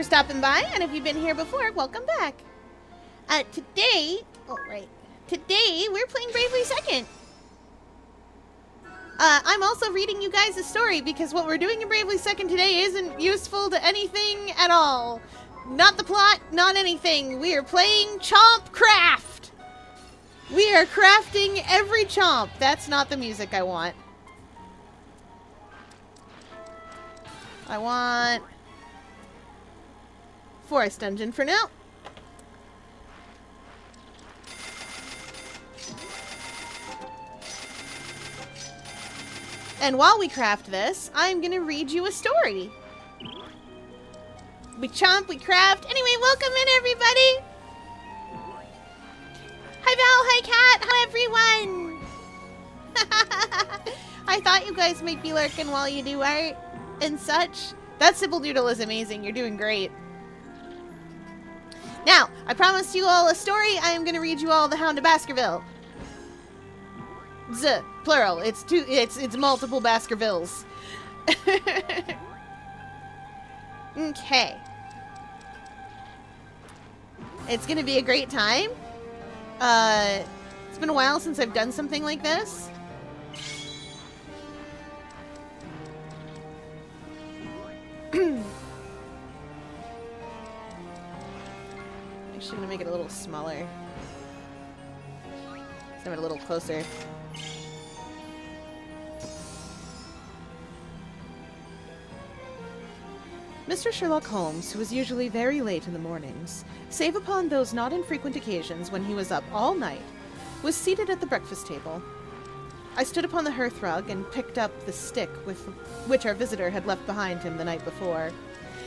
stopping by, and if you've been here before, welcome back. Today we're playing Bravely Second. I'm also reading you guys a story because what we're doing in Bravely Second today isn't useful to anything at all. Not the plot, not anything. We are playing Chompcraft. We are crafting every chomp. That's not the music I want. I want Forest Dungeon for now. And while we craft this, I'm gonna read you a story. We chomp, we craft. Anyway, welcome in, everybody. Hi, Val. Hi, Kat. Hi, everyone. I thought you guys might be lurking while you do art and such. That Sybil Doodle is amazing. You're doing great. Now, I promised you all a story. I am going to read you all The Hound of Baskerville. Z, plural. It's multiple Baskervilles. Okay. It's going to be a great time. It's been a while since I've done something like this. Actually, I'm gonna make it a little smaller. Let's have it a little closer. Mr. Sherlock Holmes, who was usually very late in the mornings, save upon those not infrequent occasions when he was up all night, was seated at the breakfast table. I stood upon the hearthrug and picked up the stick with which our visitor had left behind him the night before.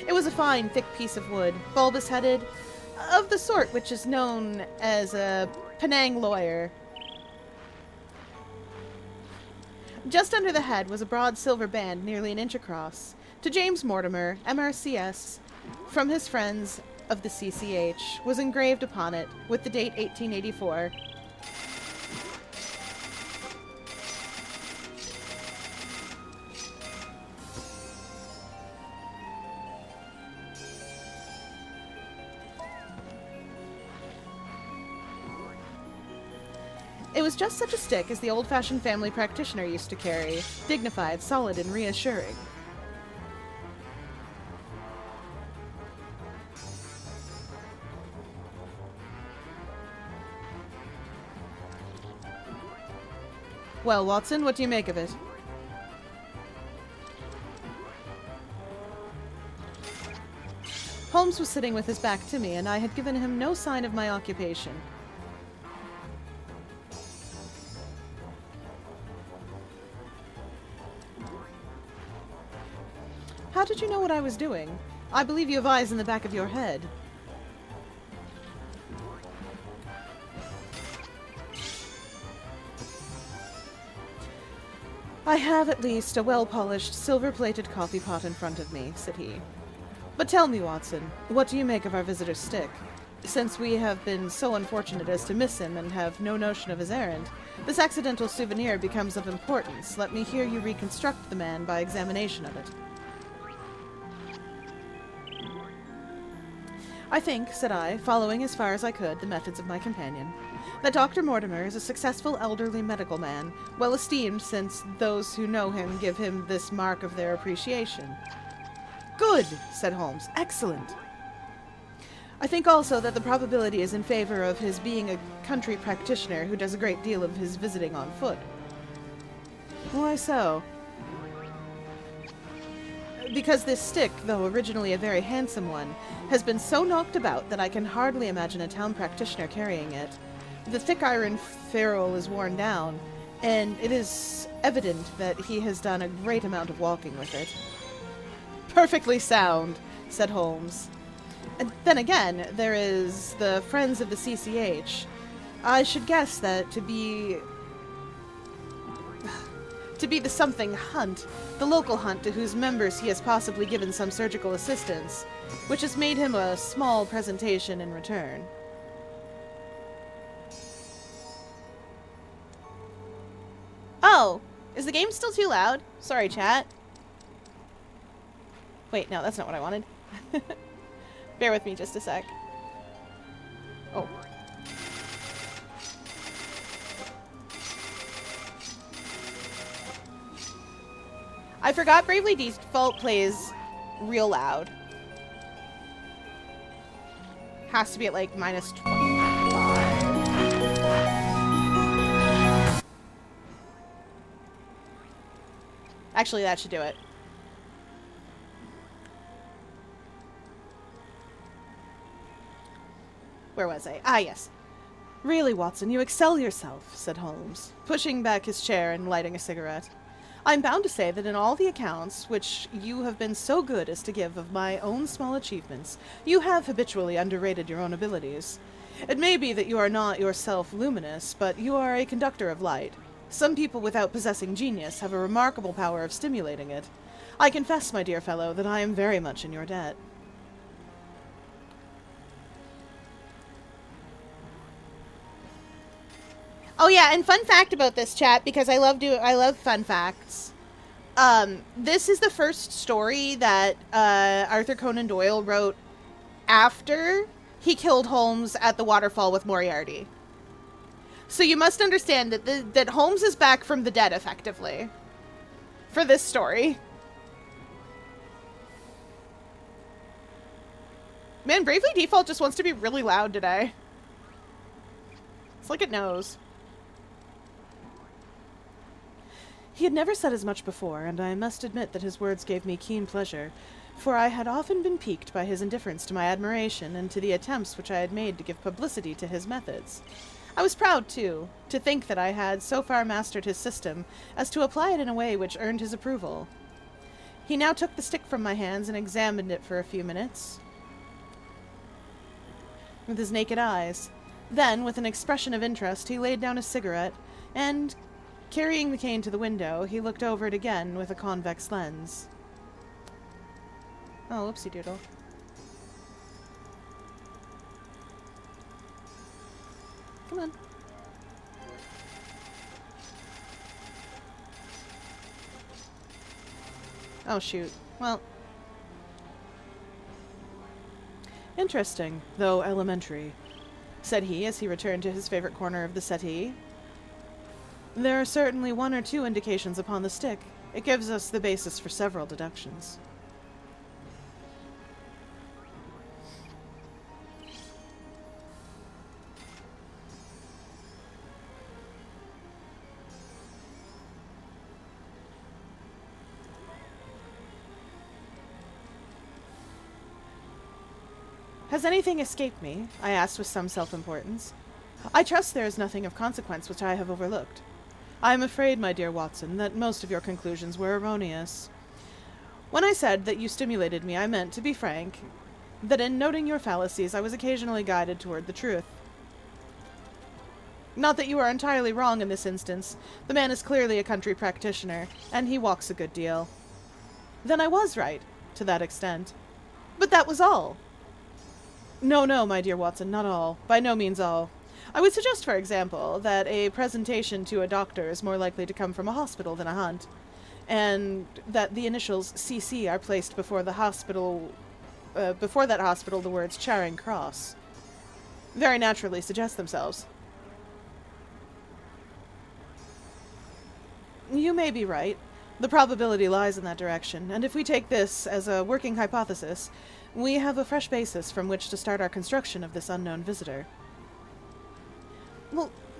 It was a fine, thick piece of wood, bulbous-headed, of the sort which is known as a Penang lawyer. Just under the head was a broad silver band nearly an inch across, to James Mortimer, MRCS, from his friends of the CCH, was engraved upon it, with the date 1884. It was just such a stick as the old-fashioned family practitioner used to carry, dignified, solid, and reassuring. Well, Watson, what do you make of it? Holmes was sitting with his back to me, and I had given him no sign of my occupation. How did you know what I was doing? I believe you have eyes in the back of your head. I have, at least, a well-polished, silver-plated coffee pot in front of me, said he. But tell me, Watson, what do you make of our visitor's stick? Since we have been so unfortunate as to miss him and have no notion of his errand, this accidental souvenir becomes of importance. Let me hear you reconstruct the man by examination of it. I think, said I, following as far as I could the methods of my companion, that Dr. Mortimer is a successful elderly medical man, well esteemed since those who know him give him this mark of their appreciation. Good, said Holmes. Excellent. I think also that the probability is in favor of his being a country practitioner who does a great deal of his visiting on foot. Why so? Because this stick, though originally a very handsome one, has been so knocked about that I can hardly imagine a town practitioner carrying it. The thick iron ferrule is worn down, and it is evident that he has done a great amount of walking with it. Perfectly sound, said Holmes. And then again, there is the Friends of the CCH. I should guess that to be the something hunt, the local hunt to whose members he has possibly given some surgical assistance, which has made him a small presentation in return. Oh, is the game still too loud? Sorry, chat. Wait, no, that's not what I wanted. Bear with me just a sec. Oh. I forgot Bravely Default plays real loud. Has to be at like minus 25. Actually, that should do it. Where was I? Ah, yes. Really, Watson, you excel yourself, said Holmes, pushing back his chair and lighting a cigarette. I'm bound to say that in all the accounts which you have been so good as to give of my own small achievements, you have habitually underrated your own abilities. It may be that you are not yourself luminous, but you are a conductor of light. Some people without possessing genius have a remarkable power of stimulating it. I confess, my dear fellow, that I am very much in your debt. Oh yeah, and fun fact about this, chat, because I love fun facts. This is the first story that Arthur Conan Doyle wrote after he killed Holmes at the waterfall with Moriarty. So you must understand that that Holmes is back from the dead, effectively, for this story. Man, Bravely Default just wants to be really loud today. It's like it knows. He had never said as much before, and I must admit that his words gave me keen pleasure, for I had often been piqued by his indifference to my admiration and to the attempts which I had made to give publicity to his methods. I was proud, too, to think that I had so far mastered his system as to apply it in a way which earned his approval. He now took the stick from my hands and examined it for a few minutes with his naked eyes. Then, with an expression of interest, he laid down his cigarette, and, carrying the cane to the window, he looked over it again with a convex lens. Oh, whoopsie doodle. Come on. Oh, shoot. Well. Interesting, though elementary, said he as he returned to his favorite corner of the settee. There are certainly one or two indications upon the stick. It gives us the basis for several deductions. Has anything escaped me? I asked with some self-importance. I trust there is nothing of consequence which I have overlooked. I am afraid, my dear Watson, that most of your conclusions were erroneous. When I said that you stimulated me, I meant, to be frank, that in noting your fallacies I was occasionally guided toward the truth. Not that you are entirely wrong in this instance. The man is clearly a country practitioner, and he walks a good deal. Then I was right, to that extent. But that was all. No, my dear Watson, not all. By no means all. I would suggest, for example, that a presentation to a doctor is more likely to come from a hospital than a hunt, and that the initials CC are placed before the hospital, before that hospital the words Charing Cross very naturally suggest themselves. You may be right. The probability lies in that direction, and if we take this as a working hypothesis, we have a fresh basis from which to start our construction of this unknown visitor.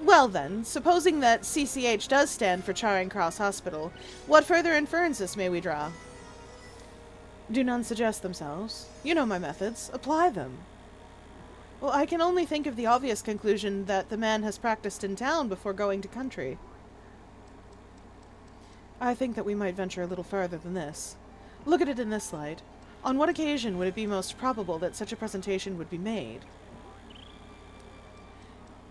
Well then, supposing that CCH does stand for Charing Cross Hospital, what further inferences may we draw? Do none suggest themselves? You know my methods. Apply them. Well, I can only think of the obvious conclusion that the man has practiced in town before going to country. I think that we might venture a little farther than this. Look at it in this light. On what occasion would it be most probable that such a presentation would be made?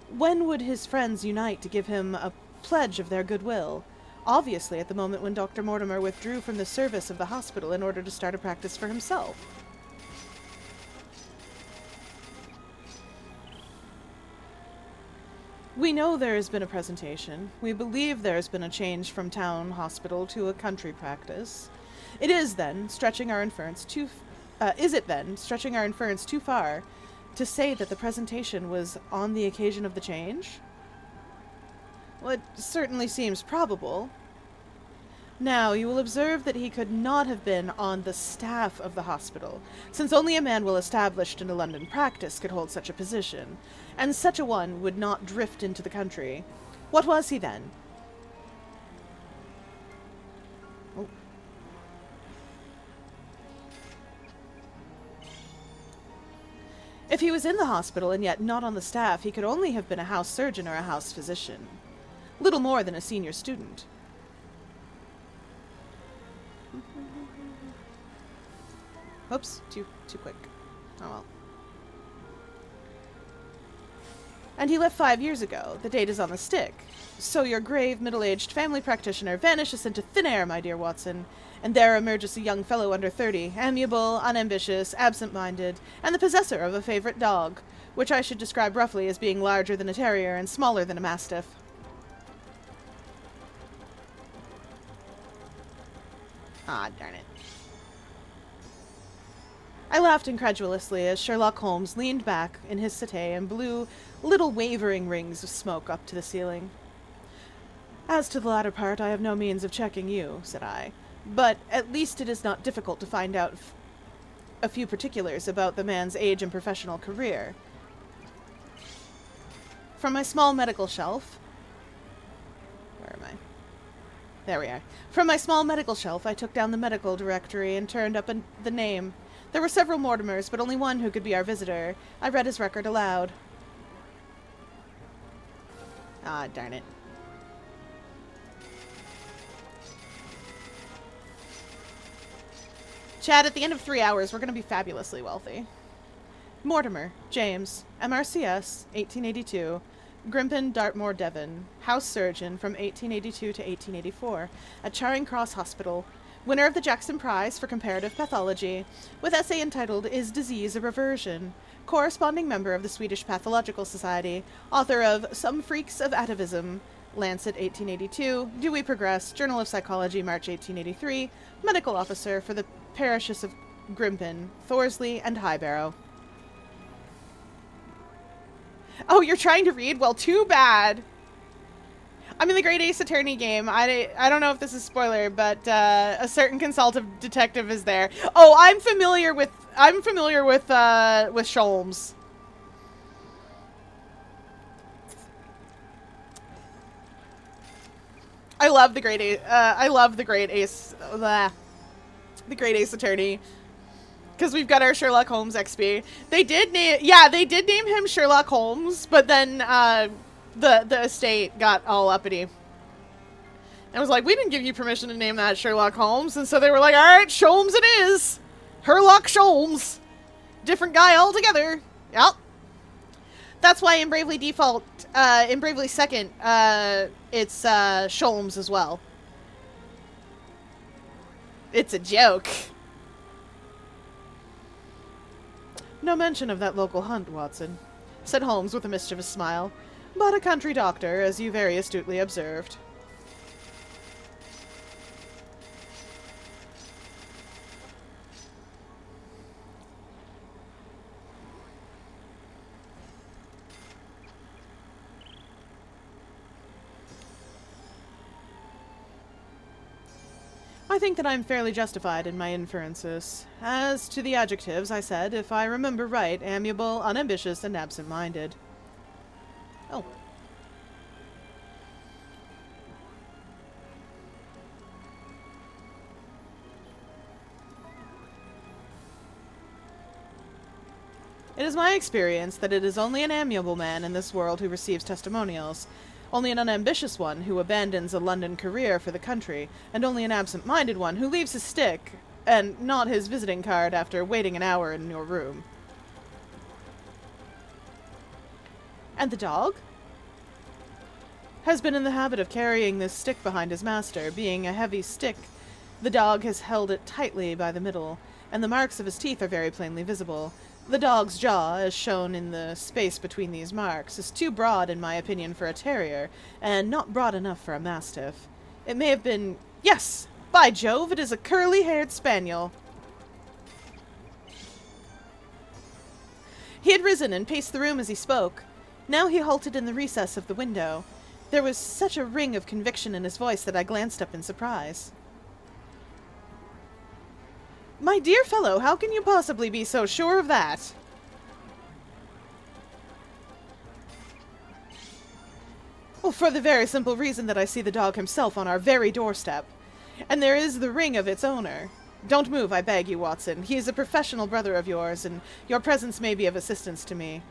When would his friends unite to give him a pledge of their goodwill? Obviously at the moment when Dr. Mortimer withdrew from the service of the hospital in order to start a practice for himself. We know there has been a presentation. We believe there has been a change from town hospital to a country practice. It is, then, stretching our inference too Is it then, stretching our inference too far, to say that the presentation was on the occasion of the change? Well, it certainly seems probable. Now, you will observe that he could not have been on the staff of the hospital, since only a man well established in a London practice could hold such a position, and such a one would not drift into the country. What was he then? Oh. If he was in the hospital and yet not on the staff, he could only have been a house surgeon or a house physician. Little more than a senior student. Oops, too quick. Oh well. And he left 5 years ago. The date is on the stick. So your grave, middle-aged family practitioner vanishes into thin air, my dear Watson, and there emerges a young fellow under 30, amiable, unambitious, absent-minded, and the possessor of a favorite dog, which I should describe roughly as being larger than a terrier and smaller than a mastiff. Ah, darn it. I laughed incredulously as Sherlock Holmes leaned back in his settee and blew little wavering rings of smoke up to the ceiling. As to the latter part, I have no means of checking you, said I, but at least it is not difficult to find out a few particulars about the man's age and professional career. From my small medical shelf... Where am I? There we are. From my small medical shelf, I took down the medical directory and turned up the name. There were several Mortimers, but only one who could be our visitor. I read his record aloud. Ah, darn it. Chad, at the end of 3 hours, we're going to be fabulously wealthy. Mortimer, James, MRCS, 1882, Grimpen, Dartmoor, Devon, house surgeon from 1882 to 1884, at Charing Cross Hospital, winner of the Jackson Prize for Comparative Pathology, with essay entitled Is Disease a Reversion? Corresponding member of the Swedish Pathological Society, author of Some Freaks of Atavism, Lancet 1882, Do We Progress, Journal of Psychology, March 1883, medical officer for the parishes of Grimpen, Thorsley, and Highbarrow. Oh, you're trying to read? Well, too bad. I'm in the Great Ace Attorney game. I don't know if this is spoiler, but a certain consultative detective is there. Oh, I'm familiar with Sholmes. I love the Great Ace. The Great Ace Attorney. Because we've got our Sherlock Holmes XP. They did name him Sherlock Holmes, but then the estate got all uppity. And was like, we didn't give you permission to name that Sherlock Holmes. And so they were like, alright, Sholmes it is. Herlock Sholmes. Different guy altogether. Yep. That's why in Bravely Default, in Bravely Second, it's Sholmes as well. It's a joke. No mention of that local hunt, Watson, said Holmes with a mischievous smile, but a country doctor, as you very astutely observed. I think that I'm fairly justified in my inferences. As to the adjectives, I said, if I remember right, amiable, unambitious, and absent-minded. Oh. It is my experience that it is only an amiable man in this world who receives testimonials. Only an unambitious one who abandons a London career for the country, and only an absent-minded one who leaves his stick, and not his visiting card after waiting an hour in your room. And the dog? Has been in the habit of carrying this stick behind his master. Being a heavy stick, the dog has held it tightly by the middle, and the marks of his teeth are very plainly visible. The dog's jaw, as shown in the space between these marks, is too broad, in my opinion, for a terrier, and not broad enough for a mastiff. It may have been... Yes! By Jove, it is a curly-haired spaniel! He had risen and paced the room as he spoke. Now he halted in the recess of the window. There was such a ring of conviction in his voice that I glanced up in surprise. My dear fellow, how can you possibly be so sure of that? Well, for the very simple reason that I see the dog himself on our very doorstep. And there is the ring of its owner. Don't move, I beg you, Watson. He is a professional brother of yours, and your presence may be of assistance to me.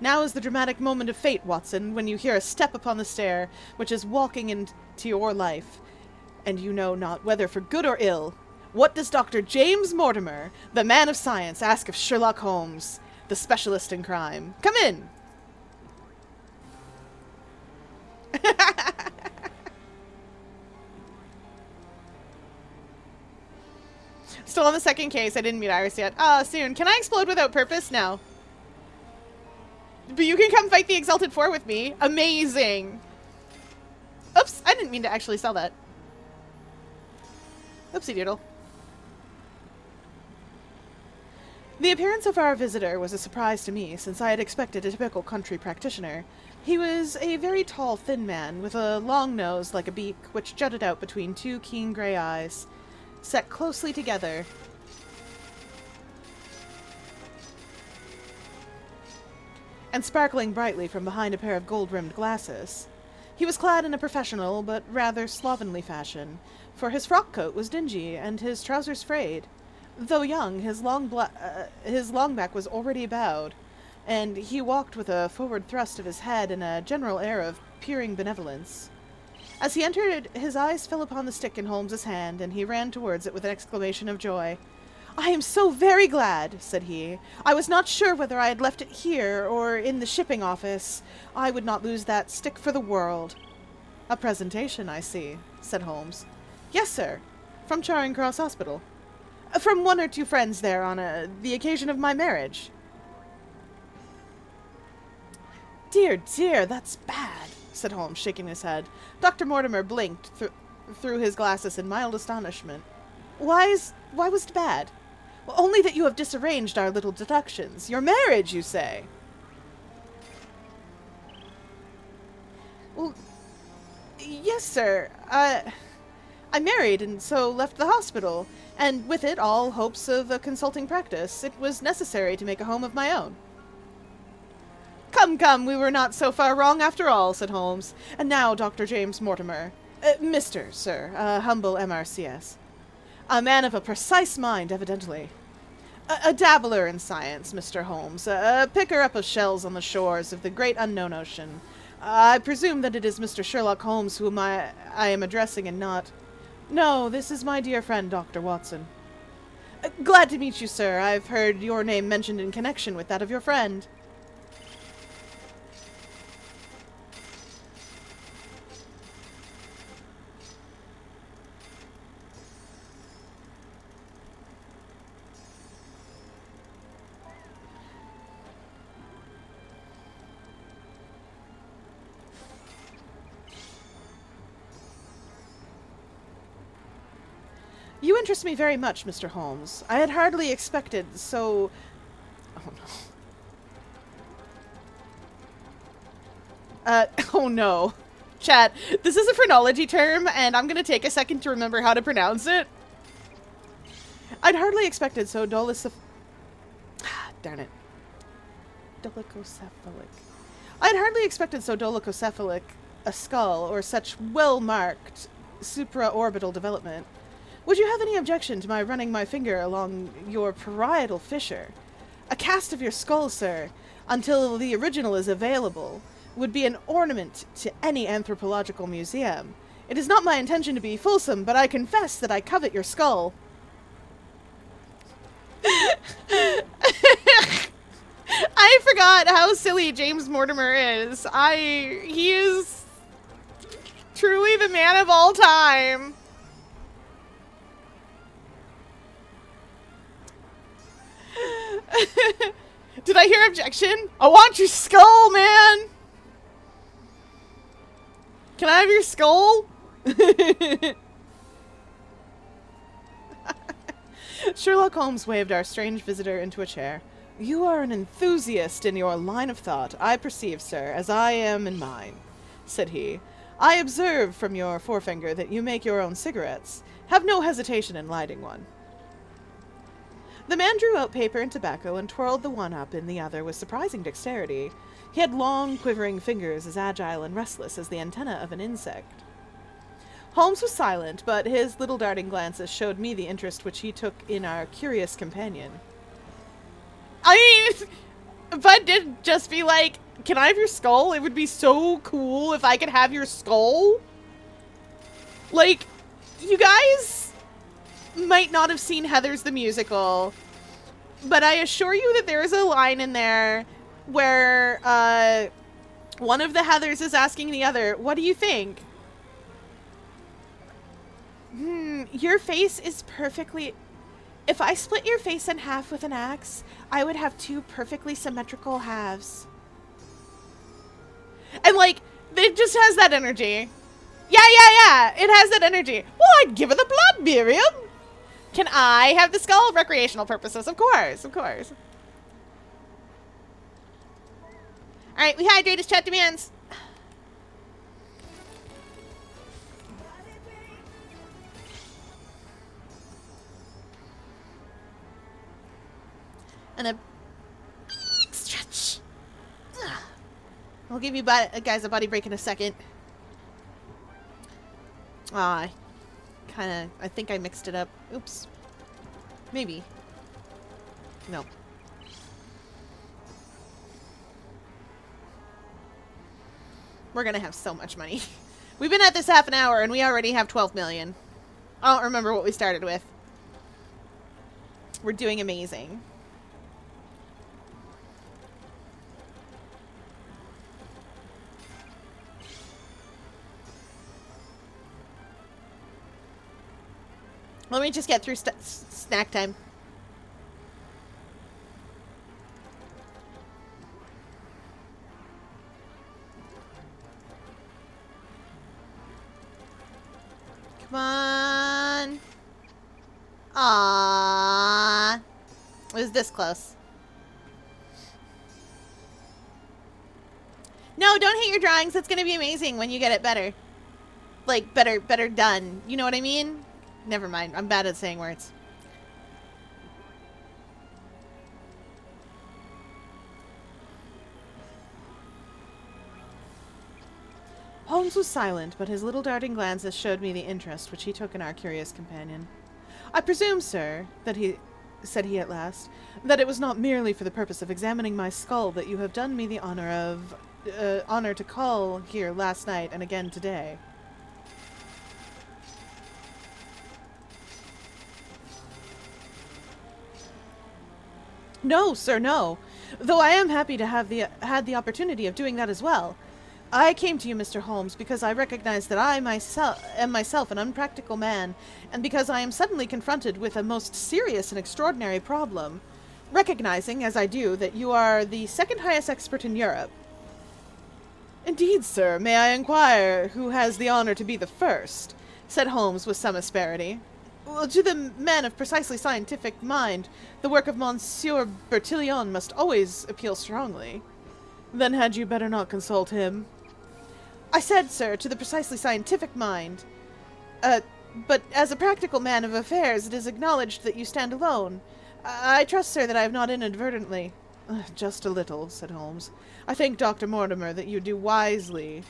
Now is the dramatic moment of fate, Watson, when you hear a step upon the stair, which is walking into your life, and you know not whether for good or ill. What does Dr. James Mortimer, the man of science, ask of Sherlock Holmes, the specialist in crime? Come in! Still on the second case. I didn't meet Iris yet. Soon. Can I explode without purpose? No. But you can come fight the Exalted Four with me. Amazing. Oops. I didn't mean to actually sell that. Oopsie doodle. The appearance of our visitor was a surprise to me, since I had expected a typical country practitioner. He was a very tall, thin man, with a long nose like a beak, which jutted out between two keen grey eyes, set closely together. And sparkling brightly from behind a pair of gold-rimmed glasses. He was clad in a professional, but rather slovenly fashion, for his frock coat was dingy and his trousers frayed. Though young, his long back was already bowed, and he walked with a forward thrust of his head and a general air of peering benevolence. As he entered, his eyes fell upon the stick in Holmes's hand, and he ran towards it with an exclamation of joy. "I am so very glad," said he. "I was not sure whether I had left it here or in the shipping office. I would not lose that stick for the world." "A presentation, I see," said Holmes. "Yes, sir. From Charing Cross Hospital. From one or two friends there on the occasion of my marriage." "Dear, dear, that's bad," said Holmes, shaking his head. Dr. Mortimer blinked through his glasses in mild astonishment. Why was it bad?" "Well, only that you have disarranged our little deductions. Your marriage, you say?" "Well, yes, sir. I married and so left the hospital, and with it all hopes of a consulting practice. It was necessary to make a home of my own." "Come, come, we were not so far wrong after all," said Holmes. "And now, Dr. James Mortimer. Mr., sir, humble MRCS. A man of a precise mind, evidently. A dabbler in science, Mr. Holmes. A picker-up of shells on the shores of the great unknown ocean. I presume that it is Mr. Sherlock Holmes whom I am addressing and not... No, this is my dear friend, Dr. Watson." "Glad to meet you, sir. I've heard your name mentioned in connection with that of your friend." "You interest me very much, Mr. Holmes. I had hardly expected so... Oh, no. Oh, no. Chat, this is a phrenology term, and I'm gonna take a second to remember how to pronounce it. I'd hardly expected so Darn it. Dolichocephalic. I'd hardly expected so dolichocephalic a skull, or such well-marked supraorbital development. Would you have any objection to my running my finger along your parietal fissure? A cast of your skull, sir, until the original is available, would be an ornament to any anthropological museum. It is not my intention to be fulsome, but I confess that I covet your skull." I forgot how silly James Mortimer is. He is truly the man of all time. Did I hear objection? I want your skull, man! Can I have your skull? Sherlock Holmes waved our strange visitor into a chair. You are an enthusiast in your line of thought, I perceive, sir, as I am in mine, said he. I observe from your forefinger that you make your own cigarettes. Have no hesitation in lighting one. The man drew out paper and tobacco and twirled the one up in the other with surprising dexterity. He had long, quivering fingers as agile and restless as the antennae of an insect. Holmes was silent, but his little darting glances showed me the interest which he took in our curious companion. I mean, if I did just be like, can I have your skull? It would be so cool if I could have your skull. Like, you guys might not have seen Heathers the Musical, but I assure you that there is a line in there where one of the Heathers is asking the other, what do you think? Your face is perfectly... If I split your face in half with an axe, I would have two perfectly symmetrical halves. And, like, it just has that energy. Yeah. It has that energy. Well, I'd give it the blood, Miriam. Can I have the skull? Recreational purposes. Of course. Alright, we hydrate as chat demands. And a big stretch. I'll give you guys a body break in a second. I think I mixed it up. Oops. Maybe. No. We're gonna have so much money. We've been at this half an hour and we already have 12 million. I don't remember what we started with. We're doing amazing. Let me just get through snack time. Come on. Aww. It was this close. No, don't hate your drawings. It's going to be amazing when you get it better. Like, better done. You know what I mean? Never mind. I'm bad at saying words. Holmes was silent, but his little darting glances showed me the interest which he took in our curious companion. I presume, sir, said he at last, that it was not merely for the purpose of examining my skull that you have done me the honor to call here last night and again today. No, sir, no. Though I am happy to have had the opportunity of doing that as well. I came to you, Mr. Holmes, because I recognize that I am myself an unpractical man, and because I am suddenly confronted with a most serious and extraordinary problem, recognizing, as I do, that you are the second highest expert in Europe. Indeed, sir. May I inquire who has the honor to be the first? Said Holmes with some asperity. Well, to the man of precisely scientific mind, the work of Monsieur Bertillon must always appeal strongly. Then had you better not consult him? I said, sir, to the precisely scientific mind. But as a practical man of affairs, it is acknowledged that you stand alone. I trust, sir, that I have not inadvertently... Just a little, said Holmes. I think, Dr. Mortimer, that you do wisely.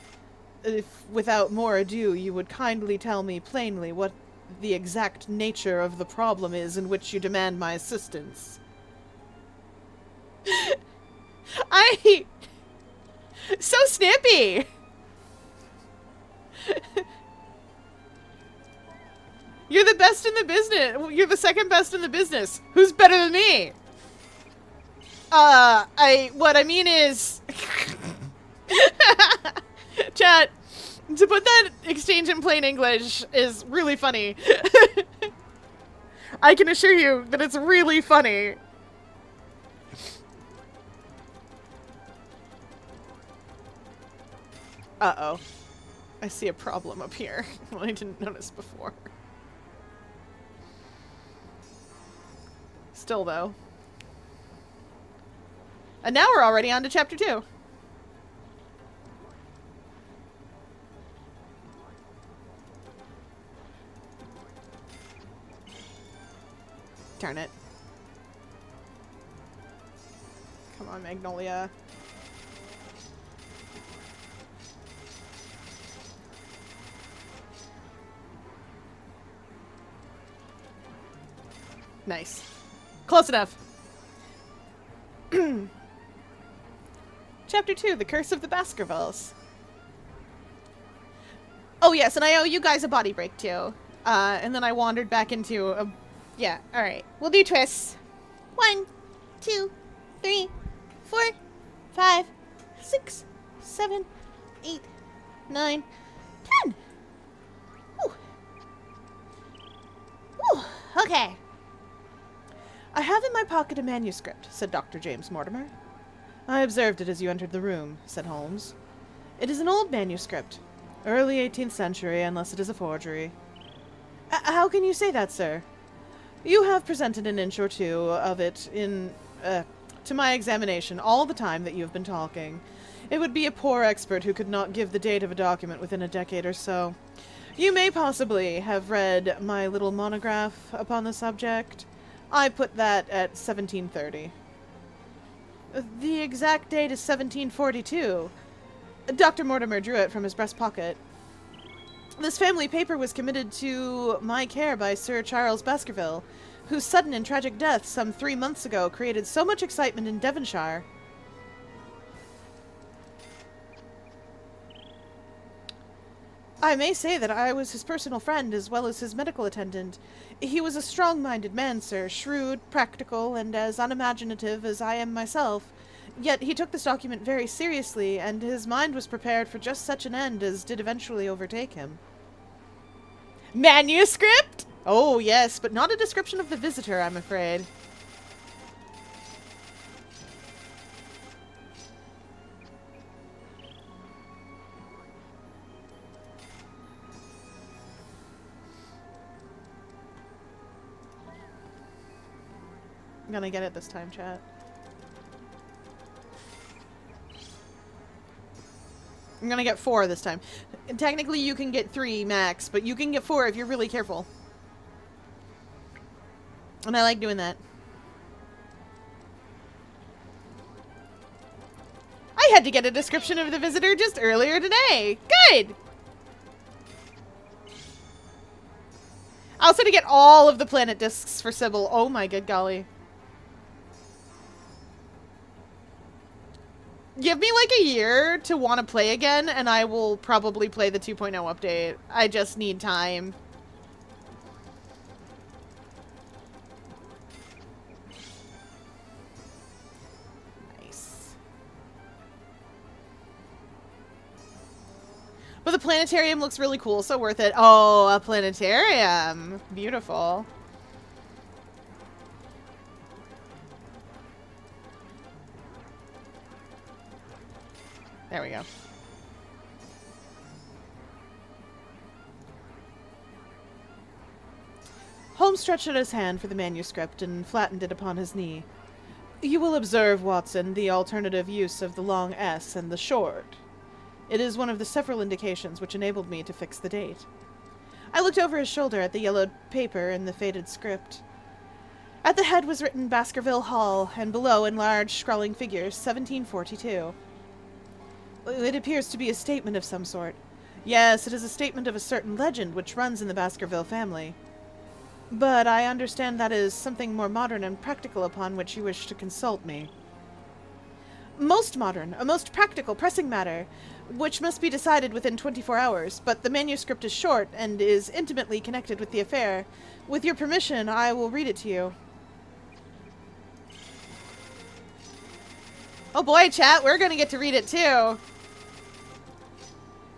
If, without more ado, you would kindly tell me plainly what the exact nature of the problem is in which you demand my assistance. So snippy! You're the best in the business. You're the second best in the business. Who's better than me? What I mean is... Chat, to put that exchange in plain English is really funny. I can assure you that it's really funny. Uh-oh. I see a problem up here. Well, I didn't notice before. Still, though. And now we're already on to chapter 2. Turn it. Come on, Magnolia. Nice. Close enough. Chapter 2, The Curse of the Baskervilles. Oh, yes, and I owe you guys a body break, too. And then I wandered back into a... Yeah, alright. We'll do twists. 1, 2, 3, 4, 5, 6, 7, 8, 9, 10. Whew. Whew. Okay. I have in my pocket a manuscript, said Dr. James Mortimer. I observed it as you entered the room, said Holmes. It is an old manuscript. Early 18th century, unless it is a forgery. How can you say that, sir? You have presented an inch or two of it to my examination all the time that you have been talking. It would be a poor expert who could not give the date of a document within a decade or so. You may possibly have read my little monograph upon the subject. I put that at 1730. The exact date is 1742. Dr. Mortimer drew it from his breast pocket. This family paper was committed to my care by Sir Charles Baskerville, whose sudden and tragic death some 3 months ago created so much excitement in Devonshire. I may say that I was his personal friend as well as his medical attendant. He was a strong-minded man, sir, shrewd, practical, and as unimaginative as I am myself. Yet he took this document very seriously, and his mind was prepared for just such an end as did eventually overtake him. Manuscript? Oh, yes, but not a description of the visitor, I'm afraid. I'm gonna get it this time, chat. I'm gonna get 4 this time. Technically, you can get 3 max, but you can get 4 if you're really careful. And I like doing that. I had to get a description of the visitor just earlier today. Good! Also to get all of the planet discs for Sybil. Oh my good golly. Give me like a year to want to play again, and I will probably play the 2.0 update. I just need time. Nice. But the planetarium looks really cool, so worth it. Oh, a planetarium. Beautiful. There we go. Holmes stretched out his hand for the manuscript and flattened it upon his knee. You will observe, Watson, the alternative use of the long S and the short. It is one of the several indications which enabled me to fix the date. I looked over his shoulder at the yellowed paper and the faded script. At the head was written Baskerville Hall, and below, in large, scrawling figures, 1742. It appears to be a statement of some sort. Yes, it is a statement of a certain legend which runs in the Baskerville family. But I understand that is something more modern and practical upon which you wish to consult me. Most modern, a most practical, pressing matter, which must be decided within 24 hours, but the manuscript is short and is intimately connected with the affair. With your permission, I will read it to you. Oh boy, chat, we're gonna get to read it too.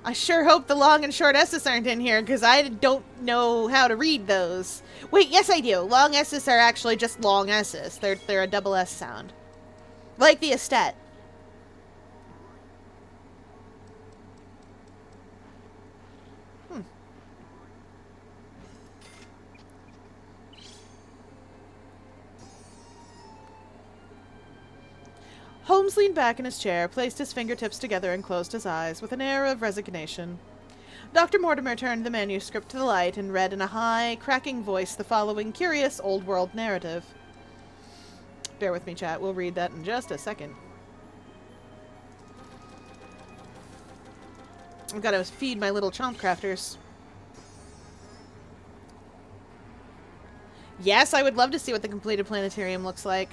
I sure hope the long and short S's aren't in here, because I don't know how to read those. Wait, yes I do. Long S's are actually just long S's. They're a double S sound. Like the estet. Holmes Holmes leaned back in his chair, placed his fingertips together, and closed his eyes with an air of resignation. Dr. Mortimer turned the manuscript to the light and read in a high, cracking voice the following curious old-world narrative. Bear with me, chat. We'll read that in just a second. I've got to feed my little Chompcrafters. Yes, I would love to see what the completed planetarium looks like.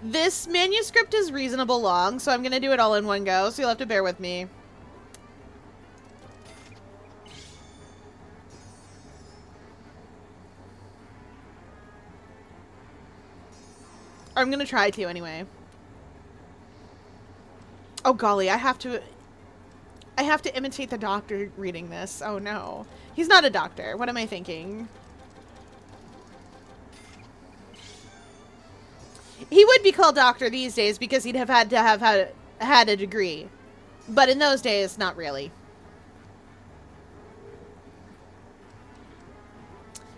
This manuscript is reasonable long, so I'm going to do it all in one go, so you'll have to bear with me. Or I'm going to try to anyway. Oh golly, I have to imitate the doctor reading this. Oh no. He's not a doctor. What am I thinking? He would be called doctor these days because he'd have had to have had a degree. But in those days, not really.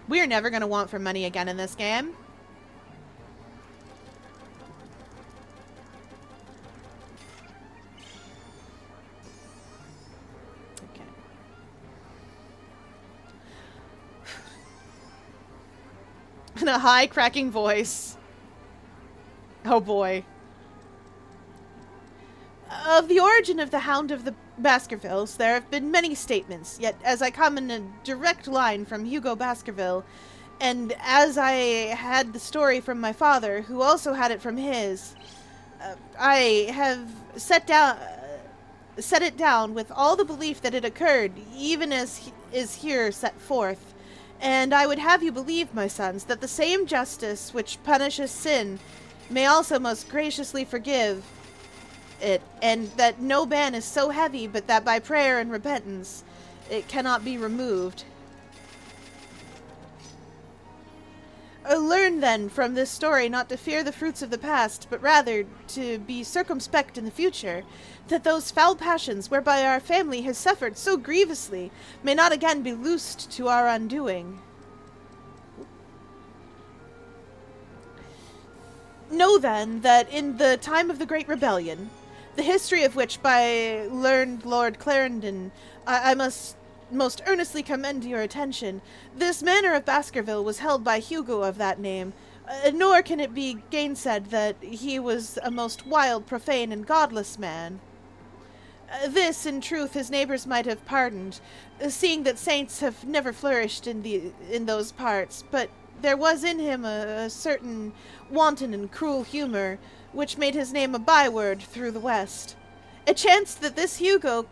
We are never going to want for money again in this game. Okay. In a high, cracking voice. Oh boy. Of the origin of the Hound of the Baskervilles, there have been many statements, yet as I come in a direct line from Hugo Baskerville, and as I had the story from my father, who also had it from his, I have set it down with all the belief that it occurred, even as is here set forth. And I would have you believe, my sons, that the same justice which punishes sin may also most graciously forgive it, and that no ban is so heavy but that by prayer and repentance it cannot be removed. Learn then from this story not to fear the fruits of the past, but rather to be circumspect in the future, that those foul passions whereby our family has suffered so grievously may not again be loosed to our undoing. Know then that in the time of the Great Rebellion, the history of which by learned Lord Clarendon I must most earnestly commend to your attention, this manor of Baskerville was held by Hugo of that name, nor can it be gainsaid that he was a most wild, profane, and godless man. This, in truth, his neighbors might have pardoned, seeing that saints have never flourished in those parts, but there was in him a certain wanton and cruel humor, which made his name a byword through the West. It chanced that this Hugo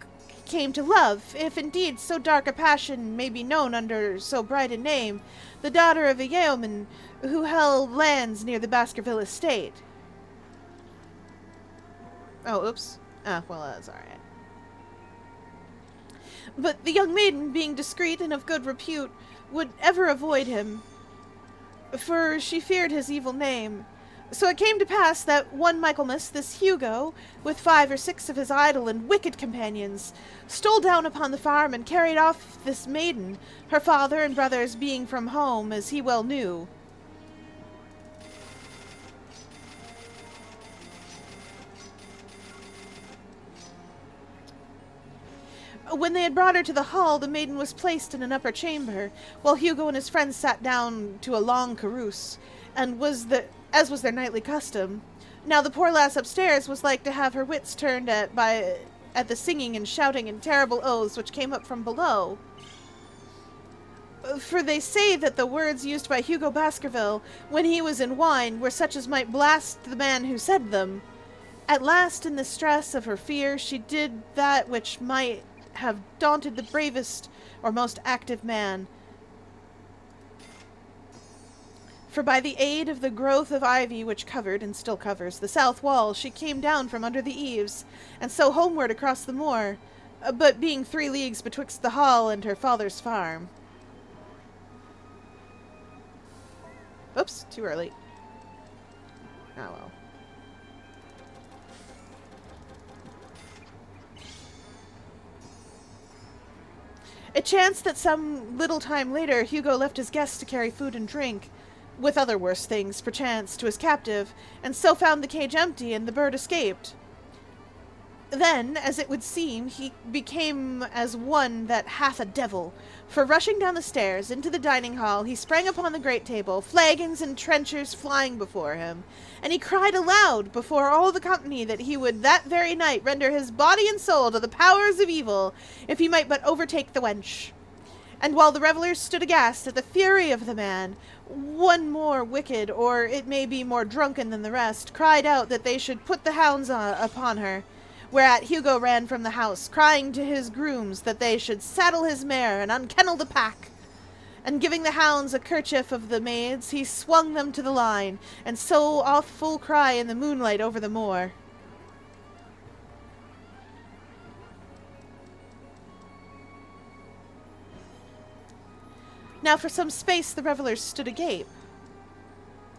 came to love, if indeed so dark a passion may be known under so bright a name, the daughter of a yeoman who held lands near the Baskerville estate. Oh, oops. Ah, well, that's alright. But the young maiden, being discreet and of good repute, would ever avoid him, for she feared his evil name. So it came to pass that one Michaelmas this Hugo, with 5 or 6 of his idle and wicked companions, stole down upon the farm and carried off this maiden, her father and brothers being from home, as he well knew. When they had brought her to the hall, the maiden was placed in an upper chamber, while Hugo and his friends sat down to a long carouse, and as was their nightly custom. Now the poor lass upstairs was like to have her wits turned at the singing and shouting and terrible oaths which came up from below. For they say that the words used by Hugo Baskerville, when he was in wine, were such as might blast the man who said them. At last, in the stress of her fear, she did that which might have daunted the bravest or most active man. For by the aid of the growth of ivy which covered, and still covers, the south wall, she came down from under the eaves, and so homeward across the moor, but being 3 leagues betwixt the hall and her father's farm. Oops, too early. Oh well. It chanced that some little time later Hugo left his guests to carry food and drink, with other worse things, perchance, to his captive, and so found the cage empty, and the bird escaped. Then, as it would seem, he became as one that hath a devil, for rushing down the stairs into the dining hall, he sprang upon the great table, flagons and trenchers flying before him, and he cried aloud before all the company that he would that very night render his body and soul to the powers of evil, if he might but overtake the wench. And while the revellers stood aghast at the fury of the man, one more wicked, or it may be more drunken than the rest, cried out that they should put the hounds upon her. Whereat Hugo ran from the house, crying to his grooms that they should saddle his mare and unkennel the pack. And giving the hounds a kerchief of the maid's, he swung them to the line, and so off full cry in the moonlight over the moor. Now for some space the revellers stood agape.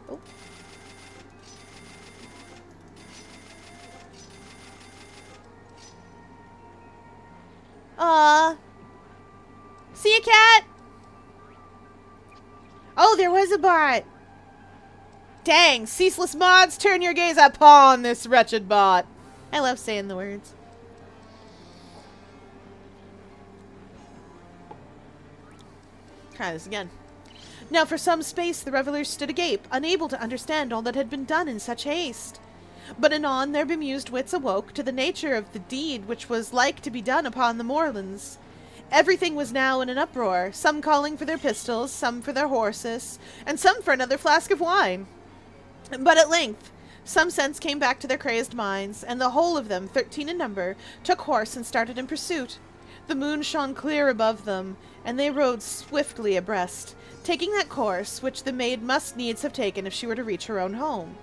Oh. Aw. See ya, cat? Oh, there was a bot. Dang, ceaseless mods, turn your gaze upon this wretched bot. I love saying the words. Try this again. Now for some space the revellers stood agape, unable to understand all that had been done in such haste. But anon their bemused wits awoke to the nature of the deed which was like to be done upon the moorlands. Everything was now in an uproar, some calling for their pistols, some for their horses, and some for another flask of wine. But at length some sense came back to their crazed minds, and the whole of them, 13 in number, took horse and started in pursuit. The moon shone clear above them, and they rode swiftly abreast, taking that course which the maid must needs have taken if she were to reach her own home.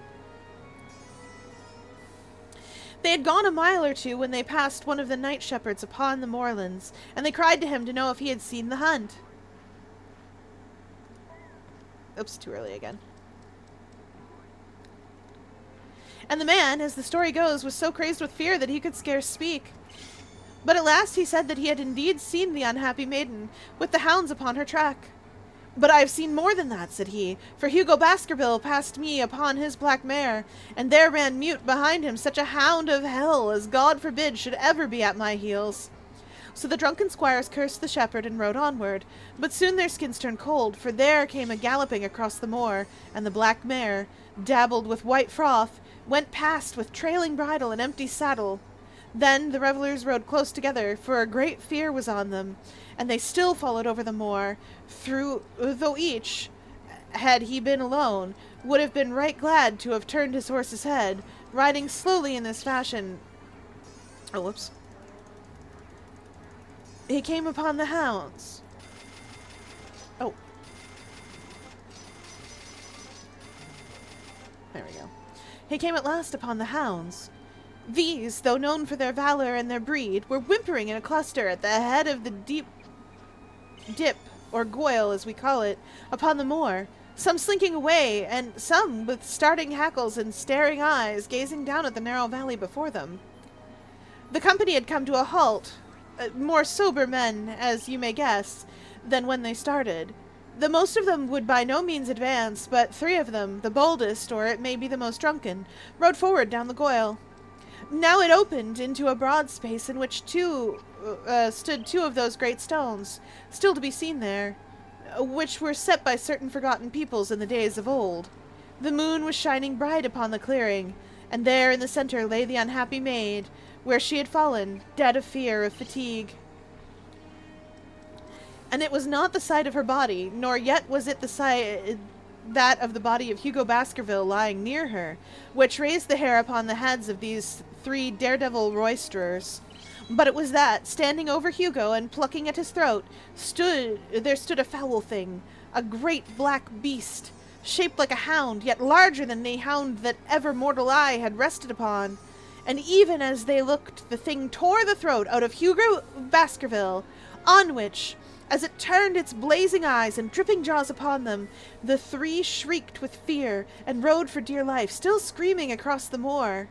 They had gone a mile or two when they passed one of the night shepherds upon the moorlands, and they cried to him to know if he had seen the hunt. Oops, too early again. And the man, as the story goes, was so crazed with fear that he could scarce speak. But at last he said that he had indeed seen the unhappy maiden, with the hounds upon her track. But I have seen more than that, said he, for Hugo Baskerville passed me upon his black mare, and there ran mute behind him such a hound of hell as God forbid should ever be at my heels. So the drunken squires cursed the shepherd and rode onward, but soon their skins turned cold, for there came a galloping across the moor, and the black mare, dabbled with white froth, went past with trailing bridle and empty saddle. Then the revellers rode close together, for a great fear was on them, and they still followed over the moor, though each, had he been alone, would have been right glad to have turned his horse's head, riding slowly in this fashion. Oh, whoops. He came upon the hounds. Oh. There we go. He came at last upon the hounds. These, though known for their valor and their breed, were whimpering in a cluster at the head of the deep dip, or goyle as we call it, upon the moor, some slinking away, and some with starting hackles and staring eyes gazing down at the narrow valley before them. The company had come to a halt, more sober men, as you may guess, than when they started. The most of them would by no means advance, but 3 of them, the boldest, or it may be the most drunken, rode forward down the goyle. Now it opened into a broad space in which stood 2 of those great stones, still to be seen there, which were set by certain forgotten peoples in the days of old. The moon was shining bright upon the clearing, and there in the center lay the unhappy maid, where she had fallen, dead of fear, of fatigue. And it was not the sight of her body, nor yet was it the sight that of the body of Hugo Baskerville lying near her, which raised the hair upon the heads of these 3 daredevil roisterers. But it was that, standing over Hugo and plucking at his throat, there stood a foul thing, a great black beast, shaped like a hound, yet larger than any hound that ever mortal eye had rested upon. And even as they looked, the thing tore the throat out of Hugo Baskerville, on which, as it turned its blazing eyes and dripping jaws upon them, the 3 shrieked with fear and rode for dear life, still screaming across the moor.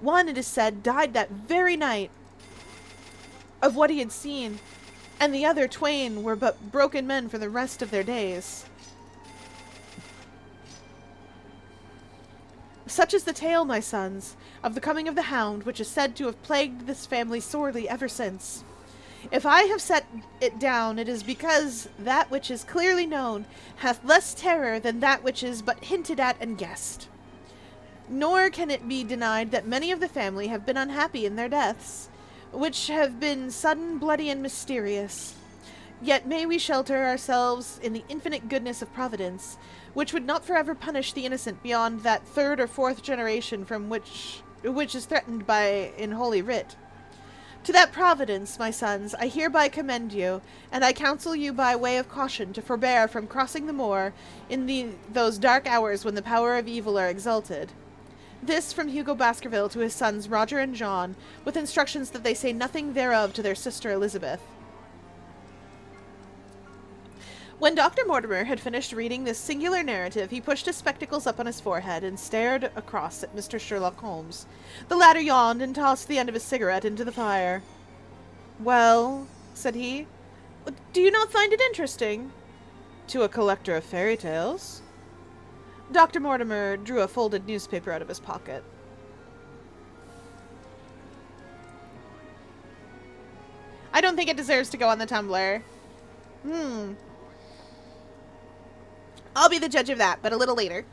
One, it is said, died that very night of what he had seen, and the other twain were but broken men for the rest of their days. Such is the tale, my sons, of the coming of the hound, which is said to have plagued this family sorely ever since. If I have set it down, it is because that which is clearly known hath less terror than that which is but hinted at and guessed. Nor can it be denied that many of the family have been unhappy in their deaths, which have been sudden, bloody, and mysterious. Yet may we shelter ourselves in the infinite goodness of Providence, which would not forever punish the innocent beyond that third or fourth generation from which is threatened by in Holy Writ. To that Providence, my sons, I hereby commend you, and I counsel you by way of caution to forbear from crossing the moor in those dark hours when the power of evil are exalted. This from Hugo Baskerville to his sons Roger and John, with instructions that they say nothing thereof to their sister Elizabeth. When Dr. Mortimer had finished reading this singular narrative, he pushed his spectacles up on his forehead and stared across at Mr. Sherlock Holmes. The latter yawned and tossed the end of his cigarette into the fire. "Well," said he, "do you not find it interesting?" "To a collector of fairy tales." Dr. Mortimer drew a folded newspaper out of his pocket. "I don't think it deserves to go on the Tumblr." I'll be the judge of that, but a little later.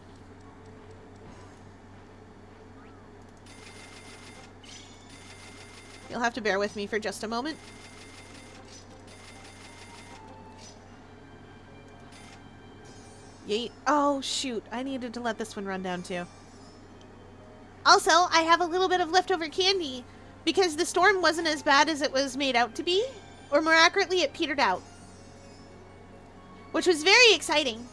You'll have to bear with me for just a moment. Yeet. Oh, shoot. I needed to let this one run down, too. Also, I have a little bit of leftover candy, because the storm wasn't as bad as it was made out to be. Or more accurately, it petered out. Which was very exciting.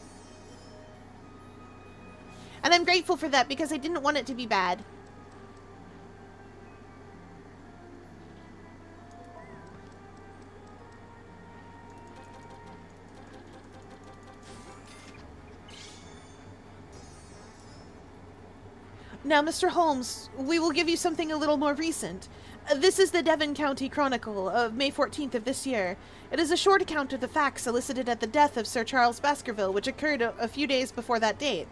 And I'm grateful for that because I didn't want it to be bad. Now, Mr. Holmes, we will give you something a little more recent. This is the Devon County Chronicle of May 14th of this year. It is a short account of the facts elicited at the death of Sir Charles Baskerville, which occurred a few days before that date.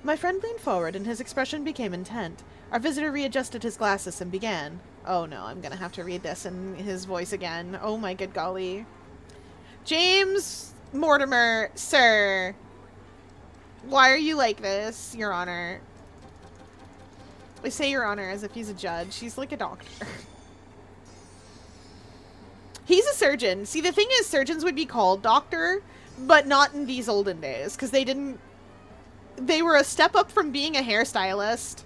My friend leaned forward, and his expression became intent. Our visitor readjusted his glasses and began. Oh no, I'm gonna have to read this in his voice again. Oh my good golly. James Mortimer, sir. Why are you like this, Your Honor? I say Your Honor as if he's a judge. He's like a doctor. He's a surgeon. See, the thing is, surgeons would be called doctor, but not in these olden days, because they were a step up from being a hairstylist.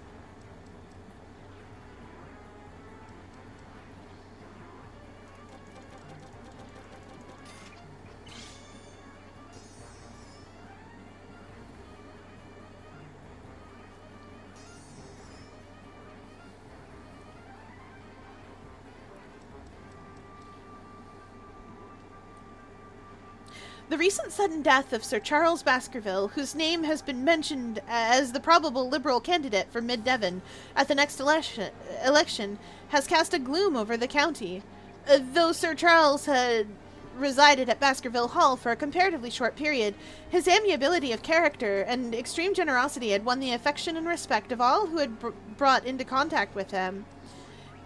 The recent sudden death of Sir Charles Baskerville, whose name has been mentioned as the probable Liberal candidate for Mid-Devon at the next election, has cast a gloom over the county. Though Sir Charles had resided at Baskerville Hall for a comparatively short period, his amiability of character and extreme generosity had won the affection and respect of all who had brought into contact with him.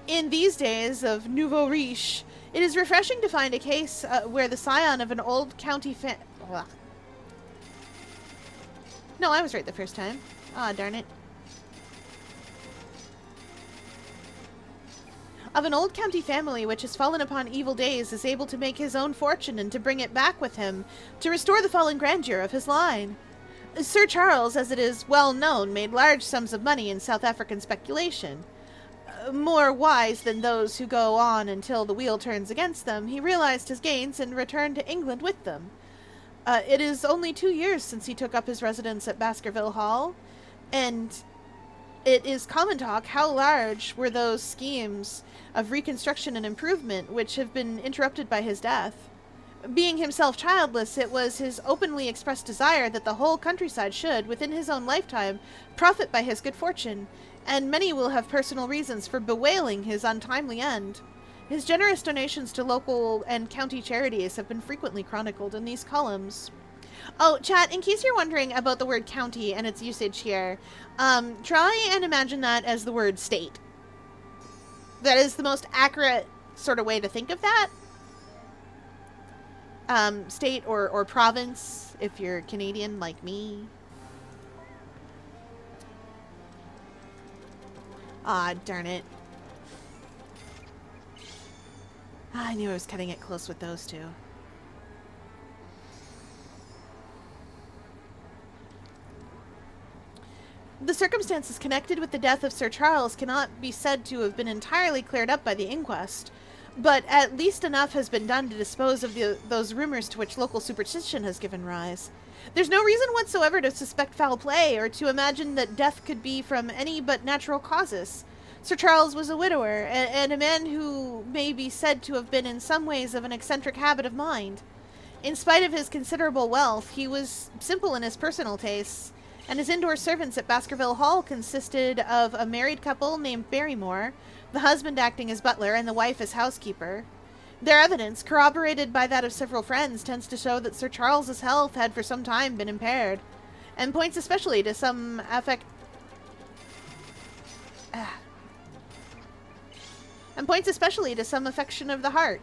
In these days of nouveau riche, it is refreshing to find a case where the scion of an old county No, I was right the first time. Ah, darn it. Of an old county family which has fallen upon evil days is able to make his own fortune and to bring it back with him, to restore the fallen grandeur of his line. Sir Charles, as it is well known, made large sums of money in South African speculation. More wise than those who go on until the wheel turns against them, he realized his gains and returned to England with them. It is only 2 years since he took up his residence at Baskerville Hall, and it is common talk how large were those schemes of reconstruction and improvement which have been interrupted by his death. Being himself childless, it was his openly expressed desire that the whole countryside should, within his own lifetime, profit by his good fortune, and many will have personal reasons for bewailing his untimely end. His generous donations to local and county charities have been frequently chronicled in these columns. Oh, chat, in case you're wondering about the word county and its usage here, try and imagine that as the word state. That is the most accurate sort of way to think of that. State or province, if you're Canadian like me. Ah, darn it. I knew I was cutting it close with those two. The circumstances connected with the death of Sir Charles cannot be said to have been entirely cleared up by the inquest, but at least enough has been done to dispose of those rumors to which local superstition has given rise. There's no reason whatsoever to suspect foul play or to imagine that death could be from any but natural causes. Sir Charles was a widower, and a man who may be said to have been in some ways of an eccentric habit of mind. In spite of his considerable wealth, he was simple in his personal tastes, and his indoor servants at Baskerville Hall consisted of a married couple named Barrymore, the husband acting as butler and the wife as housekeeper. Their evidence, corroborated by that of several friends, tends to show that Sir Charles's health had for some time been impaired, and points especially to some affection of the heart,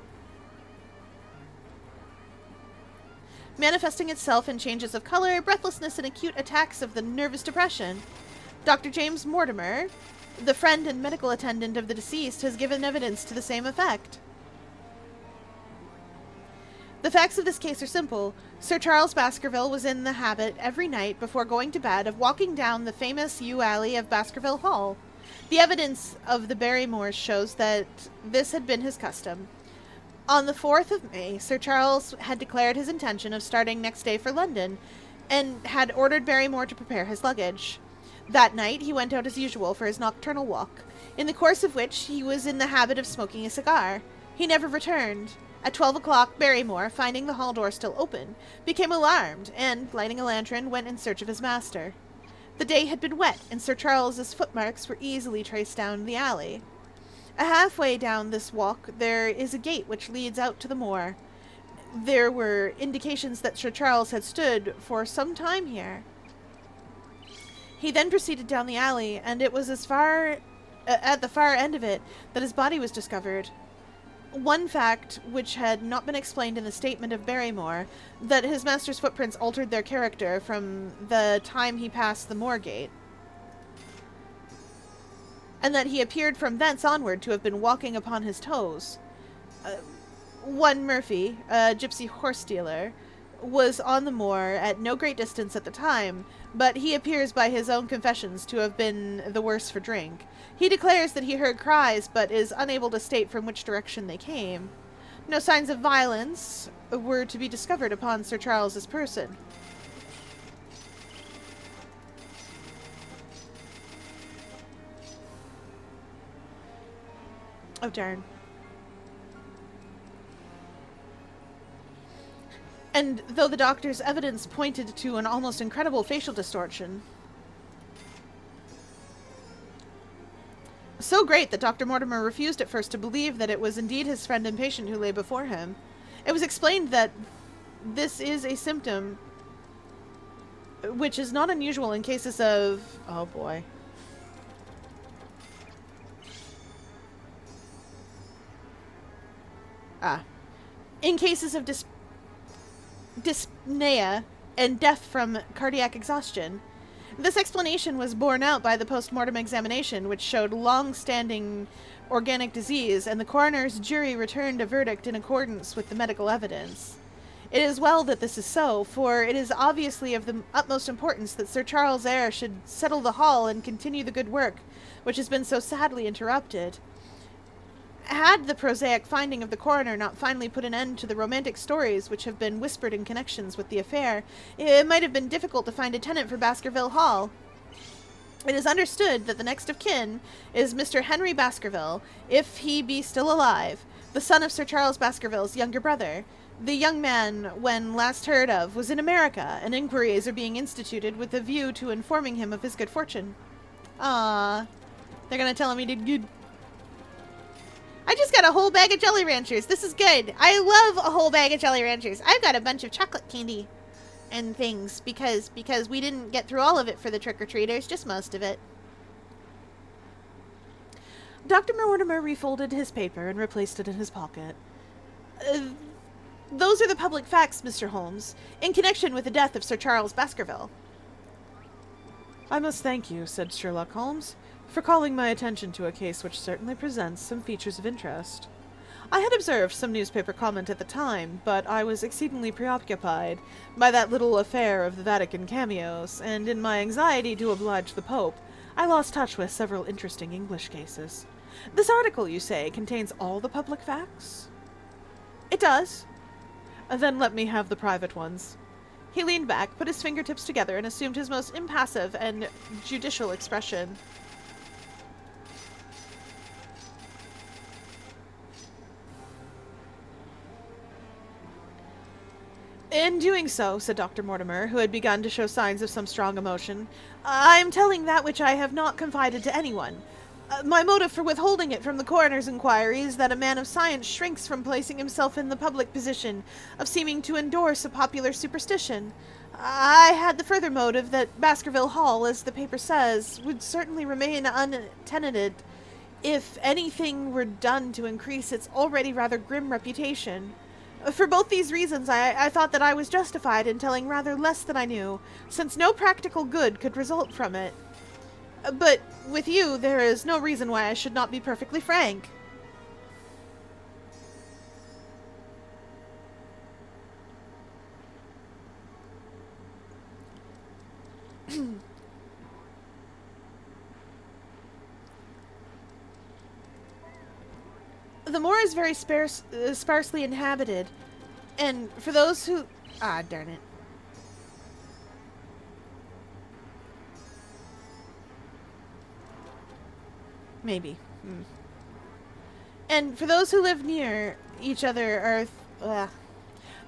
manifesting itself in changes of color, breathlessness, and acute attacks of the nervous depression. Dr. James Mortimer, the friend and medical attendant of the deceased, has given evidence to the same effect. The facts of this case are simple. Sir Charles Baskerville was in the habit every night before going to bed of walking down the famous yew alley of Baskerville Hall. The evidence of the Barrymores shows that this had been his custom. On the 4th of May, Sir Charles had declared his intention of starting next day for London, and had ordered Barrymore to prepare his luggage. That night he went out as usual for his nocturnal walk, in the course of which he was in the habit of smoking a cigar. He never returned. At 12 o'clock, Barrymore, finding the hall door still open, became alarmed, and, lighting a lantern, went in search of his master. The day had been wet, and Sir Charles's footmarks were easily traced down the alley. Halfway down this walk there is a gate which leads out to the moor. There were indications that Sir Charles had stood for some time here. He then proceeded down the alley, and it was at the far end of it that his body was discovered. One fact, which had not been explained in the statement of Barrymore, that his master's footprints altered their character from the time he passed the moor gate, and that he appeared from thence onward to have been walking upon his toes. One Murphy, a gypsy horse dealer, was on the moor at no great distance at the time, but he appears by his own confessions to have been the worse for drink. He declares that he heard cries, but is unable to state from which direction they came. No signs of violence were to be discovered upon Sir Charles's person. Oh, darn. And though the doctor's evidence pointed to an almost incredible facial distortion, so great that Dr. Mortimer refused at first to believe that it was indeed his friend and patient who lay before him, it was explained that this is a symptom which is not unusual in cases of... oh boy. In cases of dyspnea and death from cardiac exhaustion. This explanation was borne out by the post-mortem examination, which showed long-standing organic disease, and the coroner's jury returned a verdict in accordance with the medical evidence. It is well that this is so, for it is obviously of the utmost importance that Sir Charles Eyre should settle the hall and continue the good work which has been so sadly interrupted. Had the prosaic finding of the coroner not finally put an end to the romantic stories which have been whispered in connections with the affair, it might have been difficult to find a tenant for Baskerville Hall. It is understood that the next of kin is Mr. Henry Baskerville, if he be still alive, the son of Sir Charles Baskerville's younger brother. The young man, when last heard of, was in America, and inquiries are being instituted with a view to informing him of his good fortune. Ah, they're gonna tell him he did good. I just got a whole bag of Jelly Ranchers. This is good. I love a whole bag of Jelly Ranchers. I've got a bunch of chocolate candy. and things because we didn't get through all of it for the trick-or-treaters, just most of it. Dr. Mortimer refolded his paper and replaced it in his pocket. Those are the public facts, Mr. Holmes, in connection with the death of Sir Charles Baskerville. I must thank you, said Sherlock Holmes, for calling my attention to a case which certainly presents some features of interest. I had observed some newspaper comment at the time, but I was exceedingly preoccupied by that little affair of the Vatican cameos, and in my anxiety to oblige the Pope, I lost touch with several interesting English cases. This article, you say, contains all the public facts? It does. Then let me have the private ones. He leaned back, put his fingertips together, and assumed his most impassive and judicial expression. In doing so, said Dr. Mortimer, who had begun to show signs of some strong emotion, I am telling that which I have not confided to anyone. My motive for withholding it from the coroner's inquiry is that a man of science shrinks from placing himself in the public position of seeming to endorse a popular superstition. I had the further motive that Baskerville Hall, as the paper says, would certainly remain untenanted if anything were done to increase its already rather grim reputation. For both these reasons, I thought that I was justified in telling rather less than I knew, since no practical good could result from it. But with you, there is no reason why I should not be perfectly frank. The moor is very sparsely inhabited, and for those who... Ah, darn it. Maybe. And for those who live near each other are...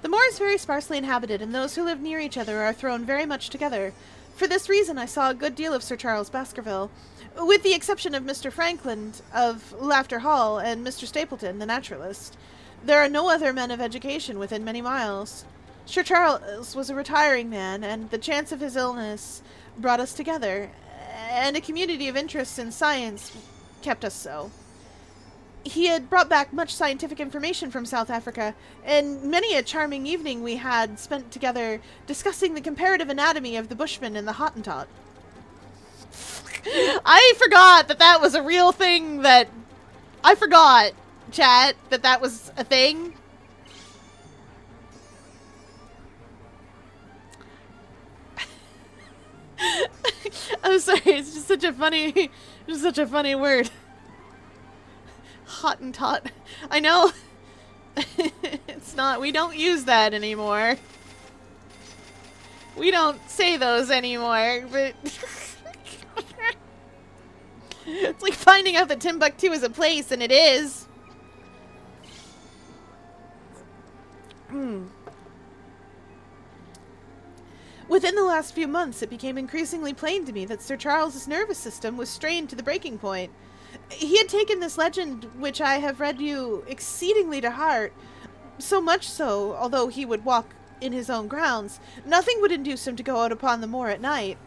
The moor is very sparsely inhabited, and those who live near each other are thrown very much together. For this reason, I saw a good deal of Sir Charles Baskerville, with the exception of Mr. Frankland of Laughter Hall and Mr. Stapleton, the naturalist. There are no other men of education within many miles. Sir Charles was a retiring man, and the chance of his illness brought us together, and a community of interests in science kept us so. He had brought back much scientific information from South Africa, and many a charming evening we had spent together discussing the comparative anatomy of the Bushman and the Hottentot. I forgot that was a real thing that... I forgot, chat, that was a thing. I'm sorry, it's just such a funny word. Hottentot. I know. It's not, we don't use that anymore. We don't say those anymore, but... It's like finding out that Timbuktu is a place, and it is. Within the last few months, it became increasingly plain to me that Sir Charles's nervous system was strained to the breaking point. He had taken this legend, which I have read you, exceedingly to heart, so much so, although he would walk in his own grounds, nothing would induce him to go out upon the moor at night.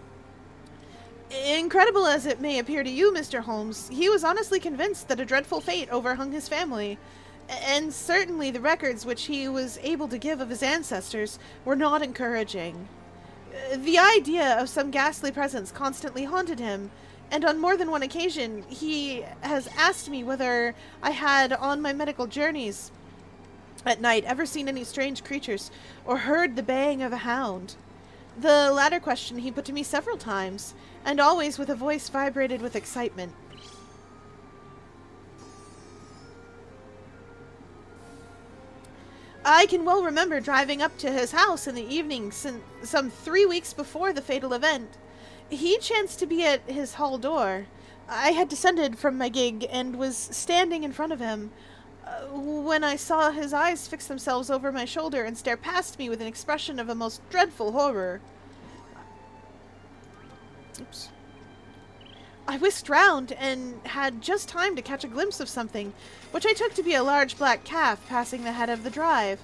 Incredible as it may appear to you, Mr. Holmes, he was honestly convinced that a dreadful fate overhung his family, and certainly the records which he was able to give of his ancestors were not encouraging. The idea of some ghastly presence constantly haunted him, and on more than one occasion he has asked me whether I had, on my medical journeys at night, ever seen any strange creatures or heard the baying of a hound. The latter question he put to me several times, and always with a voice vibrated with excitement. I can well remember driving up to his house in the evening some 3 weeks before the fatal event. He chanced to be at his hall door. I had descended from my gig and was standing in front of him, when I saw his eyes fix themselves over my shoulder and stare past me with an expression of a most dreadful horror. Oops. I whisked round and had just time to catch a glimpse of something, which I took to be a large black calf passing the head of the drive.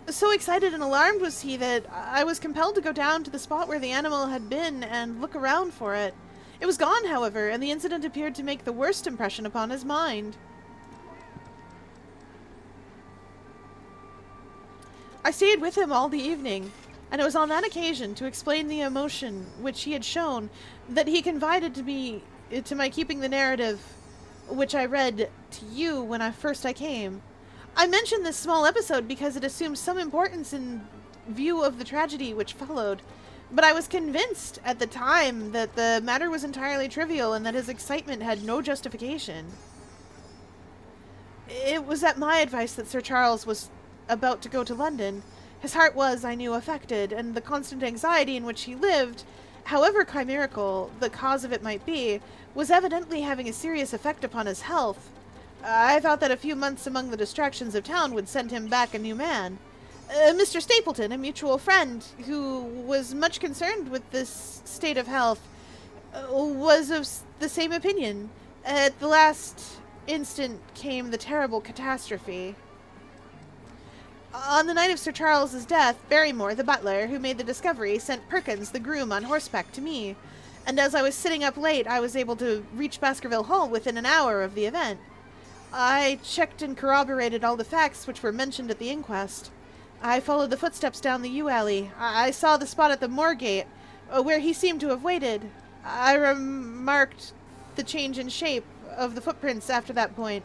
So excited and alarmed was he that I was compelled to go down to the spot where the animal had been and look around for it. It was gone, however, and the incident appeared to make the worst impression upon his mind. I stayed with him all the evening, and it was on that occasion, to explain the emotion which he had shown, that he confided to me to my keeping the narrative which I read to you when I came. I mention this small episode because it assumes some importance in view of the tragedy which followed, but I was convinced at the time that the matter was entirely trivial and that his excitement had no justification. It was at my advice that Sir Charles was about to go to London. His heart was, I knew, affected, and the constant anxiety in which he lived, however chimerical the cause of it might be, was evidently having a serious effect upon his health. I thought that a few months among the distractions of town would send him back a new man. Mr. Stapleton, a mutual friend, who was much concerned with this state of health, was of the same opinion. At the last instant came the terrible catastrophe. On the night of Sir Charles's death, Barrymore, the butler, who made the discovery, sent Perkins, the groom, on horseback to me, and as I was sitting up late, I was able to reach Baskerville Hall within an hour of the event. I checked and corroborated all the facts which were mentioned at the inquest. I followed the footsteps down the yew alley. I saw the spot at the moor gate, where he seemed to have waited. I remarked the change in shape of the footprints after that point.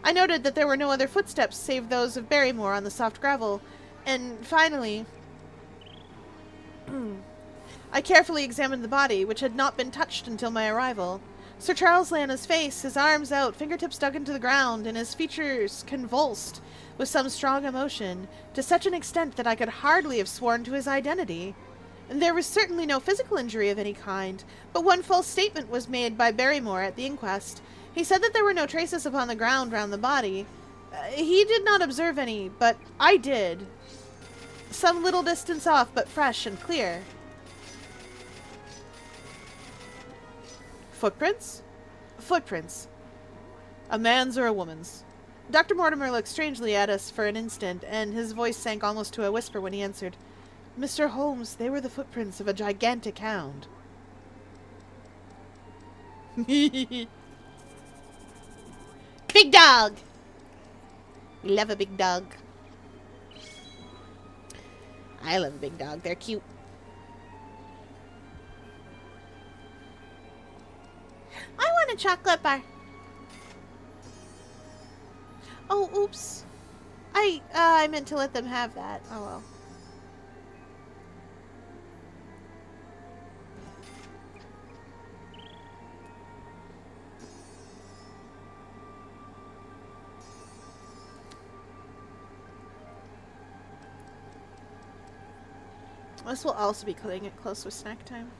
I noted that there were no other footsteps save those of Barrymore on the soft gravel, and finally, I carefully examined the body, which had not been touched until my arrival. Sir Charles lay on his face, his arms out, fingertips dug into the ground, and his features convulsed with some strong emotion, to such an extent that I could hardly have sworn to his identity. There was certainly no physical injury of any kind, but one false statement was made by Barrymore at the inquest. He said that there were no traces upon the ground round the body. He did not observe any, but I did. Some little distance off, but fresh and clear. Footprints? Footprints. A man's or a woman's? Dr. Mortimer looked strangely at us for an instant, and his voice sank almost to a whisper when he answered, Mr. Holmes, they were the footprints of a gigantic hound. Big dog! We love a big dog. I love a big dog. They're cute. I want a chocolate bar. Oh, oops. I meant to let them have that. Oh well. This will also be cutting it close with snack time.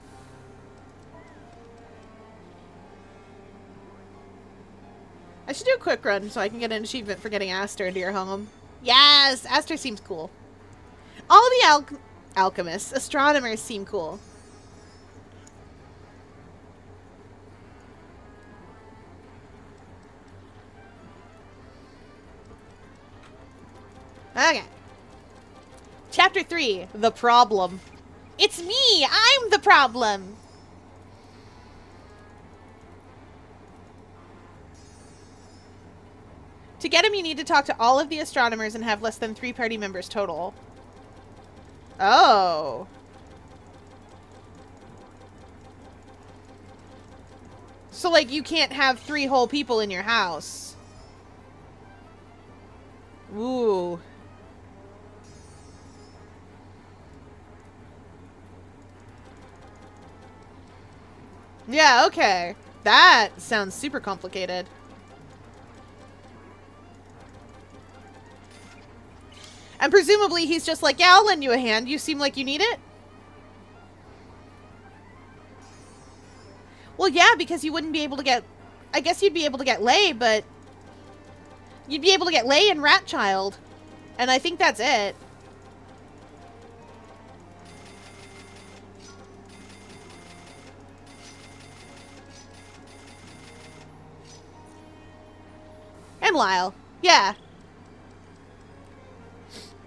I should do a quick run so I can get an achievement for getting Aster into your home. Yes! Aster seems cool. All the alchemists, astronomers seem cool. Okay. Chapter 3, The Problem. It's me! I'm the problem! To get him, you need to talk to all of the astronomers and have less than 3 party members total. Oh. So, like, you can't have 3 whole people in your house. Ooh. Yeah, okay. That sounds super complicated. And presumably he's just like, yeah, I'll lend you a hand. You seem like you need it. Well, yeah, because you wouldn't be able to get... I guess you'd be able to get Lay, but... You'd be able to get Lay and Ratchild. And I think that's it. And Lyle. Yeah.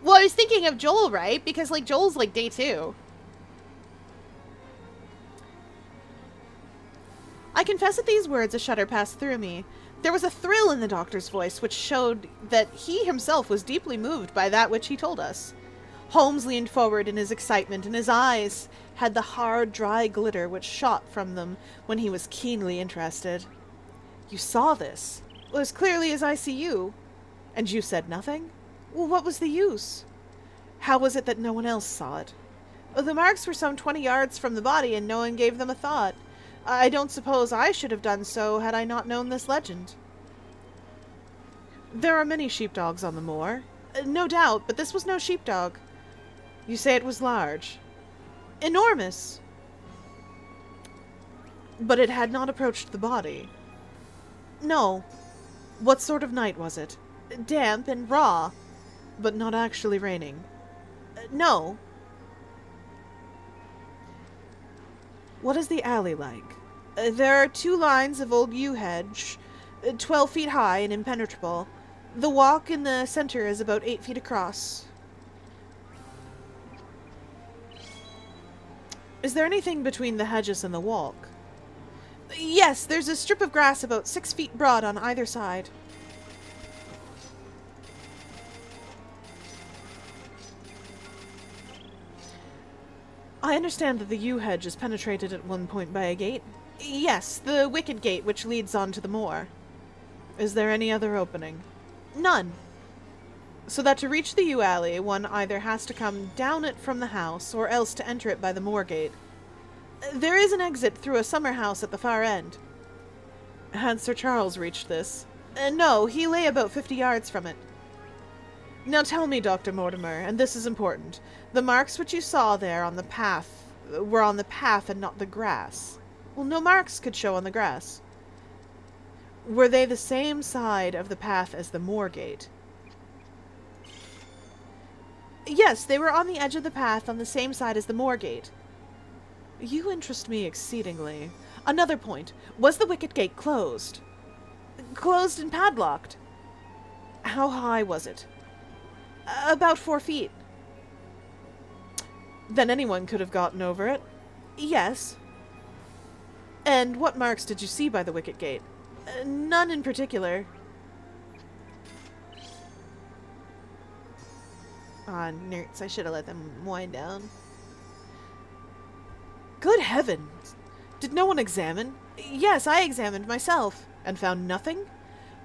Well, I was thinking of Joel, right? Because, like, Joel's, like, day 2. I confess at these words a shudder passed through me. There was a thrill in the doctor's voice which showed that he himself was deeply moved by that which he told us. Holmes leaned forward in his excitement, and his eyes had the hard, dry glitter which shot from them when he was keenly interested. You saw this? Well, as clearly as I see you. And you said nothing? Well, what was the use? How was it that no one else saw it? The marks were some 20 yards from the body, and no one gave them a thought. I don't suppose I should have done so had I not known this legend. There are many sheepdogs on the moor. No doubt, but this was no sheepdog. You say it was large. Enormous. But it had not approached the body. No. What sort of night was it? Damp and raw, but not actually raining. No. What is the alley like? There are 2 lines of old yew hedge, 12 feet high and impenetrable. The walk in the center is about 8 feet across. Is there anything between the hedges and the walk? Yes, there's a strip of grass about 6 feet broad on either side. I understand that the yew hedge is penetrated at one point by a gate. Yes, the wicket gate which leads on to the moor. Is there any other opening? None. So that to reach the yew alley, one either has to come down it from the house, or else to enter it by the moor gate. There is an exit through a summer house at the far end. Had Sir Charles reached this? No, he lay about 50 yards from it. Now tell me, Dr. Mortimer, and this is important, the marks which you saw there on the path were on the path and not the grass. Well, no marks could show on the grass. Were they the same side of the path as the moor gate? Yes, they were on the edge of the path on the same side as the moor gate. You interest me exceedingly. Another point. Was the wicket gate closed? Closed and padlocked. How high was it? About 4 feet. Then anyone could have gotten over it? Yes. And what marks did you see by the wicket gate? None in particular. Ah, nerds, I should have let them wind down. Good heavens! Did no one examine? Yes, I examined myself. And found nothing?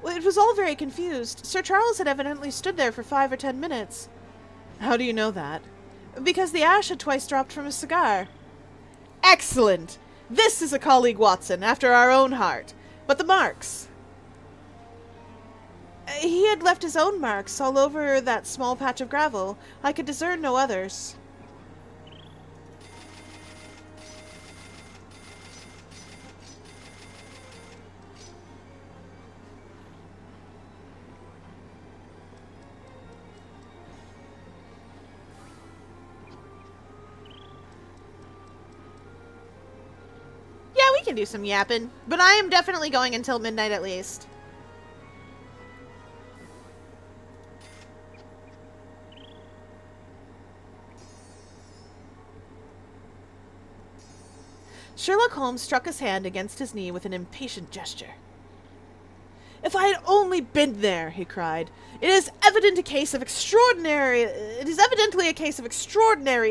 Well, it was all very confused. Sir Charles had evidently stood there for 5 or 10 minutes. How do you know that? Because the ash had twice dropped from his cigar. Excellent! This is a colleague Watson, after our own heart. But the marks? He had left his own marks all over that small patch of gravel. I could discern no others. Yeah, we can do some yapping, but I am definitely going until midnight at least. Sherlock Holmes struck his hand against his knee with an impatient gesture. If I had only been there, he cried. It is evidently a case of extraordinary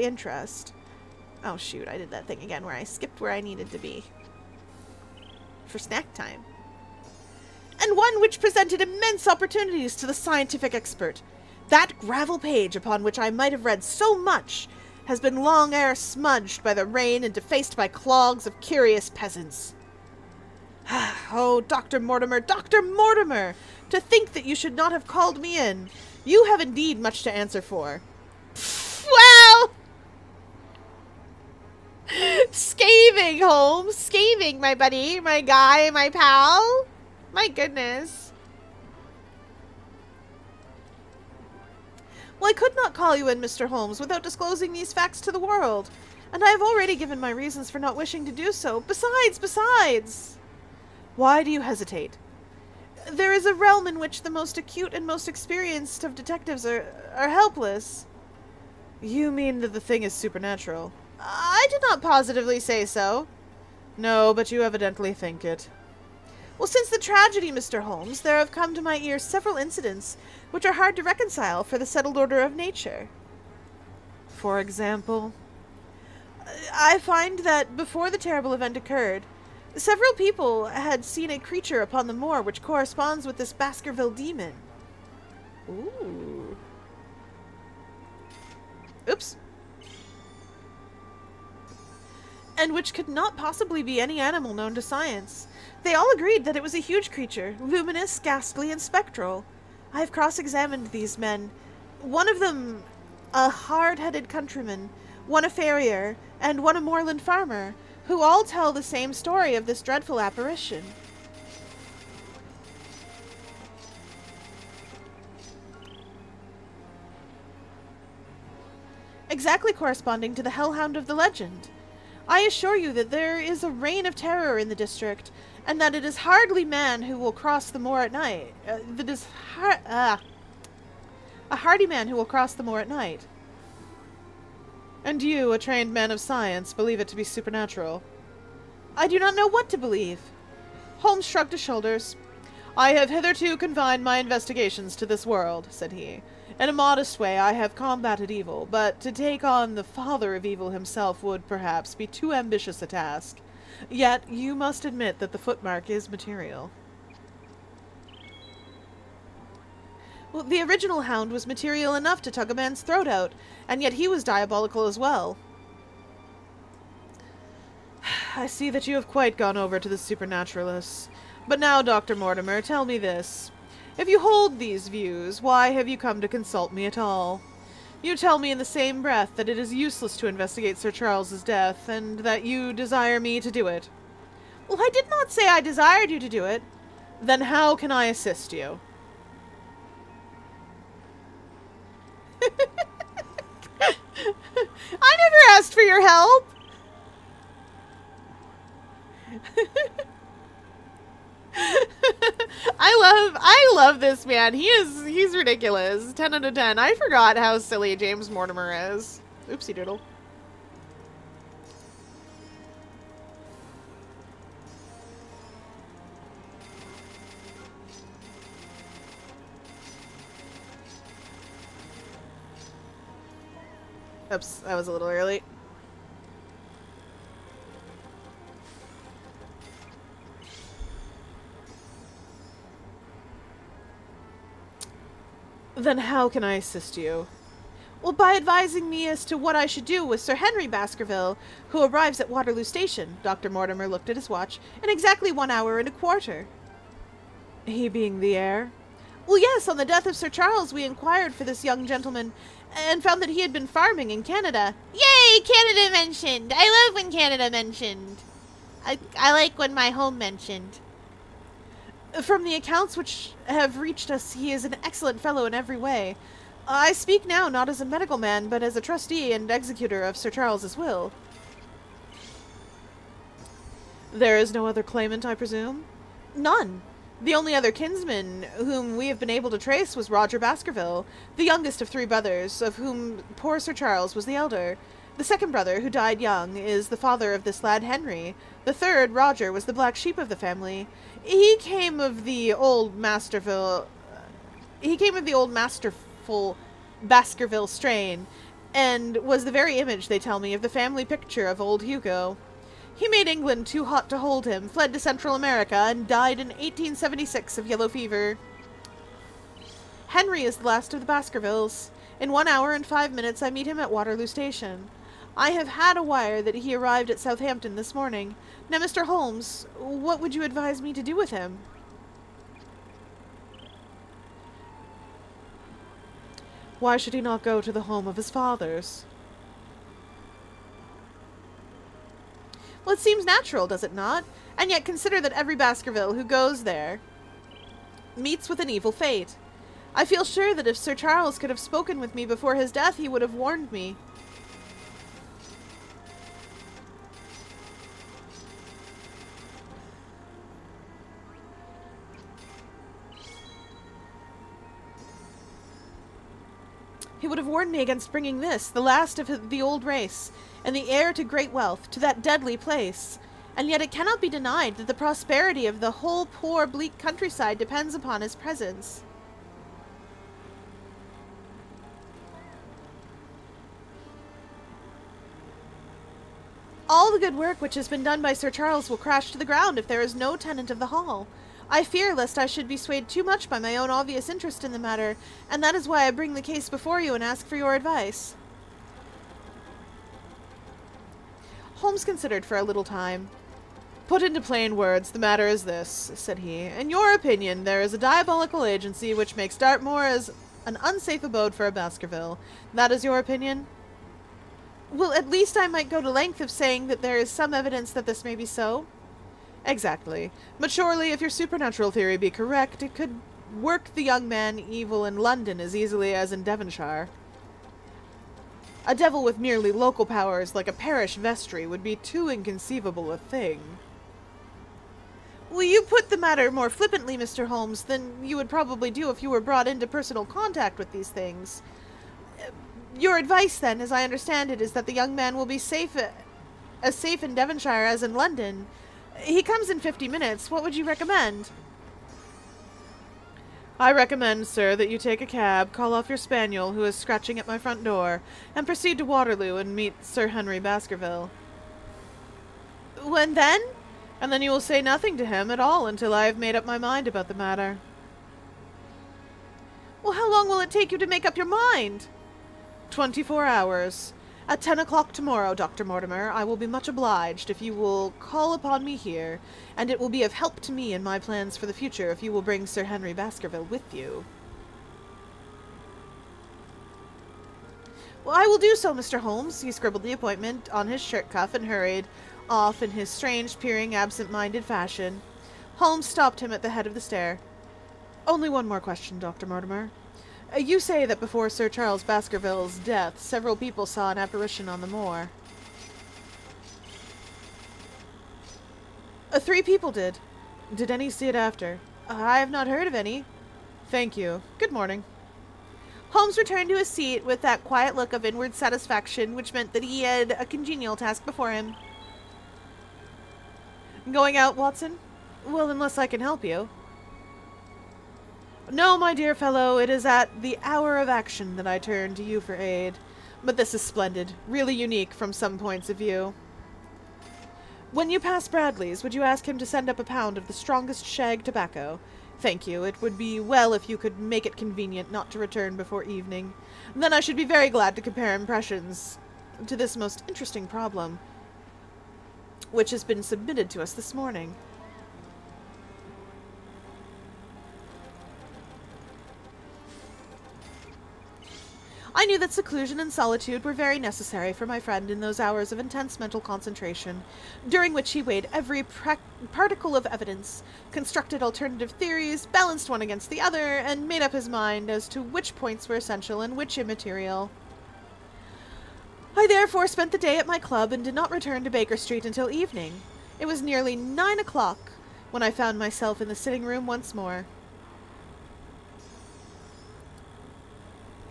interest. Oh shoot, I did that thing again where I skipped where I needed to be. For snack time. And one which presented immense opportunities to the scientific expert. That gravel page upon which I might have read so much has been long ere smudged by the rain and defaced by clogs of curious peasants. Oh, Dr. Mortimer, Dr. Mortimer! To think that you should not have called me in. You have indeed much to answer for. Well! Scathing, Holmes. Scathing, my buddy, my guy, my pal. My goodness. Well, I could not call you in, Mr. Holmes, without disclosing these facts to the world. And I have already given my reasons for not wishing to do so. Besides! Why do you hesitate? There is a realm in which the most acute and most experienced of detectives are helpless. You mean that the thing is supernatural? I did not positively say so. No, but you evidently think it. Well, since the tragedy, Mr. Holmes, there have come to my ears several incidents which are hard to reconcile for the settled order of nature. For example? I find that before the terrible event occurred, several people had seen a creature upon the moor which corresponds with this Baskerville demon. Ooh. Oops. And which could not possibly be any animal known to science. They all agreed that it was a huge creature, luminous, ghastly, and spectral. I have cross-examined these men. One of them, a hard-headed countryman, one a farrier, and one a moorland farmer, who all tell the same story of this dreadful apparition. Exactly corresponding to the hellhound of the legend. I assure you that there is a reign of terror in the district, and that it is hardly man who will cross the moor at night. A hardy man who will cross the moor at night. And you, a trained man of science, believe it to be supernatural? I do not know what to believe. Holmes shrugged his shoulders. I have hitherto confined my investigations to this world, said he. In a modest way I have combated evil, but to take on the father of evil himself would, perhaps, be too ambitious a task. Yet you must admit that the footmark is material. Well, the original hound was material enough to tug a man's throat out, and yet he was diabolical as well. I see that you have quite gone over to the supernaturalists. But now, Dr. Mortimer, tell me this. If you hold these views, why have you come to consult me at all? You tell me in the same breath that it is useless to investigate Sir Charles's death, and that you desire me to do it. Well, I did not say I desired you to do it. Then how can I assist you? I never asked for your help! I love this man. He's ridiculous. 10 out of 10. I forgot how silly James Mortimer is. Oopsie doodle. Oops, that was a little early. Then how can I assist you? Well, by advising me as to what I should do with Sir Henry Baskerville, who arrives at Waterloo Station. Dr. Mortimer looked at his watch. In exactly 1 hour and a quarter. He being the heir? Well, yes, on the death of Sir Charles we inquired for this young gentleman, and found that he had been farming in Canada. Yay, Canada mentioned! I love when Canada mentioned. I like when my home mentioned. From the accounts which have reached us, he is an excellent fellow in every way. I speak now not as a medical man, but as a trustee and executor of Sir Charles's will. There is no other claimant, I presume? None. The only other kinsman whom we have been able to trace was Roger Baskerville, the youngest of 3 brothers, of whom poor Sir Charles was the elder. The second brother, who died young, is the father of this lad Henry. The third, Roger, was the black sheep of the family. He came of the old masterful Baskerville strain, and was the very image, they tell me, of the family picture of old Hugo. He made England too hot to hold him, fled to Central America, and died in 1876 of yellow fever. Henry is the last of the Baskervilles. In 1 hour and 5 minutes I meet him at Waterloo Station. I have had a wire that he arrived at Southampton this morning. Now, Mr. Holmes, what would you advise me to do with him? Why should he not go to the home of his fathers? Well, it seems natural, does it not? And yet consider that every Baskerville who goes there meets with an evil fate. I feel sure that if Sir Charles could have spoken with me before his death, he would have warned me. He would have warned me against bringing this, the last of the old race, and the heir to great wealth, to that deadly place. And yet it cannot be denied that the prosperity of the whole poor, bleak countryside depends upon his presence. All the good work which has been done by Sir Charles will crash to the ground if there is no tenant of the hall. I fear lest I should be swayed too much by my own obvious interest in the matter, and that is why I bring the case before you and ask for your advice. Holmes considered for a little time. Put into plain words, the matter is this, said he. In your opinion, there is a diabolical agency which makes Dartmoor as an unsafe abode for a Baskerville. That is your opinion? Well, at least I might go to length of saying that there is some evidence that this may be so. Exactly. But surely, if your supernatural theory be correct, it could work the young man evil in London as easily as in Devonshire. A devil with merely local powers like a parish vestry would be too inconceivable a thing. Well, you put the matter more flippantly, Mr. Holmes, than you would probably do if you were brought into personal contact with these things. Your advice, then, as I understand it, is that the young man will be as safe in Devonshire as in London. He comes in 50 minutes. What would you recommend? I recommend, sir, that you take a cab, call off your spaniel, who is scratching at my front door, and proceed to Waterloo and meet Sir Henry Baskerville. When then? And then you will say nothing to him at all until I have made up my mind about the matter. Well, how long will it take you to make up your mind? 24 hours. At 10 o'clock tomorrow, Dr. Mortimer, I will be much obliged if you will call upon me here, and it will be of help to me in my plans for the future if you will bring Sir Henry Baskerville with you. Well, I will do so, Mr. Holmes. He scribbled the appointment on his shirt cuff and hurried off in his strange, peering, absent-minded fashion. Holmes stopped him at the head of the stair. Only one more question, Dr. Mortimer. You say that before Sir Charles Baskerville's death, several people saw an apparition on the moor. 3 people did. Did any see it after? I have not heard of any. Thank you. Good morning. Holmes returned to his seat with that quiet look of inward satisfaction which meant that he had a congenial task before him. Going out, Watson? Well, unless I can help you. No, my dear fellow, it is at the hour of action that I turn to you for aid. But this is splendid, really unique from some points of view. When you pass Bradley's, would you ask him to send up a pound of the strongest shag tobacco? Thank you. It would be well if you could make it convenient not to return before evening. Then I should be very glad to compare impressions to this most interesting problem, which has been submitted to us this morning. I knew that seclusion and solitude were very necessary for my friend in those hours of intense mental concentration, during which he weighed every particle of evidence, constructed alternative theories, balanced one against the other, and made up his mind as to which points were essential and which immaterial. I therefore spent the day at my club and did not return to Baker Street until evening. It was nearly 9 o'clock when I found myself in the sitting room once more.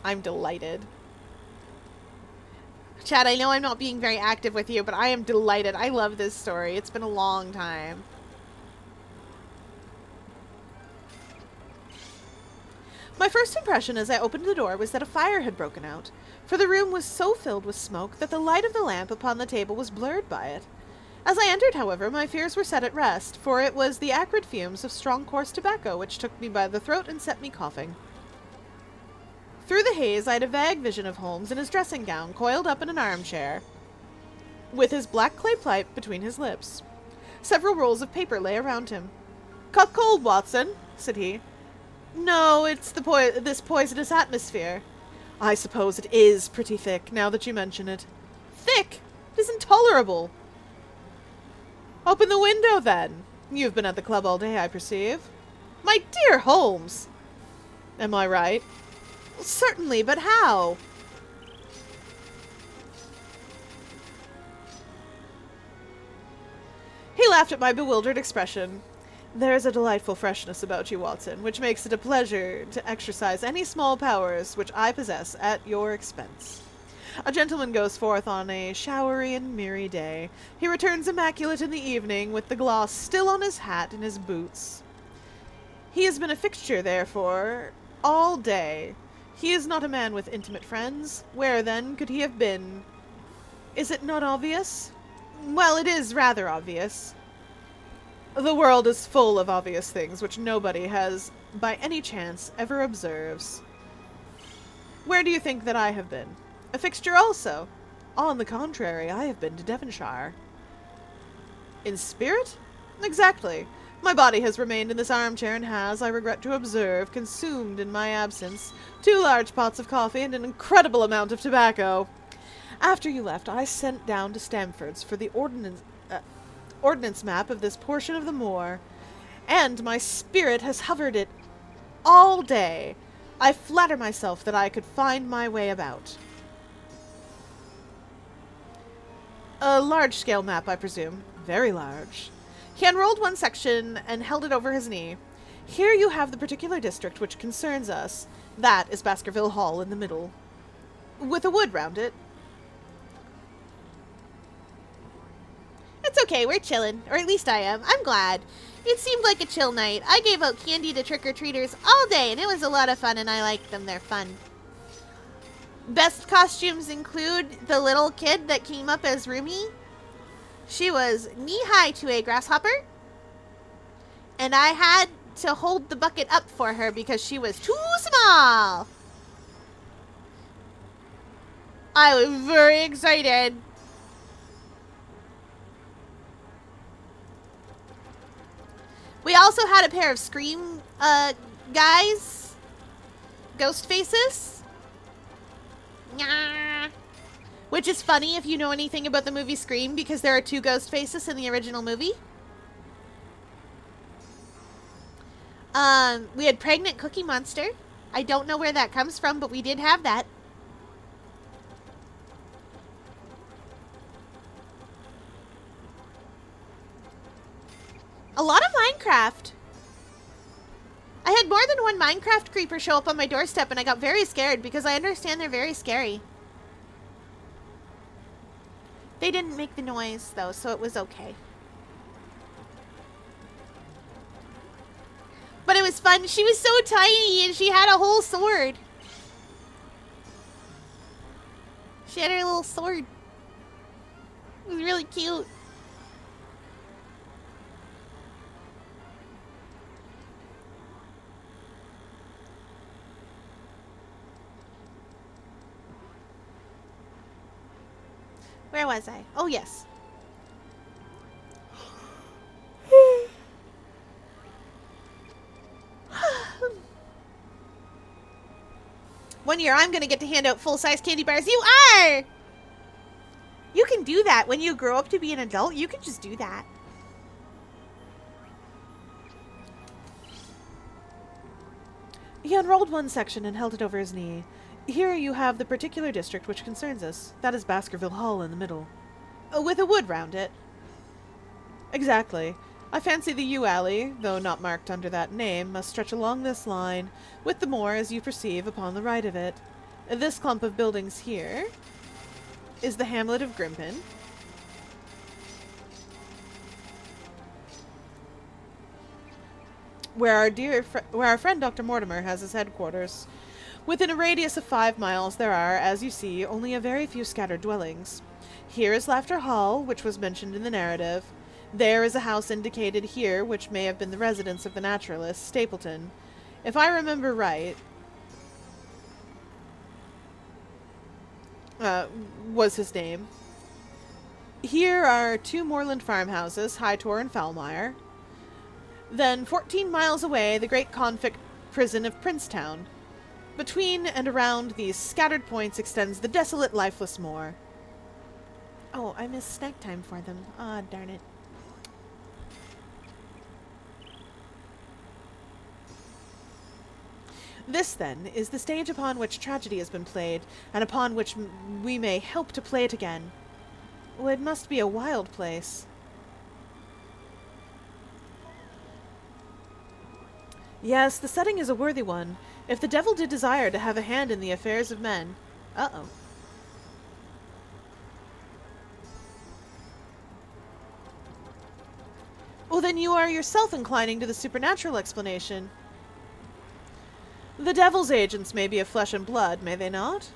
I'm delighted. Chad, I know I'm not being very active with you, but I am delighted. I love this story. It's been a long time. My first impression as I opened the door was that a fire had broken out, for the room was so filled with smoke that the light of the lamp upon the table was blurred by it. As I entered, however, my fears were set at rest, for it was the acrid fumes of strong coarse tobacco which took me by the throat and set me coughing. Through the haze I had a vague vision of Holmes in his dressing gown, coiled up in an armchair, with his black clay pipe between his lips. Several rolls of paper lay around him. "Caught cold, Watson?" said he. "No, it's this poisonous atmosphere." "I suppose it is pretty thick, now that you mention it." "Thick? It is intolerable." "Open the window, then. You've been at the club all day, I perceive." "My dear Holmes!" "Am I right?" "Certainly, but how?" He laughed at my bewildered expression. There is a delightful freshness about you, Watson, which makes it a pleasure to exercise any small powers which I possess at your expense. A gentleman goes forth on a showery and merry day. He returns immaculate in the evening, with the gloss still on his hat and his boots. He has been a fixture, therefore, all day. He is not a man with intimate friends. Where, then, could he have been? Is it not obvious? Well, it is rather obvious. The world is full of obvious things which nobody has, by any chance, ever observes. Where do you think that I have been? A fixture also. On the contrary, I have been to Devonshire. In spirit? Exactly. My body has remained in this armchair and has, I regret to observe, consumed in my absence 2 large pots of coffee and an incredible amount of tobacco. After you left, I sent down to Stamford's for the ordnance map of this portion of the moor, and my spirit has hovered it all day. I flatter myself that I could find my way about. A large-scale map, I presume. Very large. He unrolled one section and held it over his knee. Here you have the particular district which concerns us. That is Baskerville Hall in the middle, with a wood round it. It's okay, we're chillin'. Or at least I am. I'm glad. It seemed like a chill night. I gave out candy to trick-or-treaters all day, and it was a lot of fun, and I like them. They're fun. Best costumes include the little kid that came up as Rumi. She was knee-high to a grasshopper, and I had to hold the bucket up for her because she was too small. I was very excited. We also had a pair of Scream guys, ghost faces. Nyah. Which is funny if you know anything about the movie Scream, because there are 2 ghost faces in the original movie. We had Pregnant Cookie Monster. I don't know where that comes from, but we did have that. A lot of Minecraft. I had more than one Minecraft creeper show up on my doorstep, and I got very scared because I understand they're very scary. They didn't make the noise, though, so it was okay. But it was fun. She was so tiny, and she had a whole sword. She had her little sword. It was really cute. Where was I? Oh, yes. One year I'm going to get to hand out full-size candy bars. You are! You can do that. When you grow up to be an adult, you can just do that. He unrolled one section and held it over his knee. Here you have the particular district which concerns us. That is Baskerville Hall in the middle, with a wood round it. Exactly. I fancy the yew alley, though not marked under that name, must stretch along this line, with the moor, as you perceive, upon the right of it. This clump of buildings here is the hamlet of Grimpen. Where our friend Dr. Mortimer has his headquarters. Within a radius of 5 miles there are, as you see, only a very few scattered dwellings. Here is Laughter Hall, which was mentioned in the narrative. There is a house indicated here, which may have been the residence of the naturalist, Stapleton. If I remember right, was his name. Here are 2 moorland farmhouses, Hightor and Foulmire. Then, 14 miles away, the great convict prison of Princetown. Between and around these scattered points extends the desolate, lifeless moor. Oh, I missed snack time for them. Ah, darn it. This, then, is the stage upon which tragedy has been played, and upon which we may help to play it again. Well, it must be a wild place. Yes, the setting is a worthy one. If the devil did desire to have a hand in the affairs of men... Uh-oh. Well, then you are yourself inclining to the supernatural explanation. The devil's agents may be of flesh and blood, may they not?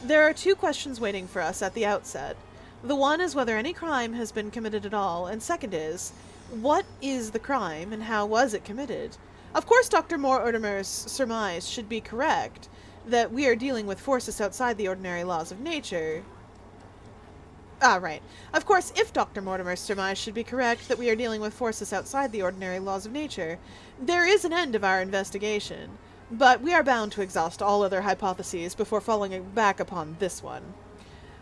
There are two questions waiting for us at the outset. The one is whether any crime has been committed at all, and second is, what is the crime and how was it committed? Of course, Dr. Mortimer's surmise should be correct, that we are dealing with forces outside the ordinary laws of nature. Ah, right. Of course, if Dr. Mortimer's surmise should be correct that we are dealing with forces outside the ordinary laws of nature, there is an end of our investigation. But we are bound to exhaust all other hypotheses before falling back upon this one.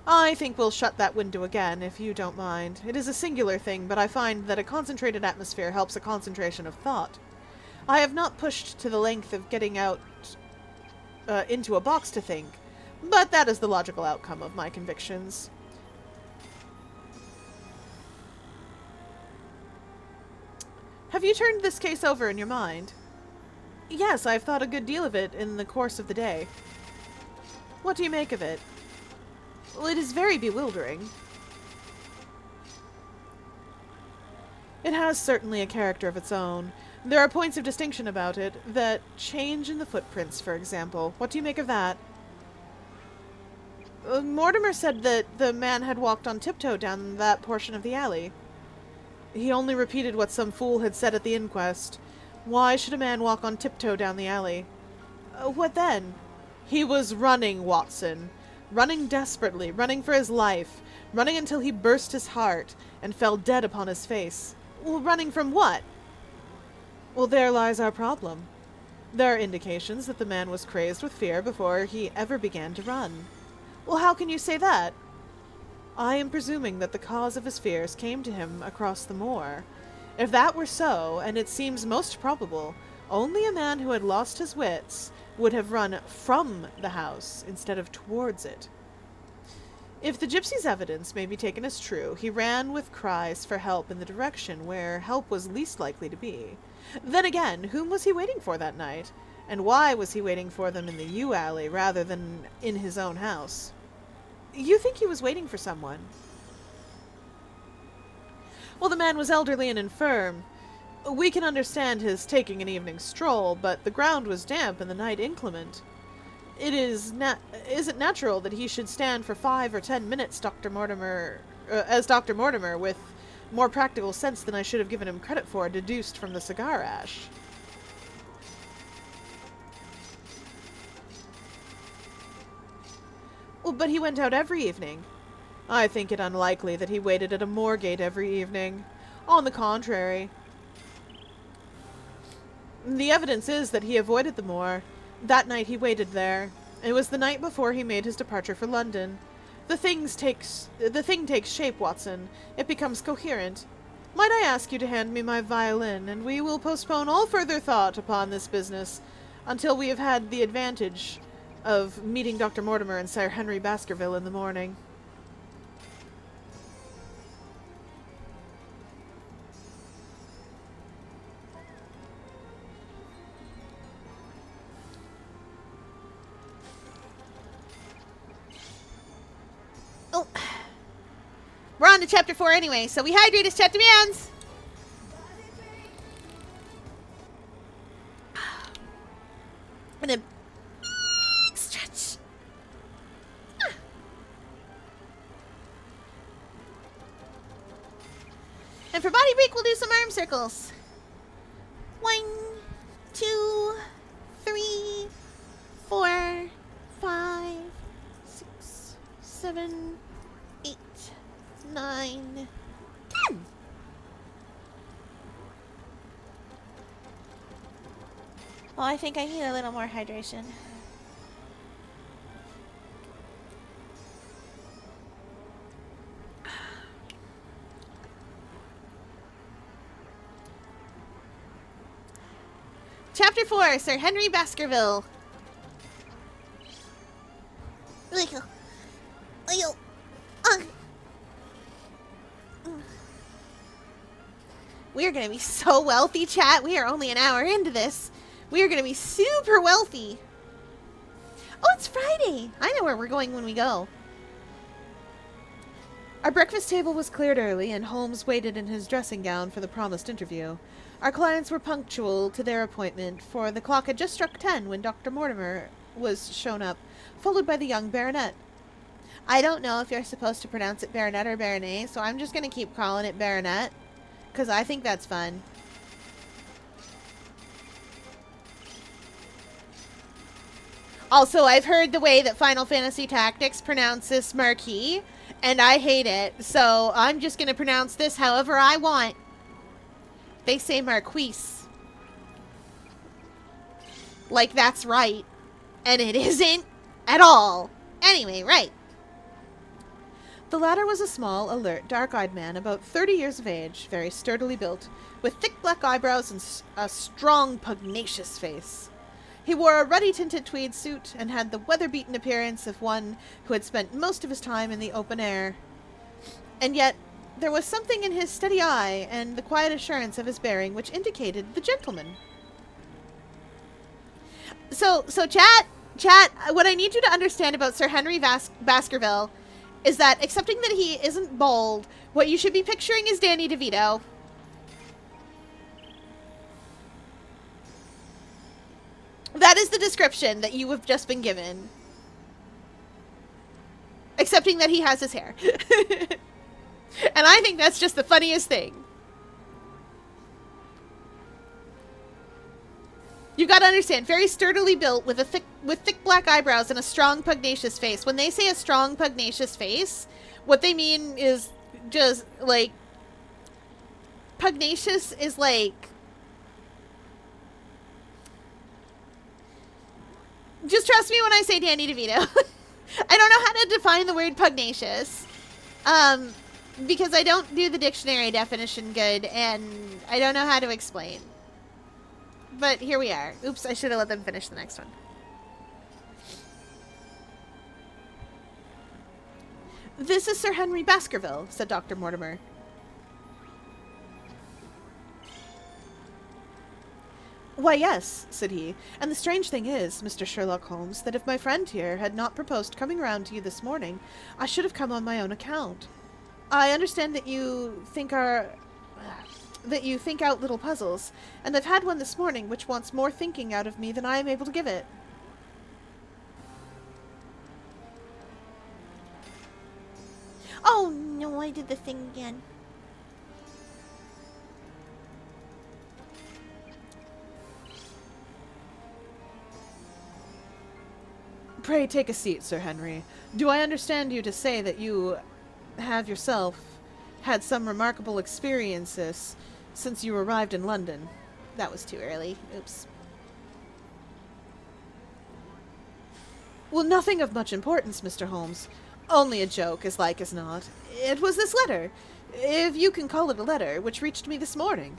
I think we'll shut that window again, if you don't mind. It is a singular thing, but I find that a concentrated atmosphere helps a concentration of thought. I have not pushed to the length of getting out into a box to think, but that is the logical outcome of my convictions. Have you turned this case over in your mind? Yes, I've thought a good deal of it in the course of the day. What do you make of it? Well, it is very bewildering. It has certainly a character of its own. There are points of distinction about it. That change in the footprints, for example. What do you make of that? Mortimer said that the man had walked on tiptoe down that portion of the alley. He only repeated what some fool had said at the inquest. Why should a man walk on tiptoe down the alley? What then? He was running, Watson. Running desperately, running for his life, running until he burst his heart and fell dead upon his face. Well, running from what? Well, there lies our problem. There are indications that the man was crazed with fear before he ever began to run. Well, how can you say that? I am presuming that the cause of his fears came to him across the moor. If that were so, and it seems most probable, only a man who had lost his wits would have run from the house instead of towards it. If the gypsy's evidence may be taken as true, he ran with cries for help in the direction where help was least likely to be. Then again, whom was he waiting for that night? And why was he waiting for them in the yew alley rather than in his own house? You think he was waiting for someone? Well, the man was elderly and infirm. We can understand his taking an evening stroll, but the ground was damp and the night inclement. Is it natural that he should stand for 5 or 10 minutes, as Dr. Mortimer, with more practical sense than I should have given him credit for, deduced from the cigar ash? Well, but he went out every evening. I think it unlikely that he waited at a moor gate every evening. On the contrary. The evidence is that he avoided the moor. That night he waited there. It was the night before he made his departure for London. The thing takes shape, Watson. It becomes coherent. Might I ask you to hand me my violin, and we will postpone all further thought upon this business until we have had the advantage of meeting Dr. Mortimer and Sir Henry Baskerville in the morning. Oh. We're on to chapter 4 anyway, so we hydrate as chat demands. And a big stretch. And for body break, we'll do some arm circles. 1, 2, 3, 4, 5, 6, 7, 8, 9, 10. Well, I think I need a little more hydration. Chapter 4, Sir Henry Baskerville. We are going to be so wealthy, chat. We are only an hour into this. We are going to be super wealthy. Oh, it's Friday. I know where we're going when we go. Our breakfast table was cleared early, and Holmes waited in his dressing gown for the promised interview. Our clients were punctual to their appointment, for the clock had just struck 10 when Dr. Mortimer was shown up, followed by the young baronet. I don't know if you're supposed to pronounce it baronet or baronet, so I'm just going to keep calling it baronet, because I think that's fun. Also, I've heard the way that Final Fantasy Tactics pronounces Marquis, and I hate it, so I'm just going to pronounce this however I want. They say Marquise. Like that's right. And it isn't at all. Anyway, right. The latter was a small, alert, dark-eyed man about 30 years of age, very sturdily built, with thick black eyebrows and a strong, pugnacious face. He wore a ruddy-tinted tweed suit and had the weather-beaten appearance of one who had spent most of his time in the open air. And yet, there was something in his steady eye and the quiet assurance of his bearing which indicated the gentleman. So chat, what I need you to understand about Sir Henry Baskerville is that, accepting that he isn't bald, what you should be picturing is Danny DeVito. That is the description that you have just been given. Accepting that he has his hair. And I think that's just the funniest thing. You gotta understand, very sturdily built with thick black eyebrows and a strong pugnacious face. When they say a strong pugnacious face, what they mean is just like pugnacious is like, just trust me when I say Danny DeVito. I don't know how to define the word pugnacious. Because I don't do the dictionary definition good, and I don't know how to explain. But here we are. Oops, I should have let them finish the next one. This is Sir Henry Baskerville, said Dr. Mortimer. Why, yes, said he, and the strange thing is, Mr. Sherlock Holmes, that if my friend here had not proposed coming round to you this morning, I should have come on my own account. I understand that you think out little puzzles, and I've had one this morning which wants more thinking out of me than I am able to give it. Oh no, I did the thing again. Pray take a seat, Sir Henry. Do I understand you to say that you have yourself had some remarkable experiences since you arrived in London? That was too early. Oops. Well, nothing of much importance, Mr. Holmes. Only a joke, as like as not. It was this letter, if you can call it a letter, which reached me this morning.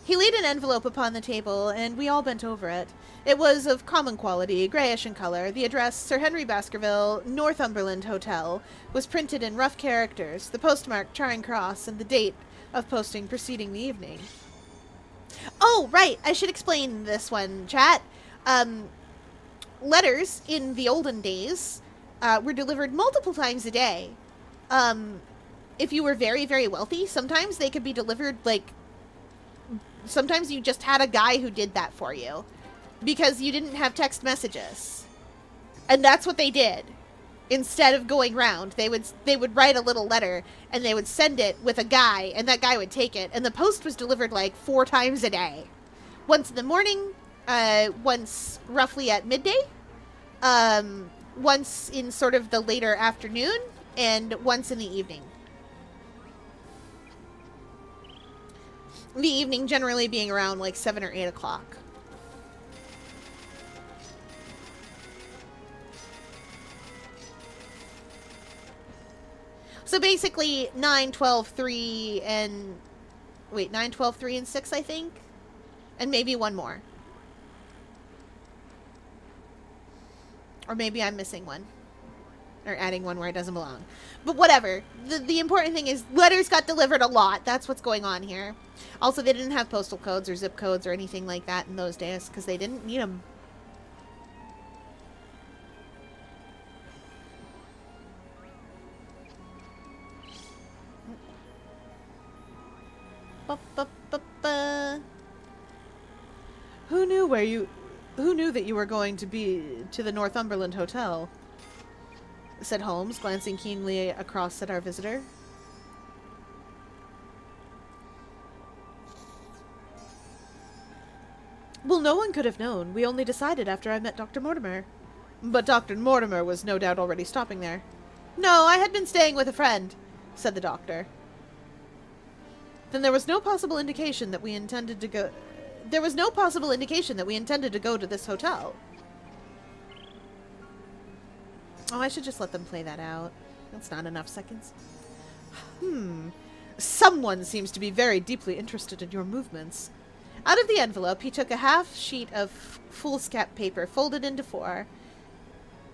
He laid an envelope upon the table, and we all bent over it. It was of common quality, grayish in color. The address, Sir Henry Baskerville, Northumberland Hotel, was printed in rough characters, the postmark Charing Cross, and the date of posting preceding the evening. Oh, right, I should explain this one, chat. Letters, in the olden days, were delivered multiple times a day. If you were very, very wealthy, sometimes they could be delivered, like, sometimes you just had a guy who did that for you because you didn't have text messages. And that's what they did. Instead of going round, they would write a little letter and they would send it with a guy, and that guy would take it, and the post was delivered like 4 times a day. Once in the morning, once roughly at midday, once in sort of the later afternoon, and once in the evening. The evening generally being around like 7 or 8 o'clock. So basically 9, 12, 3, and... Wait, 9, 12, 3, and 6, I think? And maybe one more. Or maybe I'm missing one. Or adding one where it doesn't belong. But whatever. The important thing is letters got delivered a lot. That's what's going on here. Also, they didn't have postal codes or zip codes or anything like that in those days because they didn't need them. Who knew that you were going to be to the Northumberland Hotel? Said Holmes, glancing keenly across at our visitor. Well, no one could have known. We only decided after I met Dr. Mortimer. But Dr. Mortimer was no doubt already stopping there. No, I had been staying with a friend, said the doctor. Then there was no possible indication that we intended to go... There was no possible indication that we intended to go to this hotel. Oh, I should just let them play that out. That's not enough seconds. Someone seems to be very deeply interested in your movements. Out of the envelope, he took a half sheet of foolscap paper folded into four.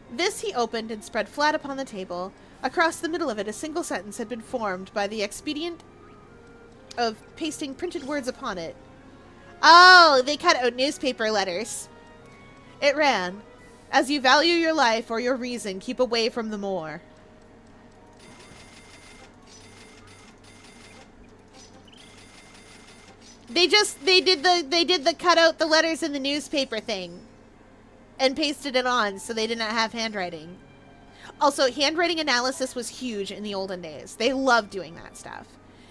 This he opened and spread flat upon the table. Across the middle of it, a single sentence had been formed by the expedient of pasting printed words upon it. Oh, they cut out newspaper letters. It ran, "As you value your life or your reason, keep away from the moor." They did the cut out the letters in the newspaper thing and pasted it on so they didn't have handwriting. Also, handwriting analysis was huge in the olden days. They loved doing that stuff.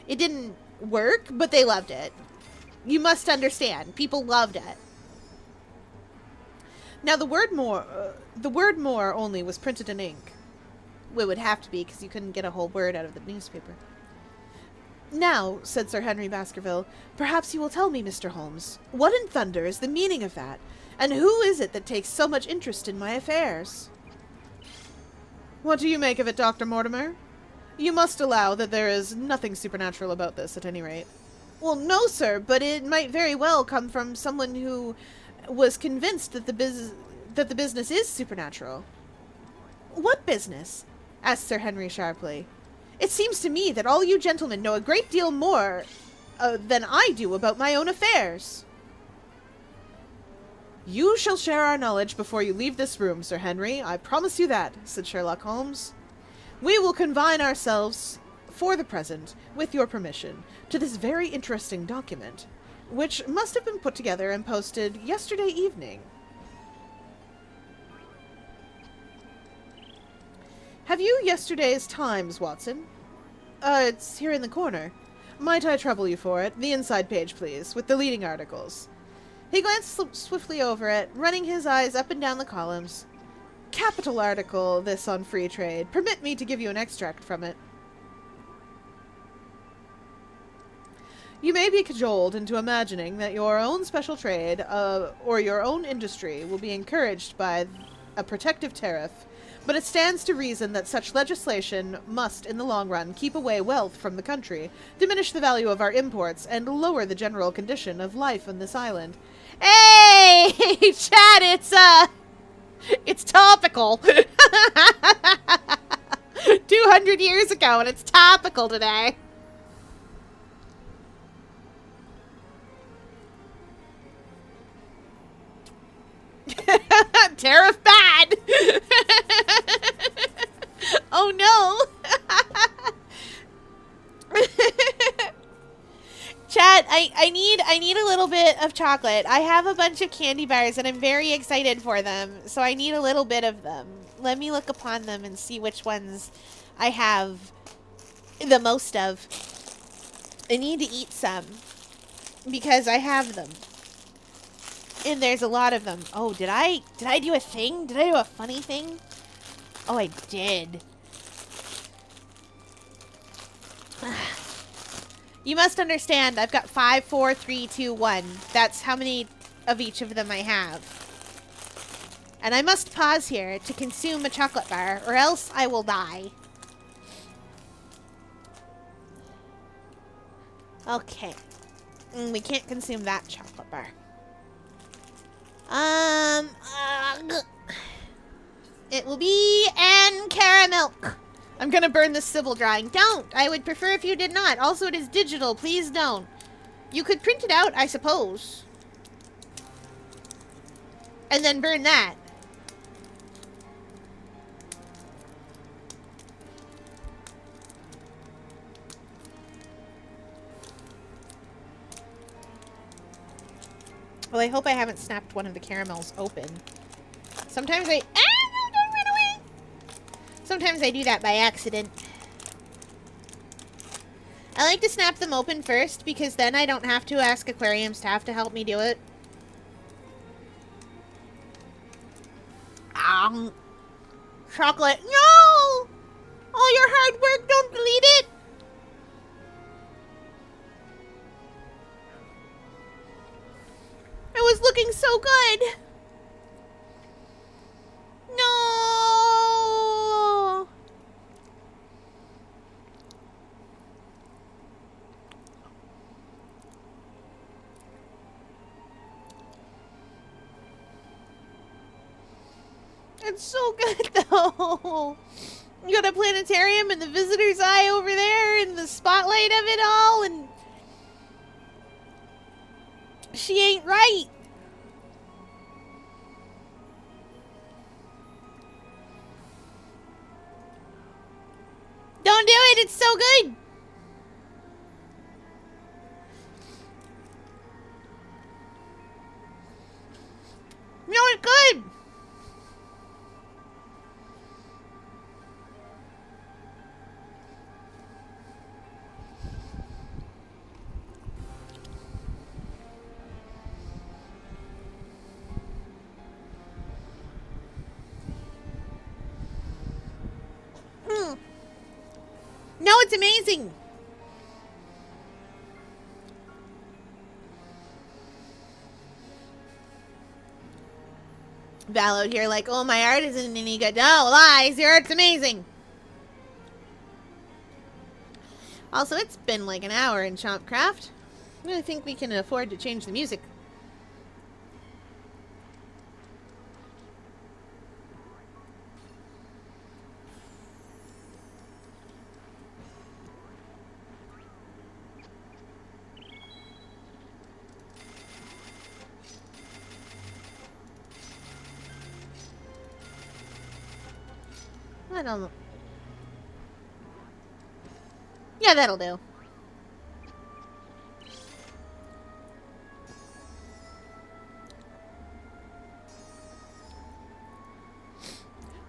It didn't work, but they loved it. You must understand, people loved it. Now the word more only was printed in ink. It would have to be because you couldn't get a whole word out of the newspaper. Now, said Sir Henry Baskerville, perhaps you will tell me, Mr. Holmes, what in thunder is the meaning of that, and who is it that takes so much interest in my affairs? What do you make of it, Dr. Mortimer? You must allow that there is nothing supernatural about this, at any rate. Well, no, sir, but it might very well come from someone who was convinced that the business is supernatural. What business? Asked Sir Henry sharply. It seems to me that all you gentlemen know a great deal more than I do about my own affairs. You shall share our knowledge before you leave this room, Sir Henry. I promise you that, said Sherlock Holmes. We will confine ourselves, for the present, with your permission, to this very interesting document, which must have been put together and posted yesterday evening. Have you yesterday's Times, Watson? It's here in the corner. Might I trouble you for it? The inside page, please, with the leading articles. He glanced swiftly over it, running his eyes up and down the columns. Capital article, this on free trade. Permit me to give you an extract from it. You may be cajoled into imagining that your own special trade, or your own industry, will be encouraged by a protective tariff, but it stands to reason that such legislation must, in the long run, keep away wealth from the country, diminish the value of our imports, and lower the general condition of life on this island. Hey, Chad, it's topical. 200 years ago, and it's topical today. Tariff bad. Oh no. Chat, I need a little bit of chocolate. I have a bunch of candy bars and I'm very excited for them, so I need a little bit of them. Let me look upon them and see which ones I have the most of. I need to eat some because I have them. And there's a lot of them. Oh, did I do a thing? Did I do a funny thing? Oh, I did. You must understand, I've got 5, 4, 3, 2, 1. That's how many of each of them I have. And I must pause here to consume a chocolate bar, or else I will die. Okay. We can't consume that chocolate bar. It will be caramel. I'm gonna burn this civil drawing. Don't. I would prefer if you did not. Also, it is digital. Please don't. You could print it out, I suppose. And then burn that. Well, I hope I haven't snapped one of the caramels open. Sometimes I... Ah, no, don't run away. Sometimes I do that by accident. I like to snap them open first because then I don't have to ask aquarium staff to help me do it. Chocolate. No! All your hard work, don't delete it. It was looking so good. No! It's so good, though. You got a planetarium and the visitor's eye over there and the spotlight of it all, and she ain't right. Don't do it. It's so good. No, it's good. No, it's amazing. Val out here like, oh, my art isn't any good. No, lies. Your art's amazing. Also, it's been like an hour in Chompcraft. I think we can afford to change the music. I don't know. Yeah, that'll do.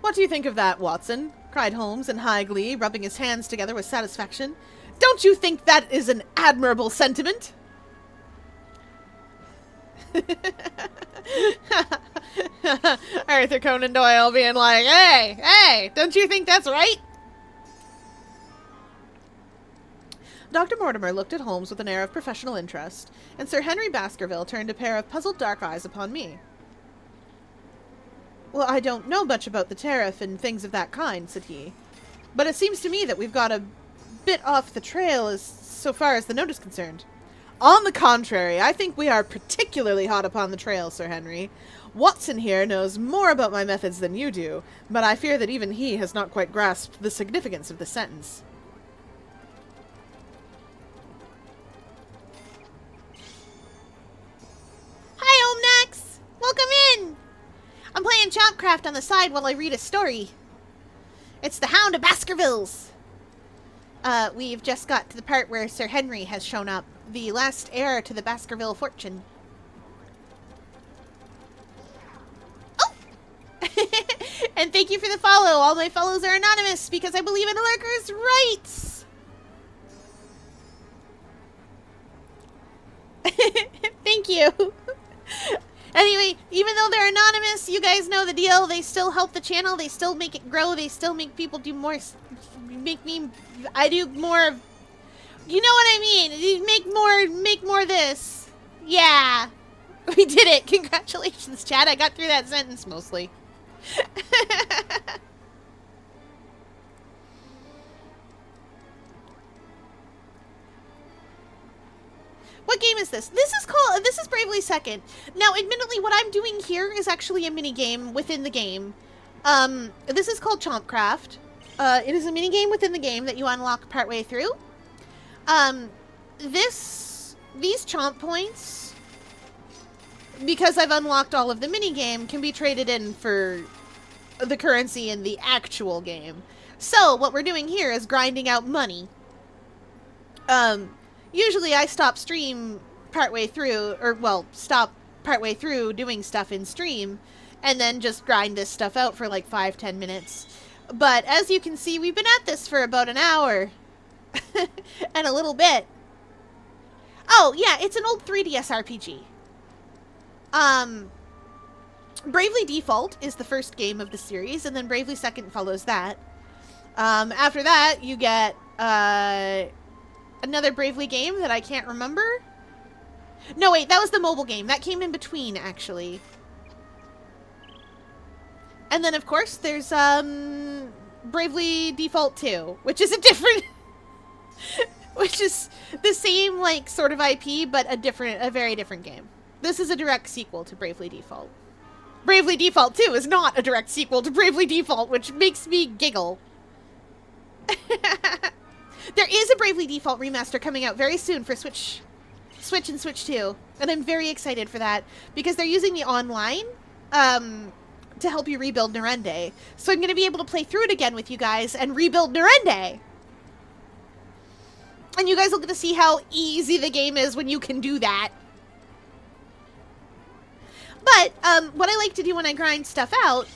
What do you think of that, Watson? Cried Holmes in high glee, rubbing his hands together with satisfaction. Don't you think that is an admirable sentiment? Arthur Conan Doyle being like, hey, don't you think that's right? Dr. Mortimer looked at Holmes with an air of professional interest, and Sir Henry Baskerville turned a pair of puzzled dark eyes upon me. Well, I don't know much about the tariff and things of that kind, said he, but it seems to me that we've got a bit off the trail so far as the note is concerned. On the contrary, I think we are particularly hot upon the trail, Sir Henry. Watson here knows more about my methods than you do, but I fear that even he has not quite grasped the significance of the sentence. Hi, Omnax! Welcome in! I'm playing Chompcraft on the side while I read a story. It's the Hound of Baskervilles. We've just got to the part where Sir Henry has shown up, the last heir to the Baskerville fortune. Oh! And thank you for the follow. All my follows are anonymous because I believe in lurkers' rights. Thank you. Anyway, even though they're anonymous, you guys know the deal. They still help the channel. They still make it grow. They still make people do more. I do more. You know what I mean? Make more this. Yeah. We did it. Congratulations, Chad. I got through that sentence mostly. What game is this? This is Bravely Second. Now, admittedly, what I'm doing here is actually a mini game within the game. This is called Chompcraft. It is a mini game within the game that you unlock partway through. These chomp points, because I've unlocked all of the mini game, can be traded in for the currency in the actual game. So what we're doing here is grinding out money. Usually I stop stream partway through, or well, stop partway through doing stuff in stream, and then just grind this stuff out for like 5-10 minutes. But as you can see, we've been at this for about an hour. And a little bit. Oh, yeah, it's an old 3DS RPG. Bravely Default is the first game of the series, and then Bravely Second follows that. After that, you get another Bravely game that I can't remember. No, wait, that was the mobile game. That came in between, actually. And then, of course, there's Bravely Default 2, which is a different... which is the same, like, sort of IP, but a very different game. This is a direct sequel to Bravely Default. Bravely Default 2 is not a direct sequel to Bravely Default, which makes me giggle. There is a Bravely Default remaster coming out very soon for Switch and Switch 2, and I'm very excited for that, because they're using the online, to help you rebuild Narende. So I'm going to be able to play through it again with you guys and rebuild Narende. And you guys will get to see how easy the game is when you can do that. But what I like to do when I grind stuff out,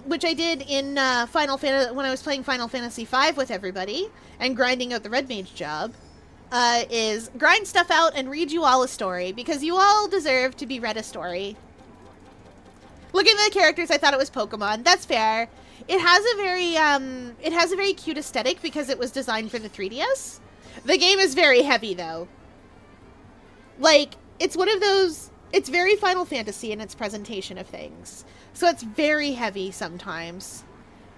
which I did in Final Fantasy when I was playing Final Fantasy V with everybody and grinding out the Red Mage job, is grind stuff out and read you all a story, because you all deserve to be read a story. Looking at the characters, I thought it was Pokemon. That's fair. It has a very cute aesthetic because it was designed for the 3DS. The game is very heavy, though. Like, it's one of those... It's very Final Fantasy in its presentation of things. So it's very heavy sometimes.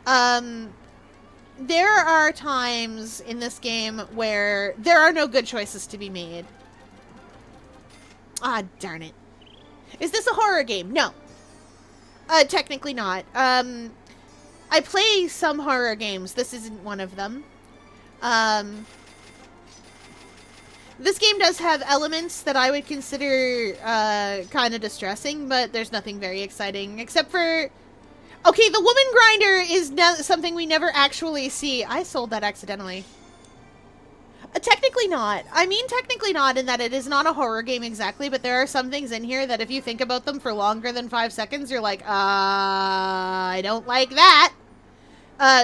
There are times in this game where there are no good choices to be made. Ah, darn it. Is this a horror game? No. Technically not. I play some horror games. This isn't one of them. This game does have elements that I would consider kind of distressing, but there's nothing very exciting, except for... Okay, the woman grinder is something we never actually see. I sold that accidentally. Technically not. I mean technically not in that it is not a horror game exactly, but there are some things in here that if you think about them for longer than 5 seconds, you're like, I don't like that.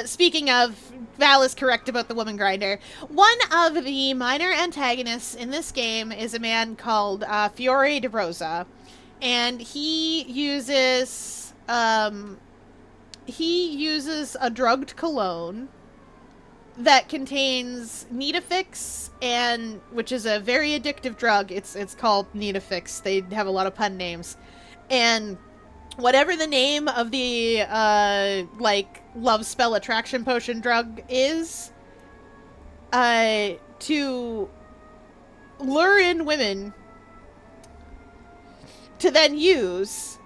Speaking of, Val is correct about the woman grinder. One of the minor antagonists in this game is a man called Fiore de Rosa, and he uses a drugged cologne that contains Nitafix, and which is a very addictive drug. It's called Nitafix. They have a lot of pun names, and whatever the name of the like love spell attraction potion drug is, to lure in women to then use,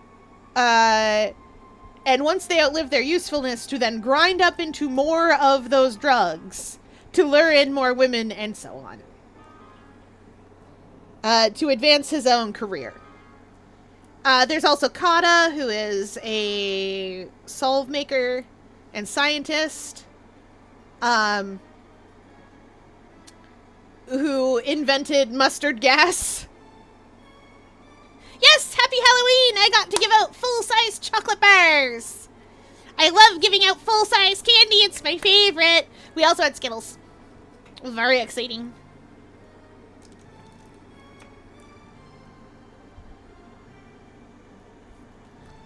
and once they outlive their usefulness, to then grind up into more of those drugs to lure in more women and so on, to advance his own career. There's also Kata, who is a solve maker and scientist, who invented mustard gas. Yes, happy Halloween! I got to give out full-size chocolate bars! I love giving out full-size candy, it's my favorite! We also had Skittles. Very exciting.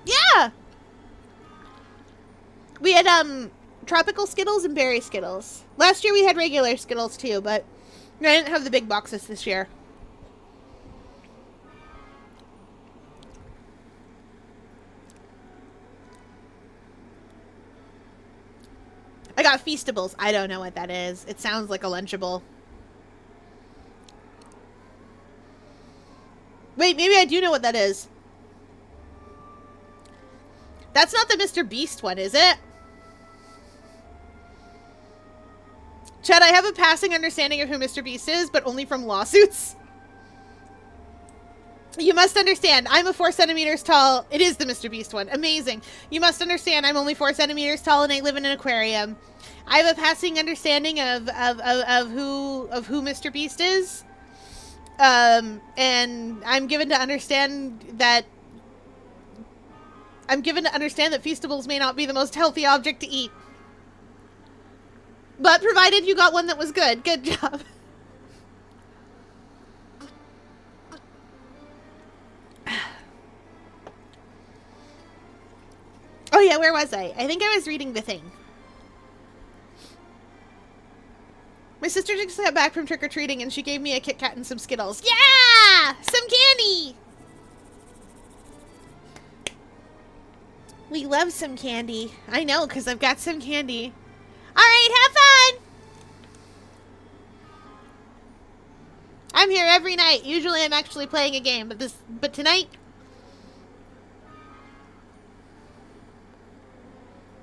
Yeah! We had, tropical Skittles and berry Skittles. Last year we had regular Skittles too, but I didn't have the big boxes this year. I got Feastables. I don't know what that is. It sounds like a Lunchable. Wait, maybe I do know what that is. That's not the Mr. Beast one, is it? Chad, I have a passing understanding of who Mr. Beast is, but only from lawsuits. You must understand, I'm a 4 centimeters tall. It is the Mr. Beast one. Amazing. You must understand, I'm only 4 centimeters tall and I live in an aquarium. I have a passing understanding of who Mr. Beast is. And I'm given to understand that Feastables may not be the most healthy object to eat. But provided you got one that was good. Good job. Oh yeah, where was I? I think I was reading the thing. My sister just got back from trick-or-treating and she gave me a Kit Kat and some Skittles. Yeah! Some candy! We love some candy. I know, because I've got some candy. Alright, have fun! I'm here every night. Usually I'm actually playing a game, but tonight...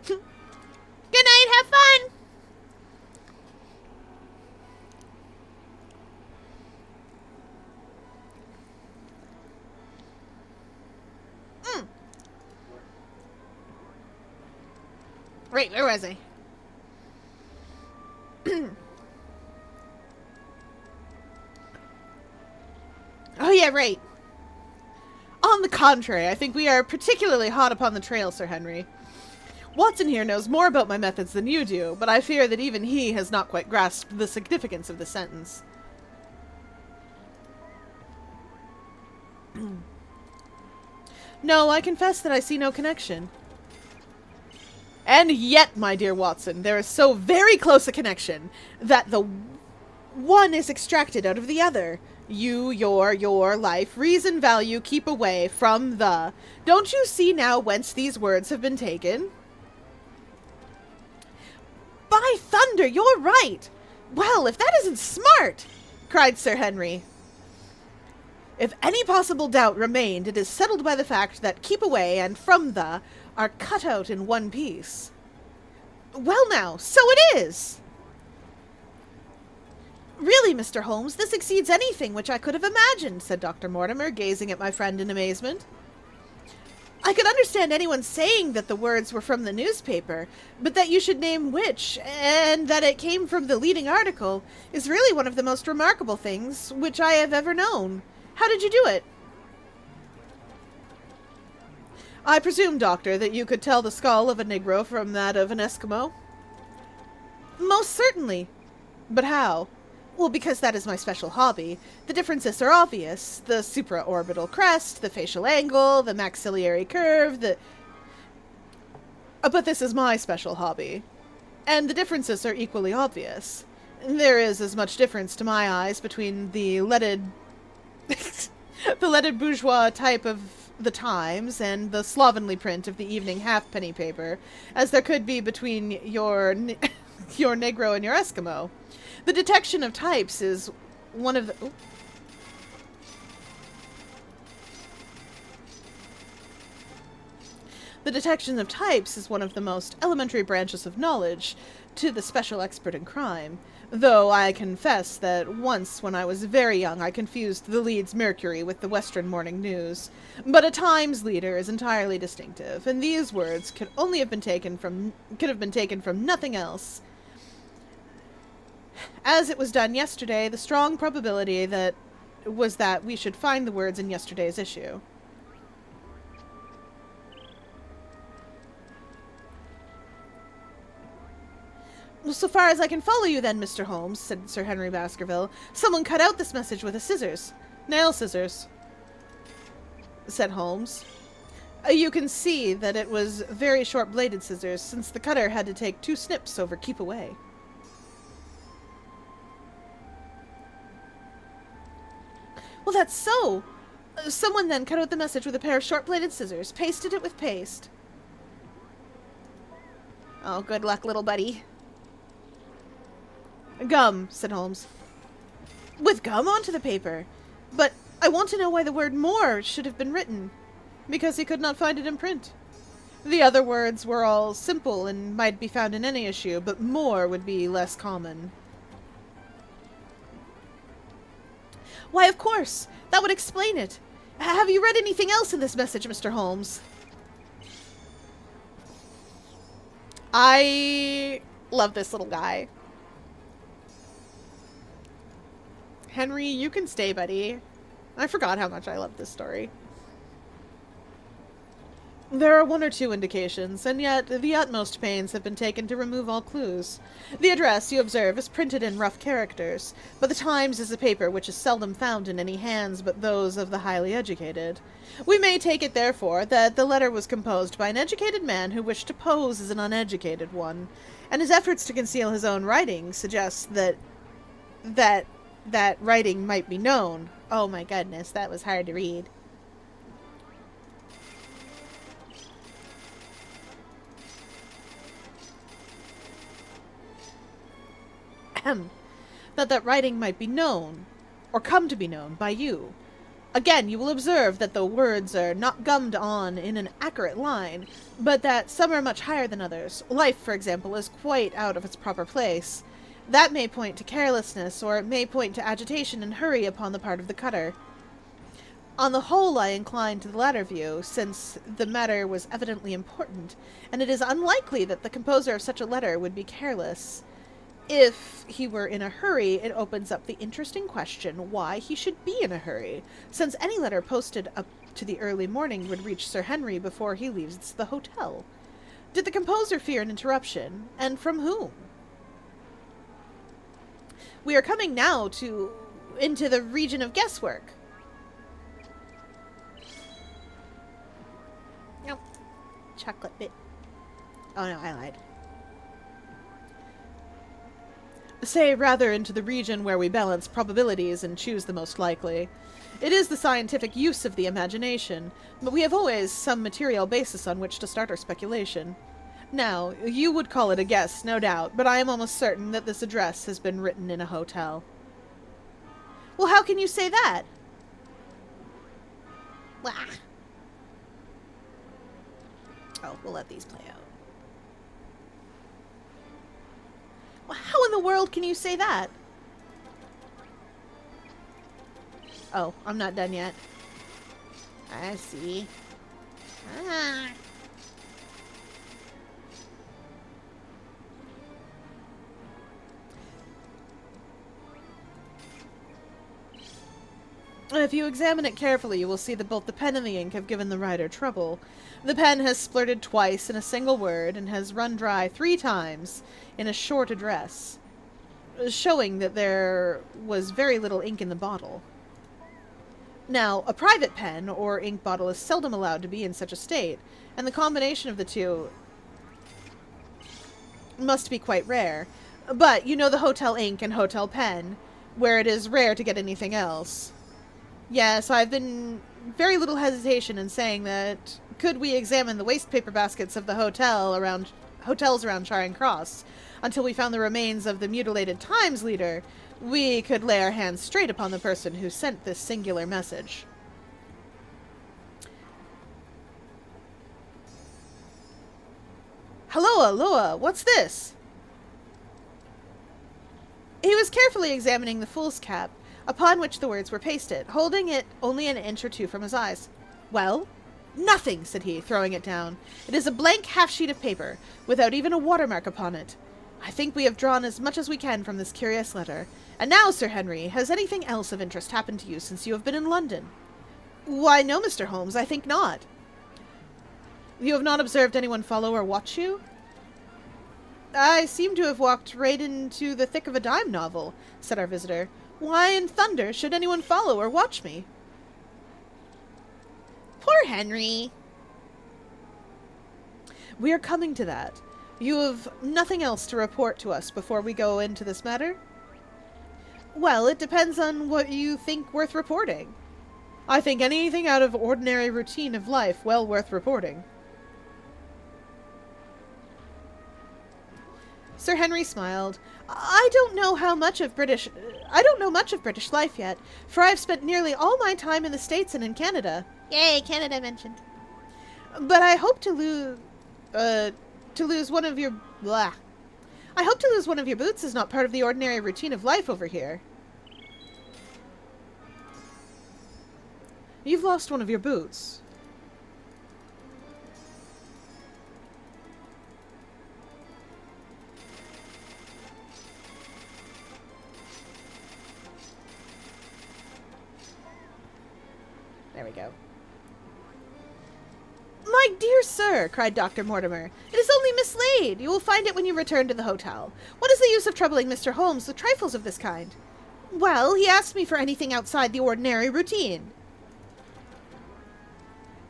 Good night, have fun! Right, where was I? Oh yeah, right. On the contrary, I think we are particularly hot upon the trail, Sir Henry. Watson here knows more about my methods than you do, but I fear that even he has not quite grasped the significance of the sentence. No, I confess that I see no connection. And yet, my dear Watson, there is so very close a connection that the one is extracted out of the other. You, your life, reason, value, keep away from the... Don't you see now whence these words have been taken? By thunder, you're right! Well, if that isn't smart! Cried Sir Henry. If any possible doubt remained, it is settled by the fact that keep away and from the are cut out in one piece. Well now, so it is! Really, Mr. Holmes, this exceeds anything which I could have imagined, said Dr. Mortimer, gazing at my friend in amazement. I could understand anyone saying that the words were from the newspaper, but that you should name which, and that it came from the leading article, is really one of the most remarkable things which I have ever known. How did you do it? I presume, Doctor, that you could tell the skull of a Negro from that of an Eskimo? Most certainly. But how? Well, because that is my special hobby. The differences are obvious. The supraorbital crest, the facial angle, the maxillary curve, the... But this is my special hobby. And the differences are equally obvious. There is as much difference to my eyes between the leaded... the leaded bourgeois type of the Times and the slovenly print of the evening halfpenny paper as there could be between your Negro and your Eskimo. The detection of types is one of the... Ooh. The detection of types is one of the most elementary branches of knowledge to the special expert in crime, though I confess that once when I was very young I confused the Leeds Mercury with the Western Morning News. But a Times leader is entirely distinctive, and these words could have been taken from nothing else. As it was done yesterday, the strong probability that we should find the words in yesterday's issue. Well, so far as I can follow you then, Mr. Holmes, said Sir Henry Baskerville, someone cut out this message with a scissors. Nail scissors, said Holmes. You can see that it was very short-bladed scissors, since the cutter had to take 2 snips over keep away. Well, that's so. Someone then cut out the message with a pair of short-bladed scissors, pasted it with paste. Oh, good luck, little buddy. Gum, said Holmes. With gum onto the paper. But I want to know why the word more should have been written. Because he could not find it in print. The other words were all simple and might be found in any issue, but more would be less common. Why, of course! That would explain it. Have you read anything else in this message, Mr. Holmes? I love this little guy. Henry, you can stay, buddy. I forgot how much I love this story. There are one or two indications, and yet the utmost pains have been taken to remove all clues. The address, you observe, is printed in rough characters, but the Times is a paper which is seldom found in any hands but those of the highly educated. We may take it, therefore, that the letter was composed by an educated man who wished to pose as an uneducated one, and his efforts to conceal his own writing suggest that writing might be known. Oh my goodness, that was hard to read. That writing might be known, or come to be known, by you. Again, you will observe that the words are not gummed on in an accurate line, but that some are much higher than others. Life, for example, is quite out of its proper place. That may point to carelessness, or it may point to agitation and hurry upon the part of the cutter. On the whole, I incline to the latter view, since the matter was evidently important, and it is unlikely that the composer of such a letter would be careless. If he were in a hurry, it opens up the interesting question why he should be in a hurry, since any letter posted up to the early morning would reach Sir Henry before he leaves the hotel. Did the composer fear an interruption, and from whom? We are coming now into the region of guesswork. Nope. Chocolate bit. Oh no, I lied. Say rather into the region where we balance probabilities and choose the most likely. It is the scientific use of the imagination, but we have always some material basis on which to start our speculation. Now, you would call it a guess, no doubt, but I am almost certain that this address has been written in a hotel. Well, how can you say that? Wah. Oh, we'll let these play out. Well, how in the world can you say that? Oh, I'm not done yet. I see. Ah. If you examine it carefully, you will see that both the pen and the ink have given the writer trouble. The pen has splurted twice in a single word, and has run dry 3 times in a short address, showing that there was very little ink in the bottle. Now, a private pen or ink bottle is seldom allowed to be in such a state, and the combination of the two must be quite rare. But you know the hotel ink and hotel pen, where it is rare to get anything else. Yes, I've been very little hesitation in saying that could we examine the waste paper baskets of the hotels around Charing Cross until we found the remains of the mutilated Times leader, we could lay our hands straight upon the person who sent this singular message. Halloa, Loa, what's this? He was carefully examining the fool's cap, upon which the words were pasted, holding it only an inch or 2 from his eyes. Well? Nothing, said he, throwing it down. It is a blank half-sheet of paper, without even a watermark upon it. I think we have drawn as much as we can from this curious letter. And now, Sir Henry, has anything else of interest happened to you since you have been in London? Why, no, Mr. Holmes, I think not. You have not observed anyone follow or watch you? I seem to have walked right into the thick of a dime novel, said our visitor. Why in thunder should anyone follow or watch me? Poor Henry. We are coming to that. You have nothing else to report to us before we go into this matter? Well, it depends on what you think worth reporting. I think anything out of ordinary routine of life well worth reporting. Sir Henry smiled. I don't know much of British life yet, for I've spent nearly all my time in the States and in Canada. Yay, Canada mentioned. But I hope to To lose one of your... Blah. I hope to lose one of your boots is not part of the ordinary routine of life over here. You've lost one of your boots. There we go. My dear sir, cried Dr. Mortimer, it is only mislaid. You will find it when you return to the hotel. What is the use of troubling Mr. Holmes with trifles of this kind? Well, he asked me for anything outside the ordinary routine.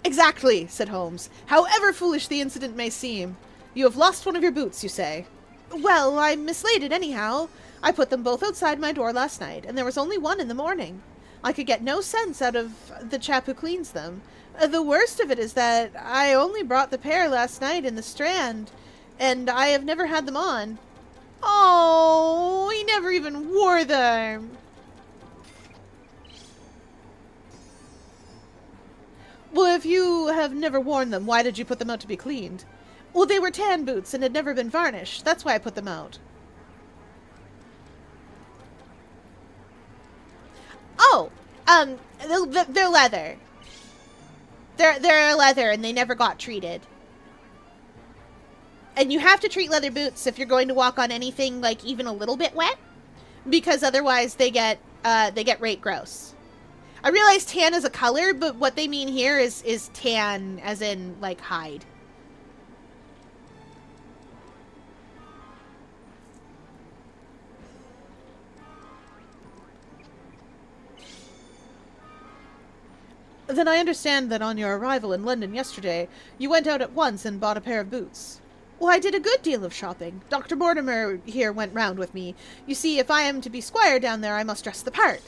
Exactly, said Holmes. However foolish the incident may seem. You have lost one of your boots, you say. Well, I mislaid it anyhow. I put them both outside my door last night, and there was only one in the morning. I could get no sense out of the chap who cleans them. The worst of it is that I only brought the pair last night in the Strand, and I have never had them on. Oh, he never even wore them. Well, if you have never worn them, why did you put them out to be cleaned? Well, they were tan boots and had never been varnished. That's why I put them out. Oh, they're leather. They're leather and they never got treated. And you have to treat leather boots if you're going to walk on anything like even a little bit wet, because otherwise they get rate gross. I realize tan is a color, but what they mean here is tan as in like hide. Then I understand that on your arrival in London yesterday, you went out at once and bought a pair of boots. Well, I did a good deal of shopping. Dr. Mortimer here went round with me. You see, if I am to be squire down there, I must dress the part.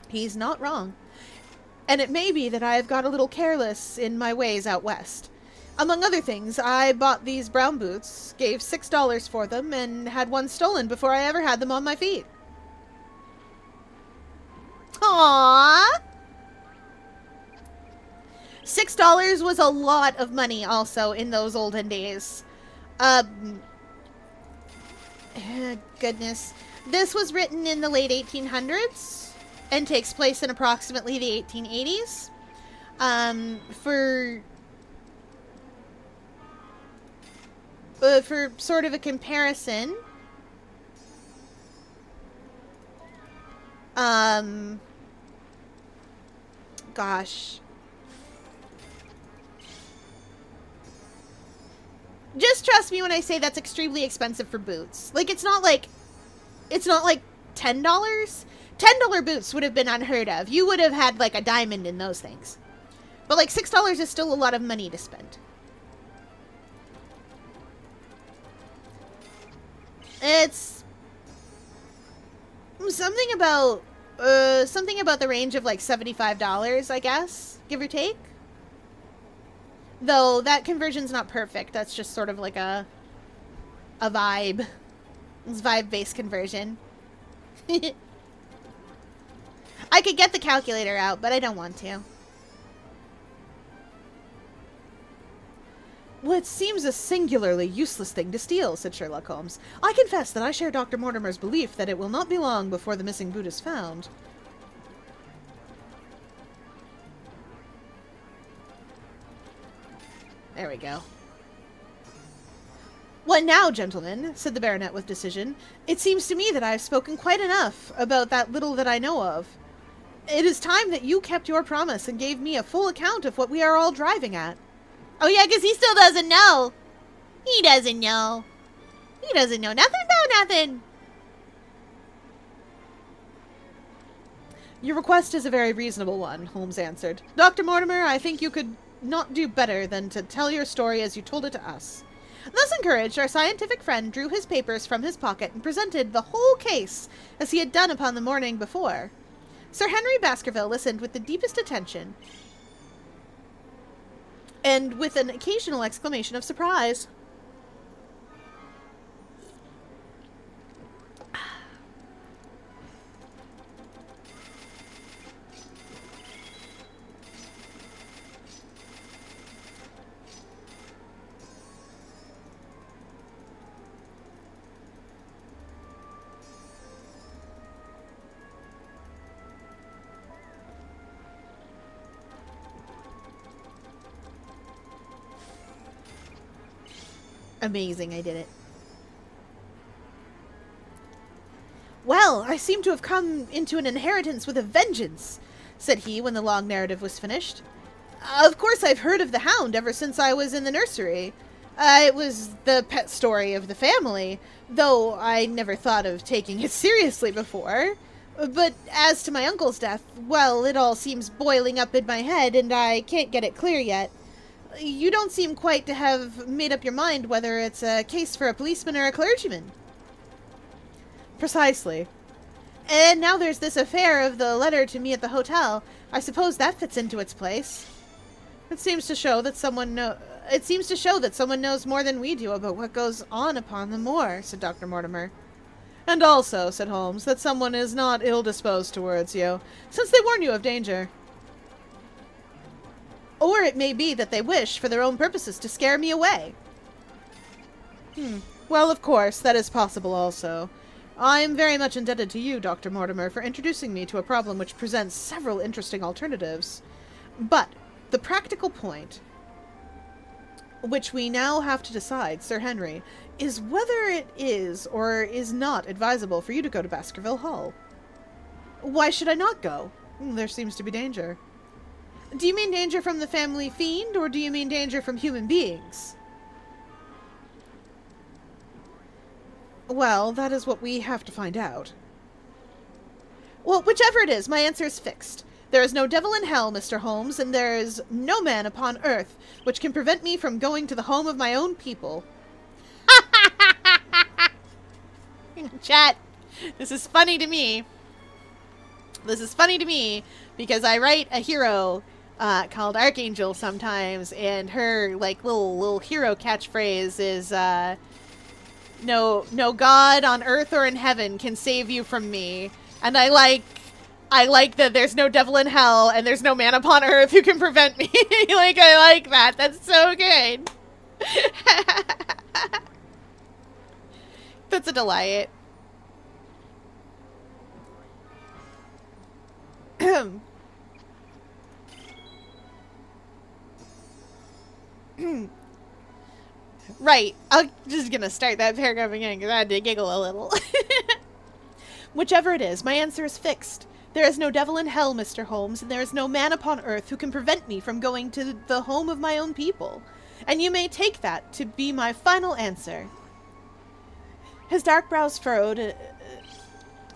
He's not wrong. And it may be that I have got a little careless in my ways out west. Among other things, I bought these brown boots, gave $6 for them, and had one stolen before I ever had them on my feet. Aww! $6 was a lot of money also in those olden days. Goodness. This was written in the late 1800s and takes place in approximately the 1880s. For sort of a comparison, gosh. Just trust me when I say that's extremely expensive for boots. Like, it's not like $10. $10 boots would have been unheard of. You would have had like a diamond in those things. But like $6 is still a lot of money to spend. It's something about the range of like $75, I guess, give or take. Though that conversion's not perfect. That's just sort of like a vibe. It's vibe-based conversion. I could get the calculator out, but I don't want to. Well, it seems a singularly useless thing to steal, said Sherlock Holmes. I confess that I share Dr. Mortimer's belief that it will not be long before the missing boot is found. There we go. What now, gentlemen? Said the baronet with decision. It seems to me that I have spoken quite enough about that little that I know of. It is time that you kept your promise and gave me a full account of what we are all driving at. Oh yeah, because he still doesn't know. He doesn't know. He doesn't know nothing about nothing. Your request is a very reasonable one, Holmes answered. Dr. Mortimer, I think you could not do better than to tell your story as you told it to us. Thus encouraged, our scientific friend drew his papers from his pocket and presented the whole case as he had done upon the morning before. Sir Henry Baskerville listened with the deepest attention and with an occasional exclamation of surprise. Amazing, I did it. Well, I seem to have come into an inheritance with a vengeance, said he when the long narrative was finished. Of course, I've heard of the hound ever since I was in the nursery. It was the pet story of the family, though I never thought of taking it seriously before. But as to my uncle's death, well, it all seems boiling up in my head, and I can't get it clear yet. You don't seem quite to have made up your mind whether it's a case for a policeman or a clergyman. Precisely. And now there's this affair of the letter to me at the hotel. I suppose that fits into its place. It seems to show that someone knows more than we do about what goes on upon the moor, said Dr. Mortimer. And also, said Holmes, that someone is not ill-disposed towards you, since they warn you of danger. Or it may be that they wish, for their own purposes, to scare me away. Well, of course, that is possible also. I am very much indebted to you, Dr. Mortimer, for introducing me to a problem which presents several interesting alternatives. But the practical point, which we now have to decide, Sir Henry, is whether it is or is not advisable for you to go to Baskerville Hall. Why should I not go? There seems to be danger. Do you mean danger from the family fiend, or do you mean danger from human beings? Well, that is what we have to find out. Well, whichever it is, my answer is fixed. There is no devil in hell, Mr. Holmes, and there is no man upon earth which can prevent me from going to the home of my own people. Chat, this is funny to me. This is funny to me because I write a hero called Archangel sometimes, and her like little hero catchphrase is no god on earth or in heaven can save you from me. And I like that there's no devil in hell and there's no man upon earth who can prevent me. Like, I like that. That's so good. That's a delight. Right. I'm just gonna start that paragraph again because I had to giggle a little. Whichever it is, my answer is fixed. There is no devil in hell, Mr. Holmes, and there is no man upon earth who can prevent me from going to the home of my own people. And you may take that to be my final answer. His dark brows furrowed,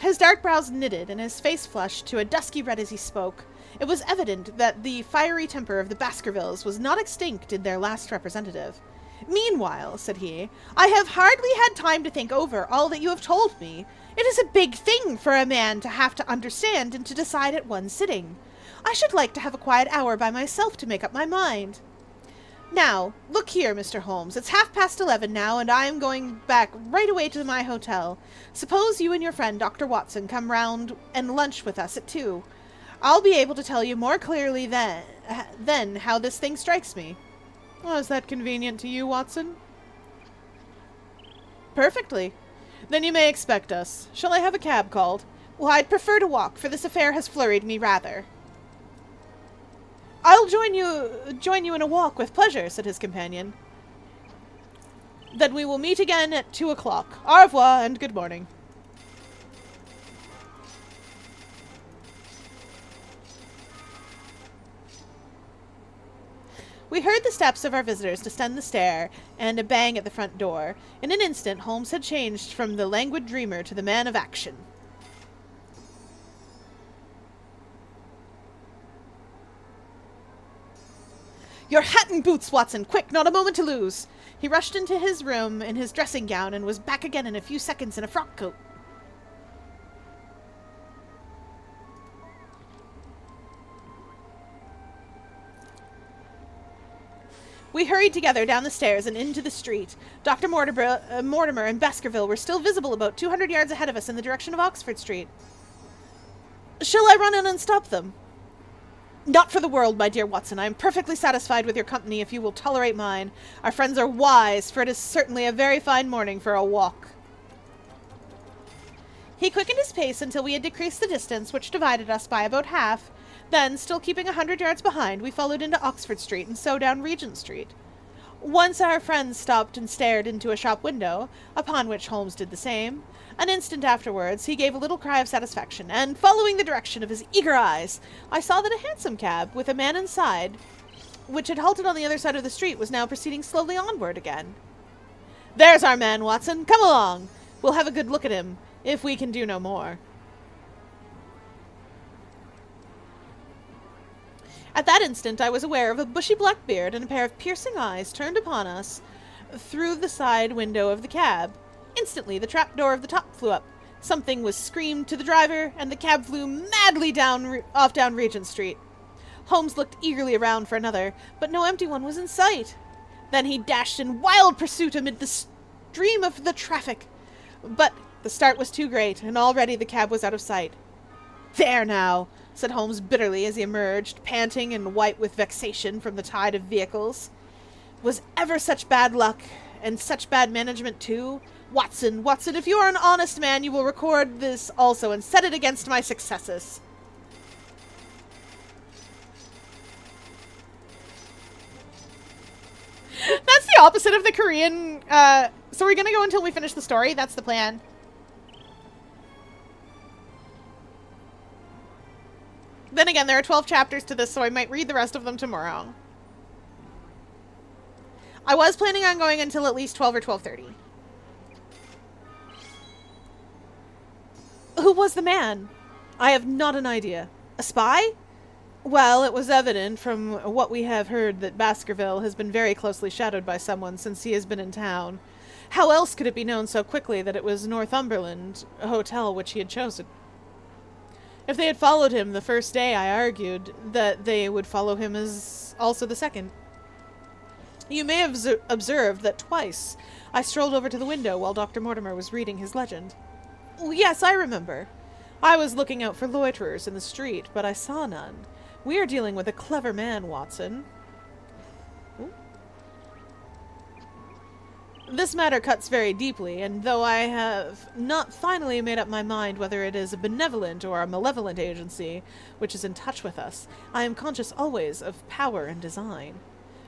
his dark brows knitted, and his face flushed to a dusky red as he spoke. It was evident that the fiery temper of the Baskervilles was not extinct in their last representative. Meanwhile, said he, I have hardly had time to think over all that you have told me. It is a big thing for a man to have to understand and to decide at one sitting. I should like to have a quiet hour by myself to make up my mind. Now, look here, Mr. Holmes, it's 11:30 now, and I am going back right away to my hotel. Suppose you and your friend Dr. Watson come round and lunch with us at 2. I'll be able to tell you more clearly then how this thing strikes me. Oh, is that convenient to you, Watson? Perfectly. Then you may expect us. Shall I have a cab called? Well, I'd prefer to walk, for this affair has flurried me rather. I'll join you in a walk with pleasure, said his companion. Then we will meet again at 2 o'clock. Au revoir and good morning. We heard the steps of our visitors descend the stair, and a bang at the front door. In an instant, Holmes had changed from the languid dreamer to the man of action. Your hat and boots, Watson! Quick, not a moment to lose! He rushed into his room in his dressing gown and was back again in a few seconds in a frock coat. We hurried together down the stairs and into the street. Dr. Mortimer and Baskerville were still visible about 200 yards ahead of us in the direction of Oxford Street. Shall I run in and stop them? Not for the world, my dear Watson. I am perfectly satisfied with your company if you will tolerate mine. Our friends are wise, for it is certainly a very fine morning for a walk. He quickened his pace until we had decreased the distance, which divided us by about half. Then, still keeping 100 yards behind, we followed into Oxford Street and so down Regent Street. Once our friends stopped and stared into a shop window, upon which Holmes did the same. An instant afterwards he gave a little cry of satisfaction, and, following the direction of his eager eyes, I saw that a hansom cab, with a man inside, which had halted on the other side of the street, was now proceeding slowly onward again. "There's our man, Watson. Come along. We'll have a good look at him, if we can do no more." At that instant I was aware of a bushy black beard and a pair of piercing eyes turned upon us through the side window of the cab. Instantly the trapdoor of the top flew up. Something was screamed to the driver, and the cab flew madly down Regent Street. Holmes looked eagerly around for another, but no empty one was in sight. Then he dashed in wild pursuit amid the stream of the traffic. But the start was too great, and already the cab was out of sight. "There now," said Holmes bitterly as he emerged, panting and white with vexation, from the tide of vehicles. "Was ever such bad luck, and such bad management too? Watson, if you are an honest man, you will record this also and set it against my successes." That's the opposite of the Korean, so we're gonna go until we finish the story. That's the plan. Then again, there are 12 chapters to this, so I might read the rest of them tomorrow. I was planning on going until at least 12 or 12:30. Who was the man? I have not an idea. A spy? Well, it was evident from what we have heard that Baskerville has been very closely shadowed by someone since he has been in town. How else could it be known so quickly that it was Northumberland, a hotel which he had chosen? If they had followed him the first day, I argued that they would follow him as also the second. You may have observed that twice I strolled over to the window while Dr. Mortimer was reading his legend. Yes, I remember. I was looking out for loiterers in the street, but I saw none. We are dealing with a clever man, Watson. Ooh. This matter cuts very deeply, and though I have not finally made up my mind whether it is a benevolent or a malevolent agency which is in touch with us, I am conscious always of power and design.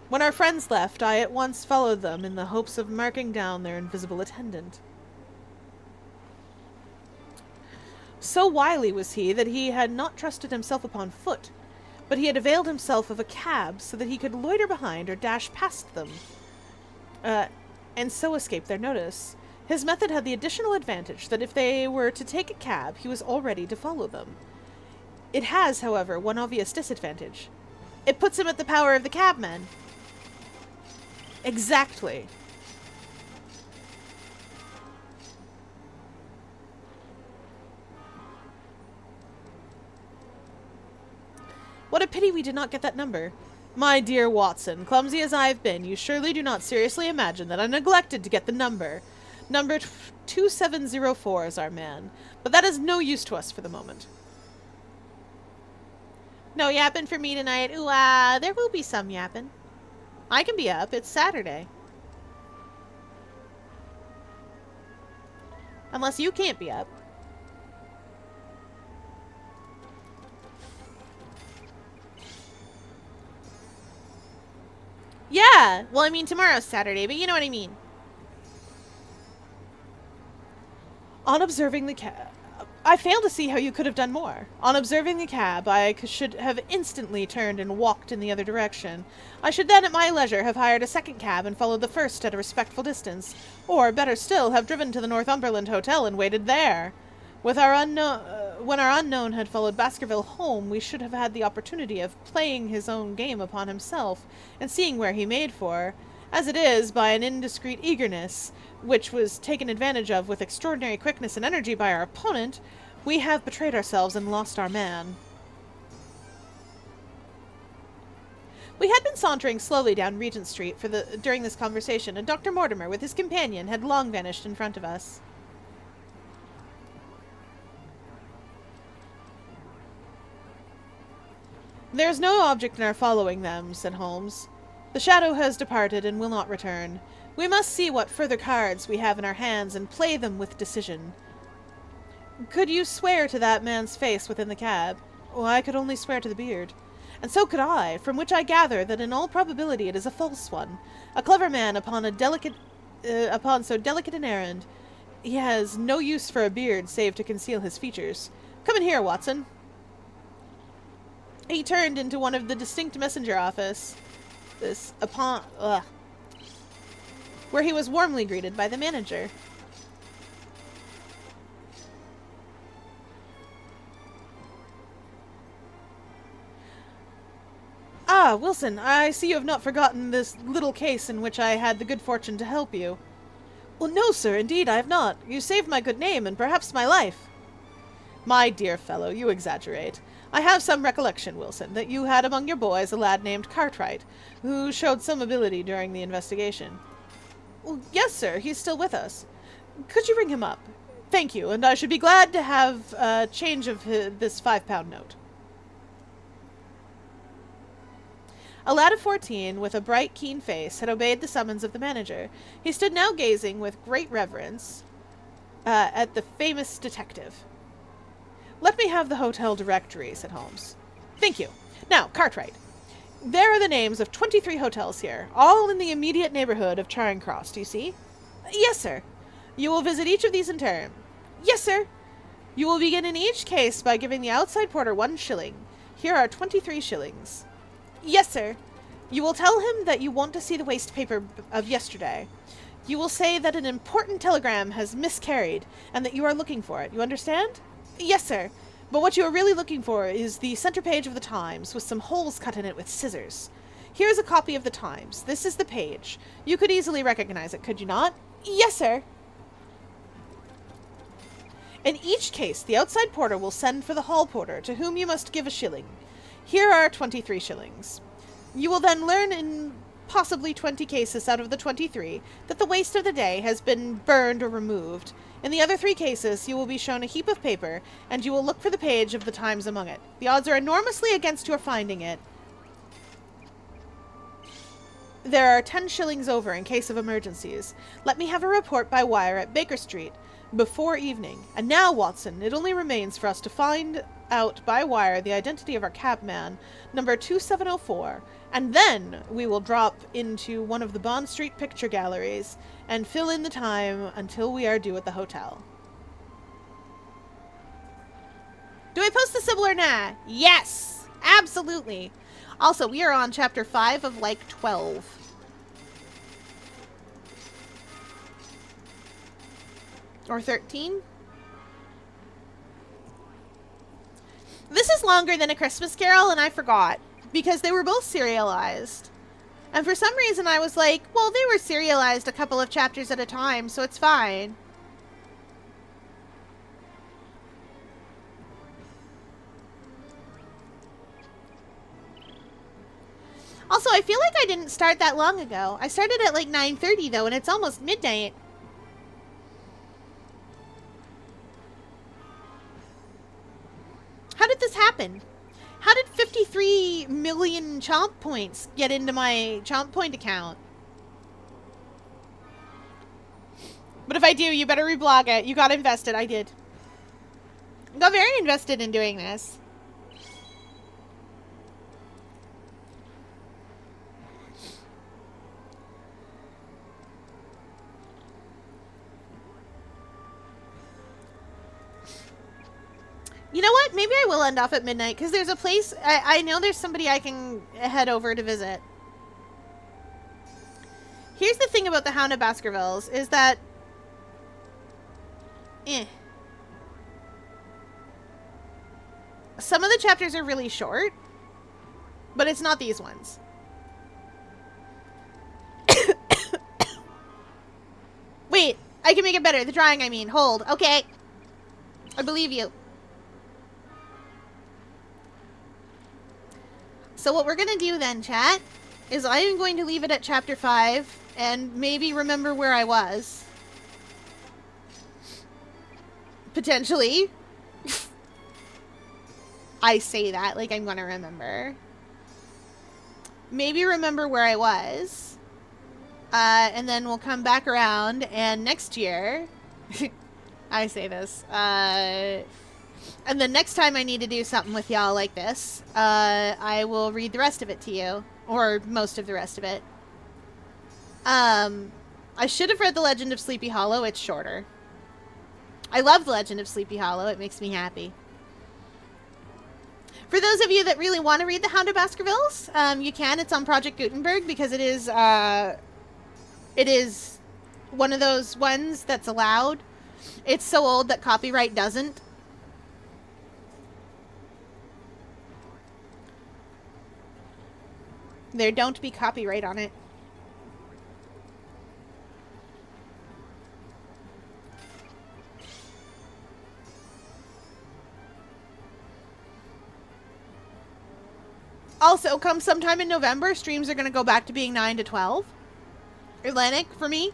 When our friends left, I at once followed them in the hopes of marking down their invisible attendant. So wily was he that he had not trusted himself upon foot, but he had availed himself of a cab so that he could loiter behind or dash past them, and so escape their notice. His method had the additional advantage that if they were to take a cab, he was all ready to follow them. It has, however, one obvious disadvantage. It puts him at the power of the cabman. Exactly. What a pity we did not get that number. My dear Watson, clumsy as I have been, you surely do not seriously imagine that I neglected to get the number. Number 2704 is our man, but that is no use to us for the moment. No yapping for me tonight. Ooh, there will be some yapping. I can be up. It's Saturday. Unless you can't be up. Yeah, well, I mean, tomorrow's Saturday, but you know what I mean. On observing the cab, I fail to see how you could have done more. On observing the cab, I should have instantly turned and walked in the other direction. I should then, at my leisure, have hired a second cab and followed the first at a respectful distance. Or, better still, have driven to the Northumberland Hotel and waited there. When our unknown had followed Baskerville home, we should have had the opportunity of playing his own game upon himself, and seeing where he made for. As it is, by an indiscreet eagerness, which was taken advantage of with extraordinary quickness and energy by our opponent, we have betrayed ourselves and lost our man. We had been sauntering slowly down Regent Street during this conversation, and Dr. Mortimer, with his companion, had long vanished in front of us. "There is no object in our following them," said Holmes. "The shadow has departed and will not return. We must see what further cards we have in our hands and play them with decision." "Could you swear to that man's face within the cab?" "Oh, I could only swear to the beard." And so could I, from which I gather that in all probability it is a false one. A clever man upon so delicate an errand. He has no use for a beard save to conceal his features. Come in here, Watson. He turned into one of the distinct messenger office. Where he was warmly greeted by the manager. Ah, Wilson, I see you have not forgotten this little case in which I had the good fortune to help you. Well, no, sir, indeed I have not. You saved my good name and perhaps my life. My dear fellow, you exaggerate. I have some recollection, Wilson, that you had among your boys a lad named Cartwright, who showed some ability during the investigation. Well, yes, sir, he's still with us. Could you bring him up? Thank you, and I should be glad to have a change of this £5 note. A lad of 14, with a bright, keen face, had obeyed the summons of the manager. He stood now gazing with great reverence at the famous detective. Let me have the hotel directory, said Holmes. Thank you. Now, Cartwright. There are the names of 23 hotels here, all in the immediate neighborhood of Charing Cross, do you see? Yes, sir. You will visit each of these in turn. Yes, sir. You will begin in each case by giving the outside porter 1 shilling. Here are 23 shillings. Yes, sir. You will tell him that you want to see the waste paper of yesterday. You will say that an important telegram has miscarried and that you are looking for it. You understand? Yes, sir. But what you are really looking for is the center page of the Times with some holes cut in it with scissors. Here is a copy of the Times. This is the page. You could easily recognize it, could you not? Yes, sir. In each case, the outside porter will send for the hall porter, to whom you must give 1 shilling. Here are 23 shillings. You will then learn in possibly 20 cases out of the 23 that the waste of the day has been burned or removed. In the other 3 cases, you will be shown a heap of paper, and you will look for the page of the Times among it. The odds are enormously against your finding it. There are 10 shillings over in case of emergencies. Let me have a report by wire at Baker Street before evening. And now, Watson, it only remains for us to find out by wire the identity of our cabman, number 2704, and then we will drop into one of the Bond Street picture galleries and fill in the time until we are due at the hotel. Do I post the Sybil or nah? Yes! Absolutely! Also, we are on chapter 5 of like 12. Or 13? This is longer than A Christmas Carol, and I forgot. Because they were both serialized. And for some reason I was like, well, they were serialized a couple of chapters at a time, so it's fine. Also, I feel like I didn't start that long ago. I started at like 9:30 though, and it's almost midnight. How did this happen? How did 53 million Chomp points get into my Chomp point account? But if I do, you better reblog it. You got invested. I did. I got very invested in doing this. You know what? Maybe I will end off at midnight, because there's a place... I know there's somebody I can head over to visit. Here's the thing about the Hound of Baskervilles, is that... Some of the chapters are really short, but it's not these ones. Wait, I can make it better. The drawing, I mean. Hold. Okay. I believe you. So what we're going to do then, chat, is I am going to leave it at chapter 5 and maybe remember where I was. Potentially. I say that like I'm going to remember. Maybe remember where I was. And then we'll come back around and next year... I say this. And then next time I need to do something with y'all like this, I will read the rest of it to you. Or most of the rest of it. I should have read The Legend of Sleepy Hollow. It's shorter. I love The Legend of Sleepy Hollow. It makes me happy. For those of you that really want to read The Hound of Baskervilles, you can. It's on Project Gutenberg because it is one of those ones that's allowed. It's so old that copyright doesn't. There don't be copyright on it. Also, come sometime in November, streams are going to go back to being 9 to 12. Atlantic for me.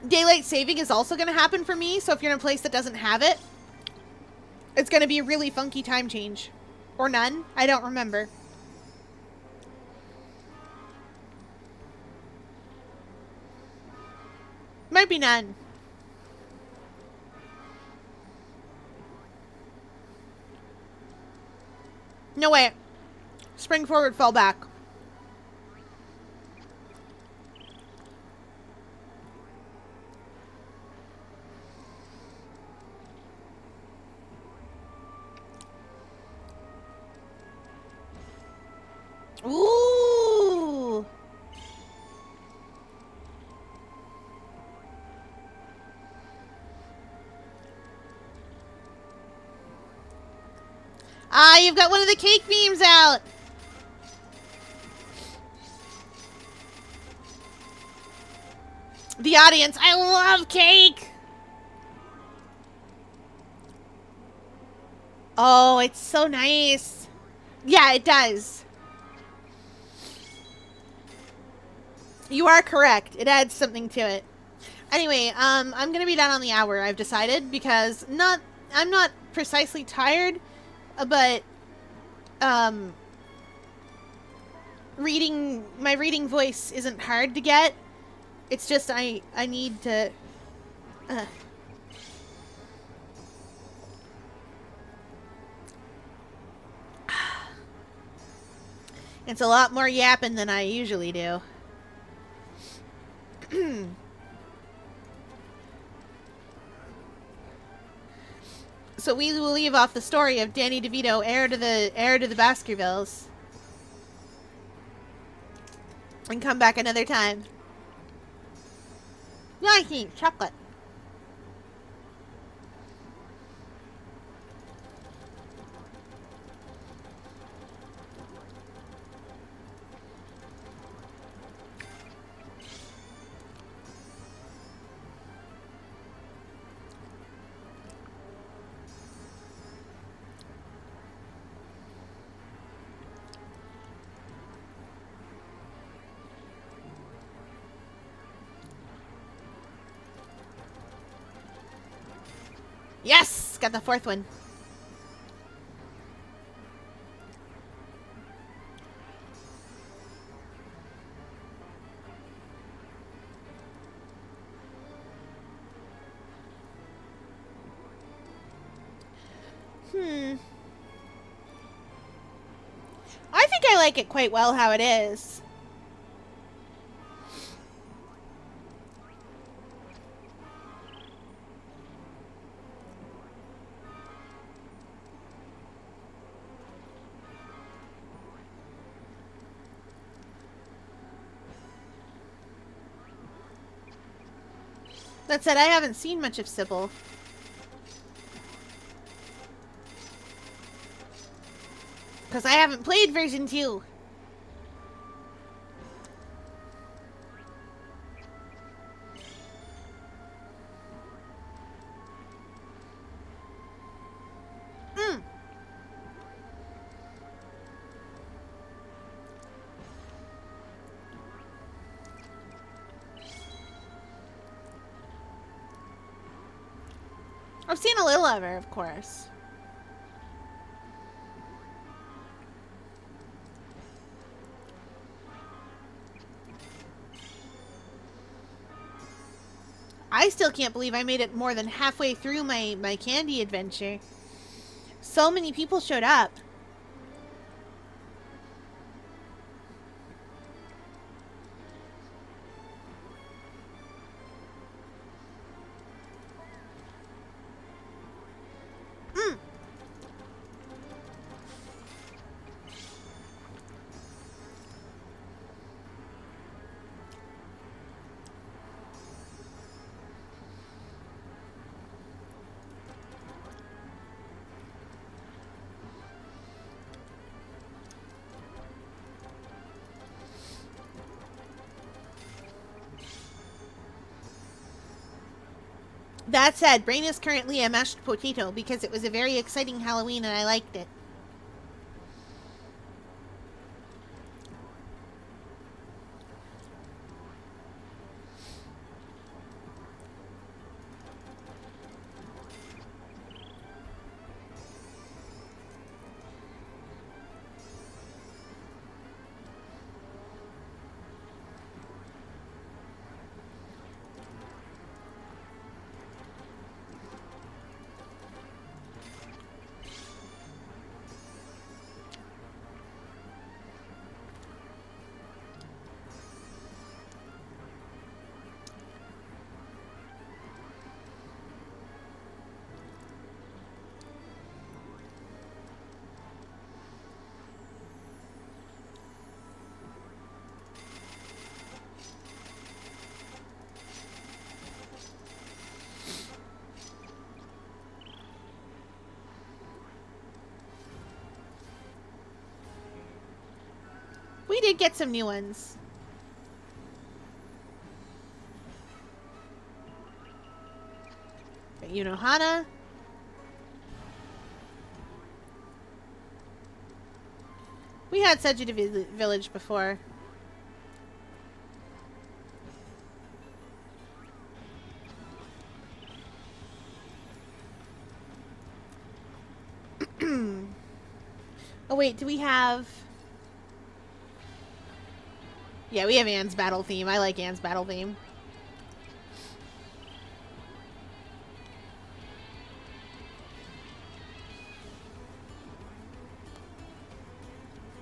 Daylight saving is also going to happen for me, so if you're in a place that doesn't have it, it's going to be a really funky time change. Or none. I don't remember. Might be none. No, wait. Spring forward, fall back. Ooh. Ah, you've got one of the cake memes out. The audience, I love cake. Oh, it's so nice. Yeah, it does. You are correct. It adds something to it. Anyway, I'm gonna be down on the hour, I've decided, because I'm not precisely tired, but my reading voice isn't hard to get. It's just I need to it's a lot more yapping than I usually do. So we will leave off the story of Danny DeVito, heir to the Baskervilles, and come back another time. Yeah, I eat chocolate. Yes! Got the fourth one. I think I like it quite well how it is. That said, I haven't seen much of Sybil. Because I haven't played version 2. I've seen a little of her, of course. I still can't believe I made it more than halfway through my candy adventure. So many people showed up. That said, Brain is currently a mashed potato because it was a very exciting Halloween and I liked it. We did get some new ones. Hana. We had Sejuda Village before. Oh wait, do we have... Yeah, we have Anne's battle theme. I like Anne's battle theme.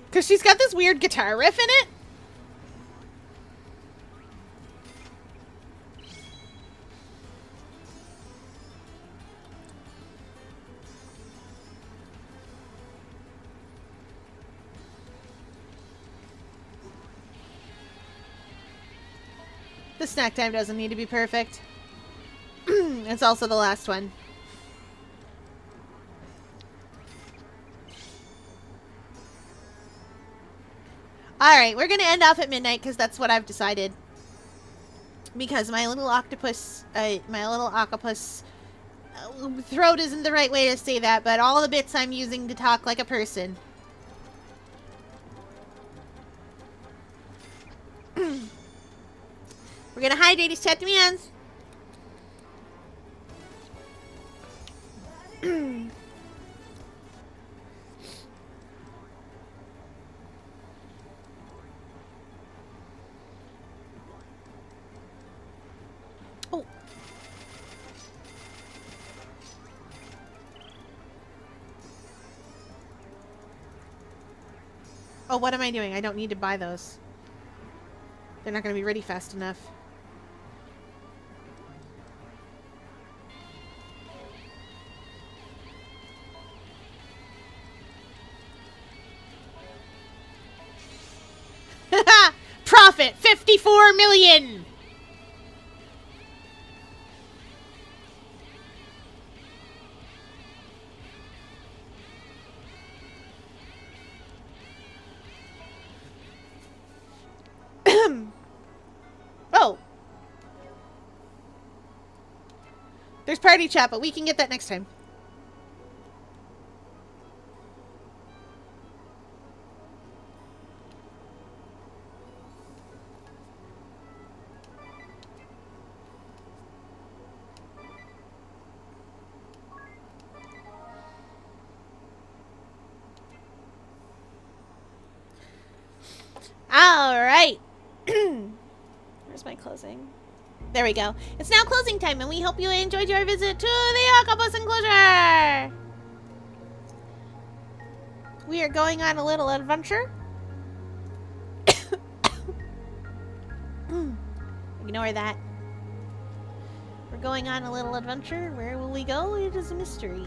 Because she's got this weird guitar riff in it. The snack time doesn't need to be perfect. It's also the last one. Alright, we're gonna end off at midnight because that's what I've decided. Because my little octopus throat isn't the right way to say that, but all the bits I'm using to talk like a person. We're gonna hydrate his chat demands. Oh. Oh, what am I doing? I don't need to buy those. They're not gonna be ready fast enough. Profit 54 million. Oh. There's party chat, but we can get that next time. All right. Where's my closing? There we go. It's now closing time, and we hope you enjoyed your visit to the octopus enclosure. We are going on a little adventure. Ignore that. We're going on a little adventure. Where will we go? It is a mystery.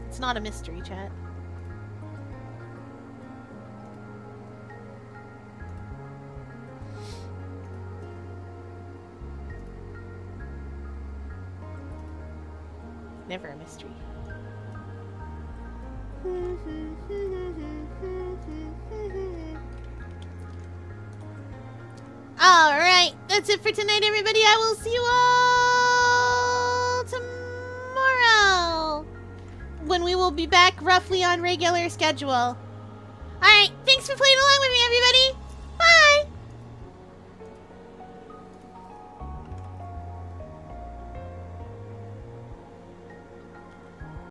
It's not a mystery, chat. Never a mystery. Alright, that's it for tonight, everybody. I will see you all tomorrow, when we will be back roughly on regular schedule. Alright, thanks for playing along with me, everybody.